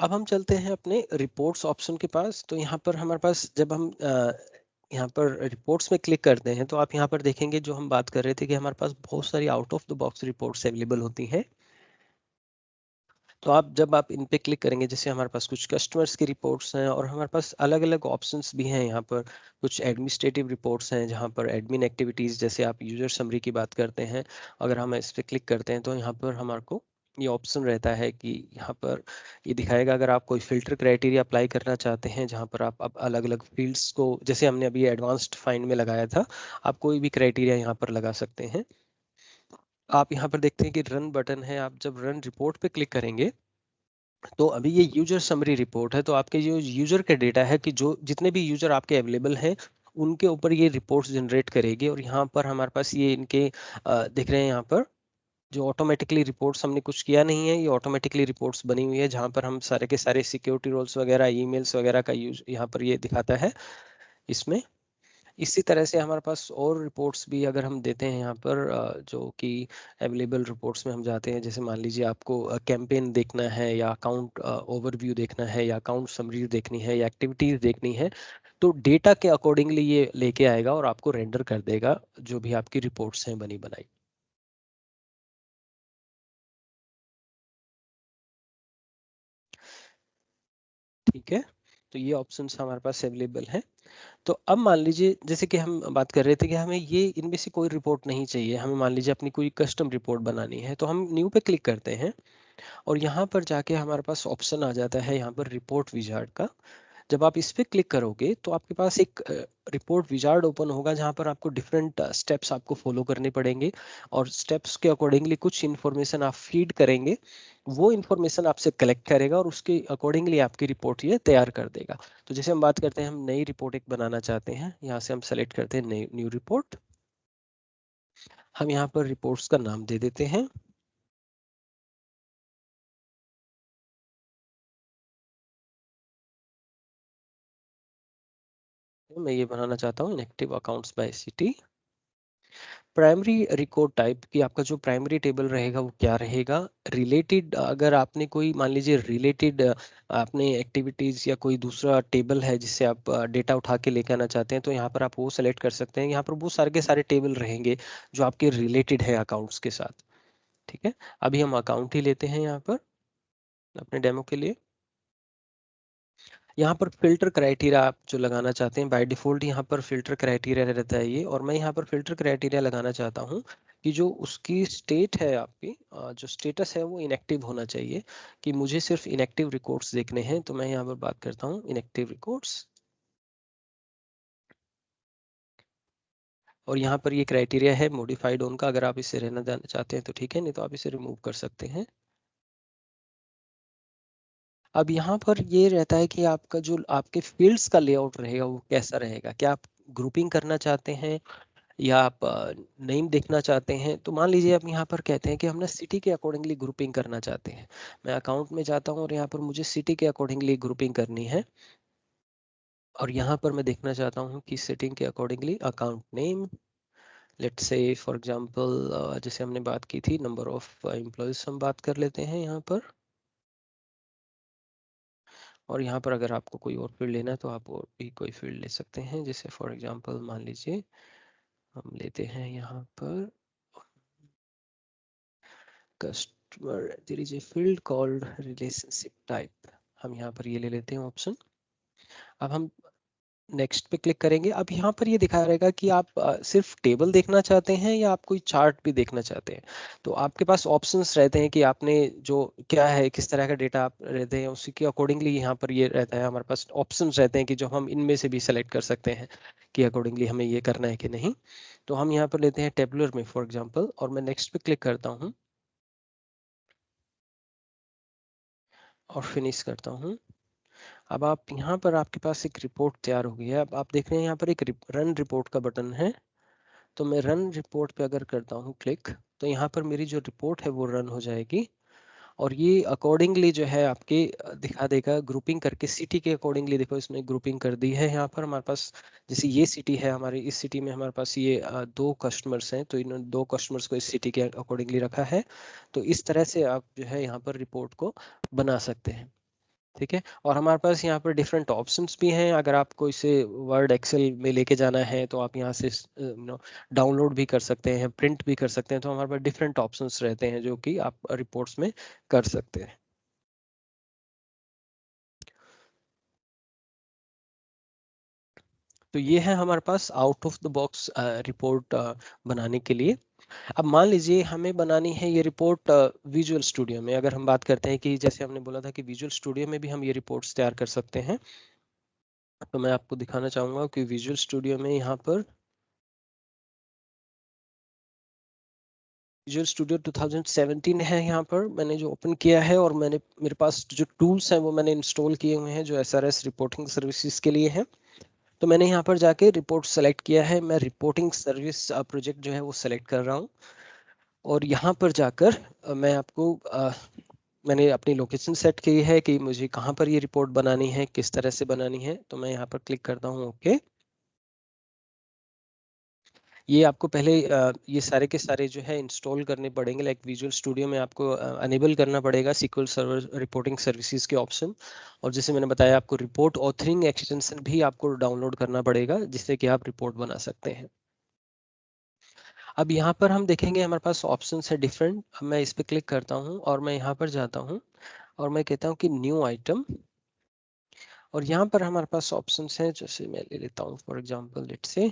अब हम चलते हैं अपने रिपोर्ट्स ऑप्शन के पास। तो यहाँ पर हमारे पास जब हम यहाँ पर रिपोर्ट्स में क्लिक करते हैं तो आप यहाँ पर देखेंगे जो हम बात कर रहे थे कि हमारे पास बहुत सारी out of the box reports available होती हैं। तो आप जब आप इन पे क्लिक करेंगे, जैसे हमारे पास कुछ कस्टमर्स की रिपोर्ट्स हैं और हमारे पास अलग अलग ऑप्शंस भी हैं। यहाँ पर कुछ एडमिनिस्ट्रेटिव रिपोर्ट्स हैं जहाँ पर एडमिन एक्टिविटीज़, जैसे आप यूजर समरी की बात करते हैं, अगर हम इस पर क्लिक करते हैं तो यहाँ पर हमारे को ये ऑप्शन रहता है कि यहाँ पर ये दिखाएगा अगर आप कोई फिल्टर क्राइटेरिया अप्लाई करना चाहते हैं, जहाँ पर आप अब अलग अलग फील्ड्स को, जैसे हमने अभी एडवांस्ड फाइंड में लगाया था, आप कोई भी क्राइटेरिया यहाँ पर लगा सकते हैं। आप यहाँ पर देखते हैं कि रन बटन है। आप जब रन रिपोर्ट पे क्लिक करेंगे तो अभी ये यूजर समरी रिपोर्ट है, तो आपके जो यूजर का डेटा है कि जो जितने भी यूजर आपके अवेलेबल हैं उनके ऊपर ये रिपोर्ट्स जनरेट करेगी। और यहाँ पर हमारे पास ये इनके दिख रहे हैं यहाँ पर जो ऑटोमेटिकली रिपोर्ट्स, हमने कुछ किया नहीं है, ये ऑटोमेटिकली रिपोर्ट्स बनी हुई है जहाँ पर हम सारे के सारे सिक्योरिटी रोल्स वगैरह, ईमेल्स वगैरह का यूज यहाँ पर ये दिखाता है इसमें। इसी तरह से हमारे पास और रिपोर्ट्स भी अगर हम देते हैं यहाँ पर जो कि अवेलेबल रिपोर्ट्स में हम जाते हैं, जैसे मान लीजिए आपको कैंपेन देखना है या अकाउंट ओवरव्यू देखना है या अकाउंट समरी देखनी है या एक्टिविटीज देखनी है, तो डेटा के अकॉर्डिंगली ये लेके आएगा और आपको रेंडर कर देगा जो भी आपकी रिपोर्ट्स हैं बनी बनाई। ठीक है, तो ये ऑप्शंस हमारे पास अवेलेबल हैं। तो अब मान लीजिए जैसे कि हम बात कर रहे थे कि हमें ये इनमें से कोई रिपोर्ट नहीं चाहिए, हमें मान लीजिए अपनी कोई कस्टम रिपोर्ट बनानी है, तो हम न्यू पे क्लिक करते हैं और यहाँ पर जाके हमारे पास ऑप्शन आ जाता है यहाँ पर रिपोर्ट विजार्ड का। जब आप इस पे क्लिक करोगे तो आपके पास एक रिपोर्ट विजार्ड ओपन होगा जहाँ पर आपको डिफरेंट स्टेप्स आपको फॉलो करने पड़ेंगे और स्टेप्स के अकॉर्डिंगली कुछ इन्फॉर्मेशन आप फीड करेंगे, वो इन्फॉर्मेशन आपसे कलेक्ट करेगा और उसके अकॉर्डिंगली आपकी रिपोर्ट ये तैयार कर देगा। तो जैसे हम बात करते हैं, हम नई रिपोर्ट एक बनाना चाहते हैं, यहाँ से हम सेलेक्ट करते हैं नई न्यू रिपोर्ट। हम यहाँ पर रिपोर्ट्स का नाम दे देते हैं। तो मैं ये बनाना चाहता हूँ inactive accounts by city. Primary record type की आपका जो प्राइमरी टेबल रहेगा वो क्या रहेगा, रिलेटेड, अगर आपने कोई मान लीजिए रिलेटेड आपने एक्टिविटीज या कोई दूसरा टेबल है जिससे आप डेटा उठा के लेके आना चाहते हैं, तो यहाँ पर आप वो सेलेक्ट कर सकते हैं। यहाँ पर वो सारे के सारे टेबल रहेंगे जो आपके रिलेटेड है अकाउंट्स के साथ। ठीक है, अभी हम अकाउंट ही लेते हैं यहाँ पर अपने डेमो के लिए। यहाँ पर फिल्टर क्राइटेरिया आप जो लगाना चाहते हैं, बाय डिफॉल्ट यहाँ पर फिल्टर क्राइटेरिया रहता है ये, और मैं यहाँ पर फिल्टर क्राइटेरिया लगाना चाहता हूँ कि जो उसकी स्टेट है, आपकी जो स्टेटस है वो इनएक्टिव होना चाहिए, कि मुझे सिर्फ इनएक्टिव रिकॉर्ड्स देखने हैं। तो मैं यहाँ पर बात करता हूँ इनएक्टिव रिकॉर्ड्स, और यहाँ पर ये क्राइटेरिया है मॉडिफाइड ऑन का, अगर आप इसे रहना देना चाहते हैं तो ठीक है, नहीं तो आप इसे रिमूव कर सकते हैं। अब यहाँ पर ये रहता है कि आपका जो आपके फील्ड्स का लेआउट रहेगा वो कैसा रहेगा, क्या आप ग्रुपिंग करना चाहते हैं या आप नेम देखना चाहते हैं, तो मान लीजिए आप यहाँ पर कहते हैं कि हम ना सिटी के अकॉर्डिंगली ग्रुपिंग करना चाहते हैं। मैं अकाउंट में जाता हूँ और यहाँ पर मुझे सिटी के अकॉर्डिंगली ग्रुपिंग करनी है, और यहाँ पर मैं देखना चाहता हूँ कि सेटिंग के accordingly account name, let's say for example जैसे हमने बात की थी नंबर ऑफ एम्प्लॉयज, हम बात कर लेते हैं यहाँ पर। और यहाँ पर अगर आपको कोई और फील्ड लेना है तो आप और भी कोई फील्ड ले सकते हैं, जैसे फॉर एग्जांपल मान लीजिए हम लेते हैं यहाँ पर customer, there is a field called relationship type, हम यहाँ पर ये ले लेते हैं ऑप्शन। अब हम नेक्स्ट पे क्लिक करेंगे। अब यहाँ पर ये दिखा रहेगा कि आप सिर्फ टेबल देखना चाहते हैं या आप कोई चार्ट भी देखना चाहते हैं। तो आपके पास ऑप्शंस रहते हैं कि आपने जो क्या है, किस तरह का डेटा आप रहते हैं, उसी के अकॉर्डिंगली यहाँ पर ये रहता है, हमारे पास ऑप्शंस रहते हैं कि जो हम इनमें से भी सेलेक्ट कर सकते हैं कि अकॉर्डिंगली हमें ये करना है कि नहीं। तो हम यहाँ पर लेते हैं टेबुलर में फॉर एग्जाम्पल, और मैं नेक्स्ट पे क्लिक करता हूँ और फिनिश करता हूँ। अब आप यहाँ पर आपके पास एक रिपोर्ट तैयार हो गई है। अब आप देख रहे हैं यहाँ पर एक रन रिपोर्ट का बटन है। तो मैं रन रिपोर्ट पे अगर करता हूँ क्लिक, तो यहाँ पर मेरी जो रिपोर्ट है वो रन हो जाएगी, और ये अकॉर्डिंगली जो है आपके दिखा देगा ग्रुपिंग करके सिटी के अकॉर्डिंगली। देखो इसमें ग्रुपिंग कर दी है। यहाँ पर हमारे पास जैसे ये सिटी है, हमारी इस सिटी में हमारे पास ये दो कस्टमर्स हैं, तो इन दो कस्टमर्स को इस सिटी के अकॉर्डिंगली रखा है। तो इस तरह से आप जो है यहाँ पर रिपोर्ट को बना सकते हैं। ठीक है, और हमारे पास यहाँ पर डिफरेंट ऑप्शंस भी हैं। अगर आपको इसे वर्ड एक्सेल में लेके जाना है तो आप यहाँ से डाउनलोड भी कर सकते हैं, प्रिंट भी कर सकते हैं। तो हमारे पास डिफरेंट ऑप्शंस रहते हैं जो कि आप रिपोर्ट्स में कर सकते हैं। तो ये है हमारे पास out of the box report बनाने के लिए। अब मान लीजिए हमें बनानी है ये रिपोर्ट विजुअल स्टूडियो में। अगर हम बात करते हैं कि जैसे हमने बोला था कि विजुअल स्टूडियो में भी हम ये रिपोर्ट्स तैयार कर सकते हैं, तो मैं आपको दिखाना चाहूंगा कि विजुअल स्टूडियो में यहाँ पर विजुअल स्टूडियो 2017 है, यहाँ पर मैंने जो ओपन किया है, और मैंने मेरे पास जो टूल्स हैं वो मैंने इंस्टॉल किए हुए हैं जो एसआरएस रिपोर्टिंग सर्विसेज के लिए हैं। तो मैंने यहाँ पर जाके रिपोर्ट सेलेक्ट किया है। मैं रिपोर्टिंग सर्विस प्रोजेक्ट जो है वो सेलेक्ट कर रहा हूँ, और यहाँ पर जाकर मैं आपको मैंने अपनी लोकेशन सेट की है कि मुझे कहाँ पर ये रिपोर्ट बनानी है, किस तरह से बनानी है। तो मैं यहाँ पर क्लिक करता हूँ ओके। ये आपको पहले ये सारे के सारे जो है इंस्टॉल करने पड़ेंगे। लाइक विजुअल स्टूडियो में आपको अनेबल करना पड़ेगा SQL सर्वर रिपोर्टिंग सर्विसेज के ऑप्शन, और जैसे मैंने बताया आपको रिपोर्ट ऑथरिंग एक्सटेंशन भी आपको डाउनलोड करना पड़ेगा, जिससे कि आप रिपोर्ट बना सकते हैं। अब यहाँ पर हम देखेंगे हमारे पास ऑप्शंस है डिफरेंट। अब मैं इस पर क्लिक करता हूँ और मैं यहाँ पर जाता हूँ और मैं कहता हूँ कि न्यू आइटम, और यहाँ पर हमारे पास ऑप्शंस हैं। जैसे मैं ले लेता हूँ फॉर एग्जांपल लेट्स से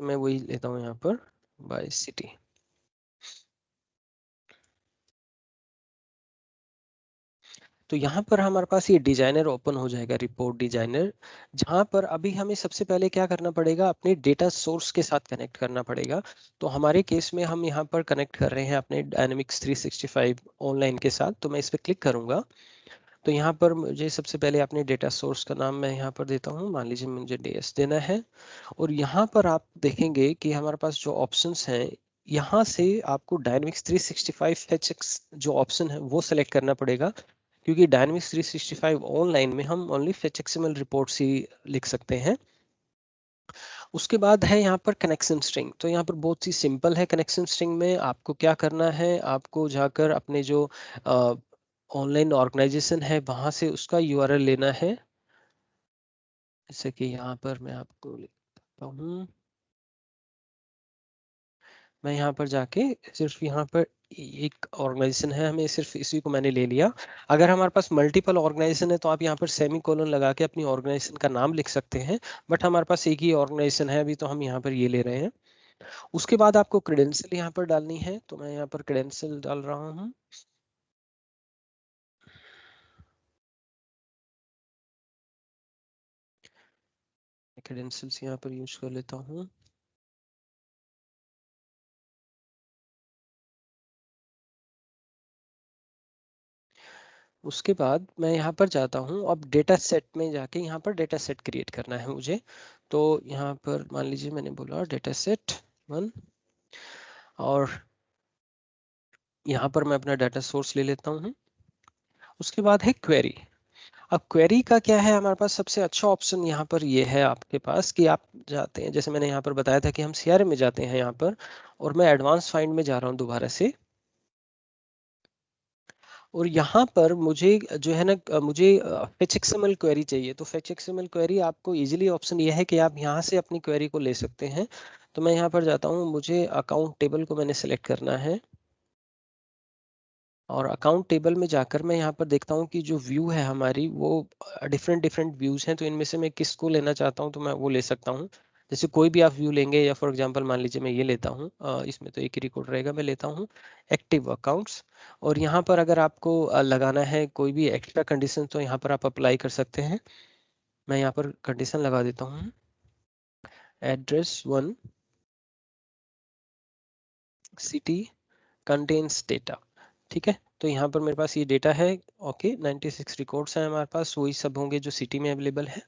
मैं वही लेता हूँ यहाँ पर बाय सिटी। तो यहाँ पर हमारे पास ये डिजाइनर ओपन हो जाएगा, रिपोर्ट डिजाइनर, जहाँ पर अभी हमें सबसे पहले क्या करना पड़ेगा, अपने डेटा सोर्स के साथ कनेक्ट करना पड़ेगा। तो हमारे केस में हम यहाँ पर कनेक्ट कर रहे हैं अपने डायनेमिक्स 365 ऑनलाइन के साथ। तो मैं इस पर क्लिक करूंगा, तो यहाँ पर मुझे सबसे पहले अपने डेटा सोर्स का नाम मैं यहाँ पर देता हूँ। मान लीजिए मुझे DS देना है, और यहाँ पर आप देखेंगे कि हमारे पास जो ऑप्शंस हैं, यहाँ से आपको डायनेमिक्स 365 HX जो ऑप्शन है वो सेलेक्ट करना पड़ेगा, क्योंकि डायनेमिक्स 365 ऑनलाइन में हम ओनली फेच एक्सएमएल रिपोर्ट्स ही लिख सकते हैं। उसके बाद है यहाँ पर कनेक्शन स्ट्रिंग। तो यहाँ पर बहुत ही सिंपल है। कनेक्शन स्ट्रिंग में आपको क्या करना है, आपको जाकर अपने जो ऑनलाइन ऑर्गेनाइजेशन है वहां से उसका URL लेना है। जैसे कि यहाँ पर मैं आपको लिखता हूँ, मैं यहाँ पर जाके सिर्फ यहाँ पर एक ऑर्गेनाइजेशन है, हमें सिर्फ इसी को मैंने ले लिया। अगर हमारे पास मल्टीपल ऑर्गेनाइजेशन है तो आप यहाँ पर सेमी कोलन लगा के अपनी ऑर्गेनाइजेशन का नाम लिख सकते हैं, बट हमारे पास एक ही ऑर्गेनाइजेशन है अभी, तो हम यहाँ पर ये ले रहे हैं। उसके बाद आपको क्रेडेंशियल यहाँ पर डालनी है, तो मैं यहाँ पर क्रेडेंशियल डाल रहा हूँ। क्रेडेंशियल्स यहाँ पर यूज कर लेता हूँ। उसके बाद मैं यहाँ पर जाता हूँ, अब डेटा सेट में जाके यहाँ पर डेटा सेट क्रिएट करना है मुझे। तो यहाँ पर मान लीजिए मैंने बोला डेटा सेट 1, और यहाँ पर मैं अपना डाटा सोर्स ले लेता हूँ। उसके बाद है क्वेरी। अब क्वेरी का क्या है, हमारे पास सबसे अच्छा ऑप्शन यहाँ पर ये है आपके पास कि आप जाते हैं, जैसे मैंने यहाँ पर बताया था कि हम सीआरएम में जाते हैं यहाँ पर, और मैं एडवांस फाइंड में जा रहा हूँ दोबारा से। और यहाँ पर मुझे जो है ना, मुझे फेच एक्सएमएल क्वेरी चाहिए। तो फेच एक्सएमएल क्वेरी आपको इजीली ऑप्शन ये है कि आप यहाँ से अपनी क्वेरी को ले सकते हैं। तो मैं यहाँ पर जाता हूँ, मुझे अकाउंट टेबल को मैंने सेलेक्ट करना है, और अकाउंट टेबल में जाकर मैं यहाँ पर देखता हूँ कि जो व्यू है हमारी वो डिफरेंट डिफरेंट व्यूज हैं। तो इनमें से मैं किसको लेना चाहता हूँ तो मैं वो ले सकता हूँ। जैसे कोई भी आप व्यू लेंगे, या फॉर एग्जांपल मान लीजिए मैं ये लेता हूँ, इसमें तो एक ही रिकॉर्ड रहेगा, मैं लेता हूँ एक्टिव अकाउंट्स। और यहाँ पर अगर आपको लगाना है कोई भी एक्स्ट्रा कंडीशन तो यहाँ पर आप अप्लाई कर सकते हैं। मैं यहाँ पर कंडीशन लगा देता हूँ, एड्रेस 1 सिटी कंटेन्स डेटा। ठीक है, तो यहाँ पर मेरे पास ये डेटा है। ओके, 96 रिकॉर्ड्स हैं हमारे पास, वही सब होंगे जो सिटी में अवेलेबल है।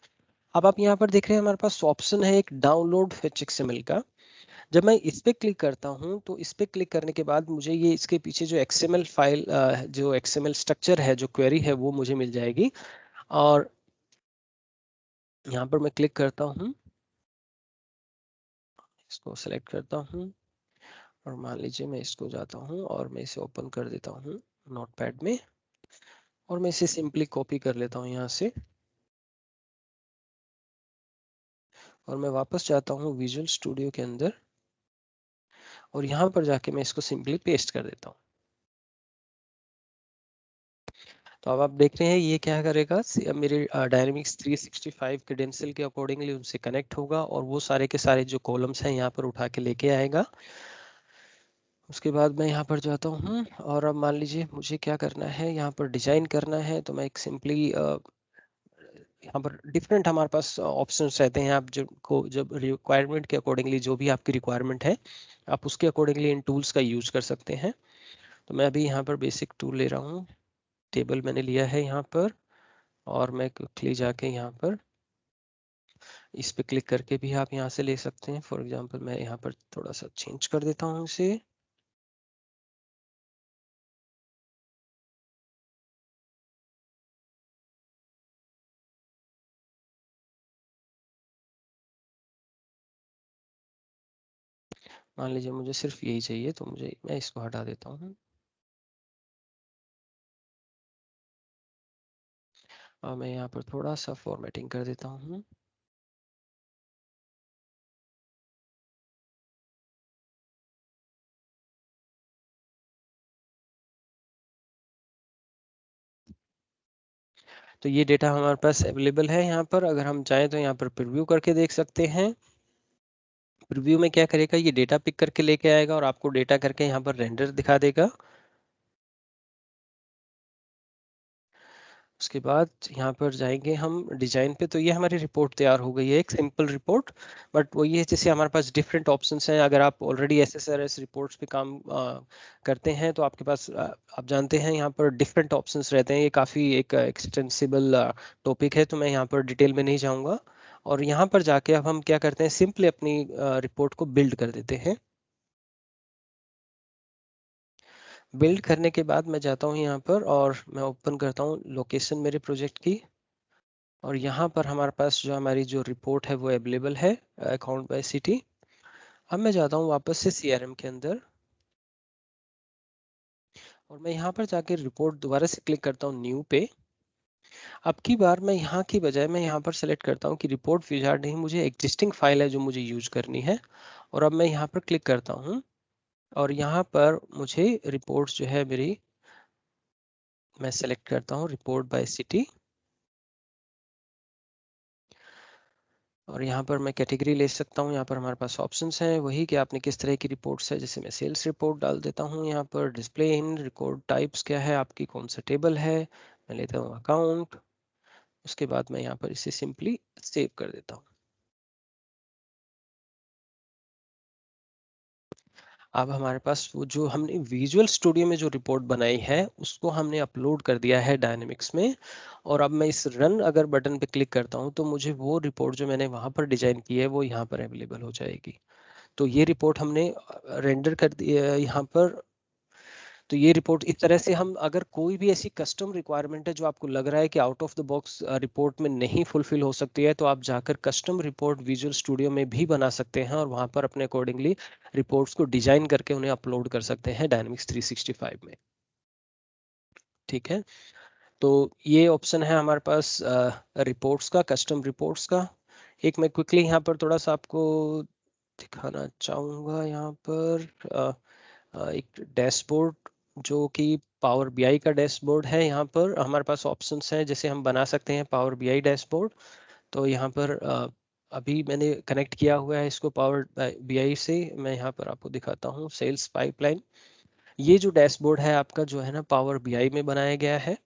अब आप यहाँ पर देख रहे हैं हमारे पास ऑप्शन है एक डाउनलोड फेच एक्सएमएल का। जब मैं इस पे क्लिक करता हूँ तो इस पे क्लिक करने के बाद मुझे ये इसके पीछे जो एक्सएमएल फाइल, जो एक्सएमएल स्ट्रक्चर है, जो क्वेरी है, वो मुझे मिल जाएगी। और यहाँ पर मैं क्लिक करता हूँ, इसको सेलेक्ट करता हूँ, और मान लीजिए मैं इसको जाता हूँ और मैं इसे ओपन कर देता हूँ नोटपैड में, और मैं इसे सिंपली कॉपी कर लेता हूँ यहाँ से, और मैं वापस जाता हूँ विजुअल स्टूडियो के अंदर, और यहाँ पर जाके मैं इसको सिंपली पेस्ट कर देता हूँ। तो अब आप देख रहे हैं ये क्या करेगा, अब मेरे डायनेमिक्स 365 क्रेडेंशियल के अकॉर्डिंगली उनसे कनेक्ट होगा, और वो सारे के सारे जो कॉलम्स हैं यहाँ पर उठा के लेके आएगा। उसके बाद मैं यहाँ पर जाता हूँ, और अब मान लीजिए मुझे क्या करना है, यहाँ पर डिजाइन करना है। तो मैं एक सिंपली यहाँ पर डिफरेंट हमारे पास ऑप्शंस रहते हैं। आप जब रिक्वायरमेंट के अकॉर्डिंगली, जो भी आपकी रिक्वायरमेंट है, आप उसके अकॉर्डिंगली इन टूल्स का यूज कर सकते हैं। तो मैं अभी यहाँ पर बेसिक टूल ले रहा हूँ, टेबल मैंने लिया है यहाँ पर, और मैं क्विकली जाके यहाँ पर इस पे क्लिक करके भी आप यहाँ से ले सकते हैं। फॉर एग्जांपल मैं यहाँ पर थोड़ा सा चेंज कर देता हूँ इसे। मान लीजिए मुझे सिर्फ यही चाहिए, तो मैं इसको हटा देता हूँ। और मैं यहाँ पर थोड़ा सा फॉर्मेटिंग कर देता हूँ। तो ये डेटा हमारे पास अवेलेबल है यहाँ पर। अगर हम चाहें तो यहाँ पर प्रीव्यू करके देख सकते हैं। प्रीव्यू में क्या करेगा, ये डेटा पिक करके लेके आएगा और आपको डेटा करके यहाँ पर रेंडर दिखा देगा। उसके बाद यहाँ पर जाएंगे हम डिजाइन पे। तो ये हमारी रिपोर्ट तैयार हो गई है, एक सिंपल रिपोर्ट। बट वो ये जैसे हमारे पास डिफरेंट ऑप्शंस हैं। अगर आप ऑलरेडी एसएसआरएस रिपोर्ट्स पे काम करते हैं तो आपके पास आप जानते हैं यहाँ पर डिफरेंट ऑप्शंस रहते हैं। ये काफ़ी एक एक्सटेंसिबल टॉपिक है, तो मैं यहाँ पर डिटेल में नहीं जाऊँगा। और यहाँ पर जाके अब हम क्या करते हैं, सिंपली अपनी रिपोर्ट को बिल्ड कर देते हैं। बिल्ड करने के बाद मैं जाता हूँ यहाँ पर, और मैं ओपन करता हूँ लोकेशन मेरे प्रोजेक्ट की। और यहाँ पर हमारे पास जो हमारी जो रिपोर्ट है वो अवेलेबल है, अकाउंट बाय सिटी। अब मैं जाता हूँ वापस से सीआरएम के अंदर, और मैं यहाँ पर जाके रिपोर्ट दोबारा से क्लिक करता हूँ न्यू पे। अब की बार मैं यहाँ की बजाय मैं यहाँ पर सेलेक्ट करता हूँ कि रिपोर्ट विजार्ड नहीं, मुझे एग्जिस्टिंग फाइल है जो मुझे यूज करनी है। और अब मैं यहाँ पर क्लिक करता हूँ, और यहाँ पर मुझे रिपोर्ट्स जो है मेरी, मैं सेलेक्ट करता हूँ रिपोर्ट बाय सिटी। और यहाँ पर मैं कैटेगरी ले सकता हूँ। यहाँ पर हमारे पास ऑप्शंस हैं वही कि आपने किस तरह की रिपोर्ट्स है। जैसे मैं सेल्स रिपोर्ट डाल देता हूँ यहाँ पर। डिस्प्ले इन रिकॉर्ड टाइप्स क्या है आपकी, कौन सा टेबल है, मैं लेता हूँ अकाउंट। उसके बाद मैं यहाँ पर इसे सिंपली सेव कर देता हूँ। अब हमारे पास वो जो हमने विजुअल स्टूडियो में जो रिपोर्ट बनाई है उसको हमने अपलोड कर दिया है डायनेमिक्स में, और अब मैं इस रन अगर बटन पे क्लिक करता हूँ तो मुझे वो रिपोर्ट जो मैंने वहाँ पर डिजाइन की है वो यहाँ पर अवेलेबल हो जाएगी। तो ये रिपोर्ट हमने रेंडर कर दी है यहाँ पर। तो ये रिपोर्ट इस तरह से हम अगर कोई भी ऐसी कस्टम रिक्वायरमेंट है जो आपको लग रहा है कि out of the box report में नहीं फुलफिल हो सकती है, तो आप जाकर कस्टम रिपोर्ट विजुअल स्टूडियो में भी बना सकते हैं और वहां पर अपने अकॉर्डिंगली रिपोर्ट्स को डिजाइन करके उन्हें अपलोड कर सकते हैं डायनेमिक्स 365 में। ठीक है, तो ये ऑप्शन है हमारे पास रिपोर्ट्स का, कस्टम रिपोर्ट्स का। एक मैं क्विकली यहाँ पर थोड़ा सा आपको दिखाना चाहूँगा। यहाँ पर एक डैशबोर्ड जो कि पावर बीआई का डैशबोर्ड है। यहाँ पर हमारे पास ऑप्शंस हैं, जैसे हम बना सकते हैं पावर बीआई डैशबोर्ड। तो यहाँ पर अभी मैंने कनेक्ट किया हुआ है इसको पावर बीआई से। मैं यहाँ पर आपको दिखाता हूँ सेल्स पाइपलाइन। ये जो डैशबोर्ड है आपका जो है ना पावर बीआई में बनाया गया है।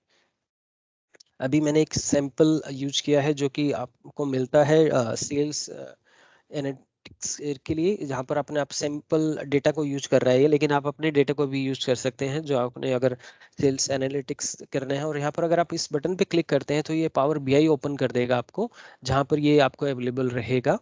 अभी मैंने एक सैंपल यूज किया है जो कि आपको मिलता है सेल्स एनालिटिक्स के लिए, जहाँ पर अपने आप सैंपल डेटा को यूज कर रहा है, लेकिन आप अपने डेटा को भी यूज कर सकते हैं जो आपने अगर सेल्स एनालिटिक्स करना है। और यहाँ पर अगर आप इस बटन पे क्लिक करते हैं तो ये पावर बीआई ओपन कर देगा आपको, जहाँ पर ये आपको अवेलेबल रहेगा।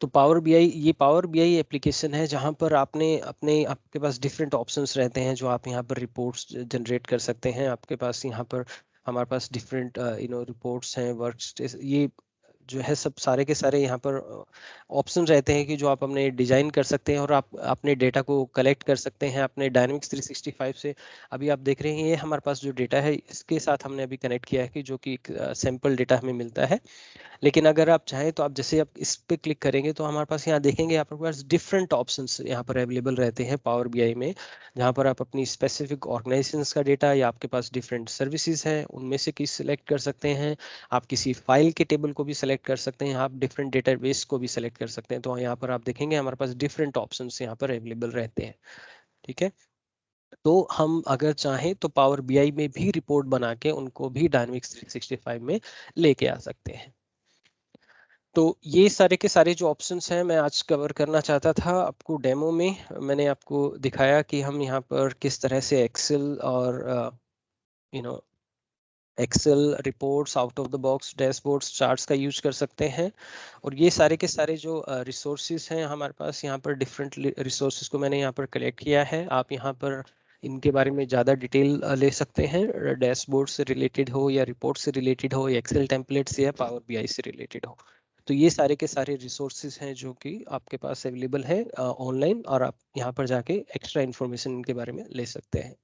तो पावर बीआई एप्लीकेशन है जहां पर आपके पास डिफरेंट ऑप्शंस रहते हैं जो आप यहां पर रिपोर्ट्स जनरेट कर सकते हैं। आपके पास यहां पर हमारे पास डिफरेंट रिपोर्ट्स हैं, वर्क ये जो है सब सारे के सारे यहाँ पर ऑप्शन रहते हैं कि जो आप अपने डिजाइन कर सकते हैं और आप अपने डेटा को कलेक्ट कर सकते हैं अपने डायनेमिक्स 365 से। अभी आप देख रहे हैं ये हमारे पास जो डेटा है इसके साथ हमने अभी कनेक्ट किया है कि जो कि एक सैंपल डेटा हमें मिलता है। लेकिन अगर आप चाहें तो आप जैसे आप इस पे क्लिक करेंगे तो हमारे पास यहाँ देखेंगे आपके पास डिफरेंट ऑप्शंस यहाँ पर अवेलेबल रहते हैं पावर बीआई में, जहाँ पर आप अपनी स्पेसिफिक ऑर्गेनाइजेशंस का डेटा या आपके पास डिफरेंट सर्विसेज हैं उनमें से किसी सेलेक्ट कर सकते हैं। आप किसी फाइल के टेबल को भी सेलेक्ट कर सकते हैं, आप डिफरेंट डेटाबेस को भी सेलेक्ट कर सकते हैं। तो यहाँ पर आप देखेंगे हमारे पास डिफरेंट ऑप्शन यहाँ पर अवेलेबल रहते हैं। ठीक है, तो हम अगर चाहें तो पावर बीआई में भी रिपोर्ट बना के उनको भी डायनेमिक्स 365 में लेके आ सकते हैं। तो ये सारे के सारे जो ऑप्शंस हैं मैं आज कवर करना चाहता था आपको डेमो में। मैंने आपको दिखाया कि हम यहाँ पर किस तरह से एक्सेल और you know Excel reports, out of the box dashboards, charts का यूज कर सकते हैं। और ये सारे के सारे जो रिसोर्सेज हैं हमारे पास यहाँ पर डिफरेंट रिसोर्सेज को मैंने यहाँ पर कलेक्ट किया है। आप यहाँ पर इनके बारे में ज़्यादा डिटेल ले सकते हैं, डैशबोर्ड से रिलेटेड हो या रिपोर्ट से रिलेटेड हो या एक्सेल टेम्पलेट से या पावर बीआई से रिलेटेड हो। तो ये सारे के सारे रिसोर्सेज हैं जो कि आपके पास अवेलेबल है ऑनलाइन, और आप यहाँ पर जाके एक्स्ट्रा इन्फॉर्मेशन इनके बारे में ले सकते हैं।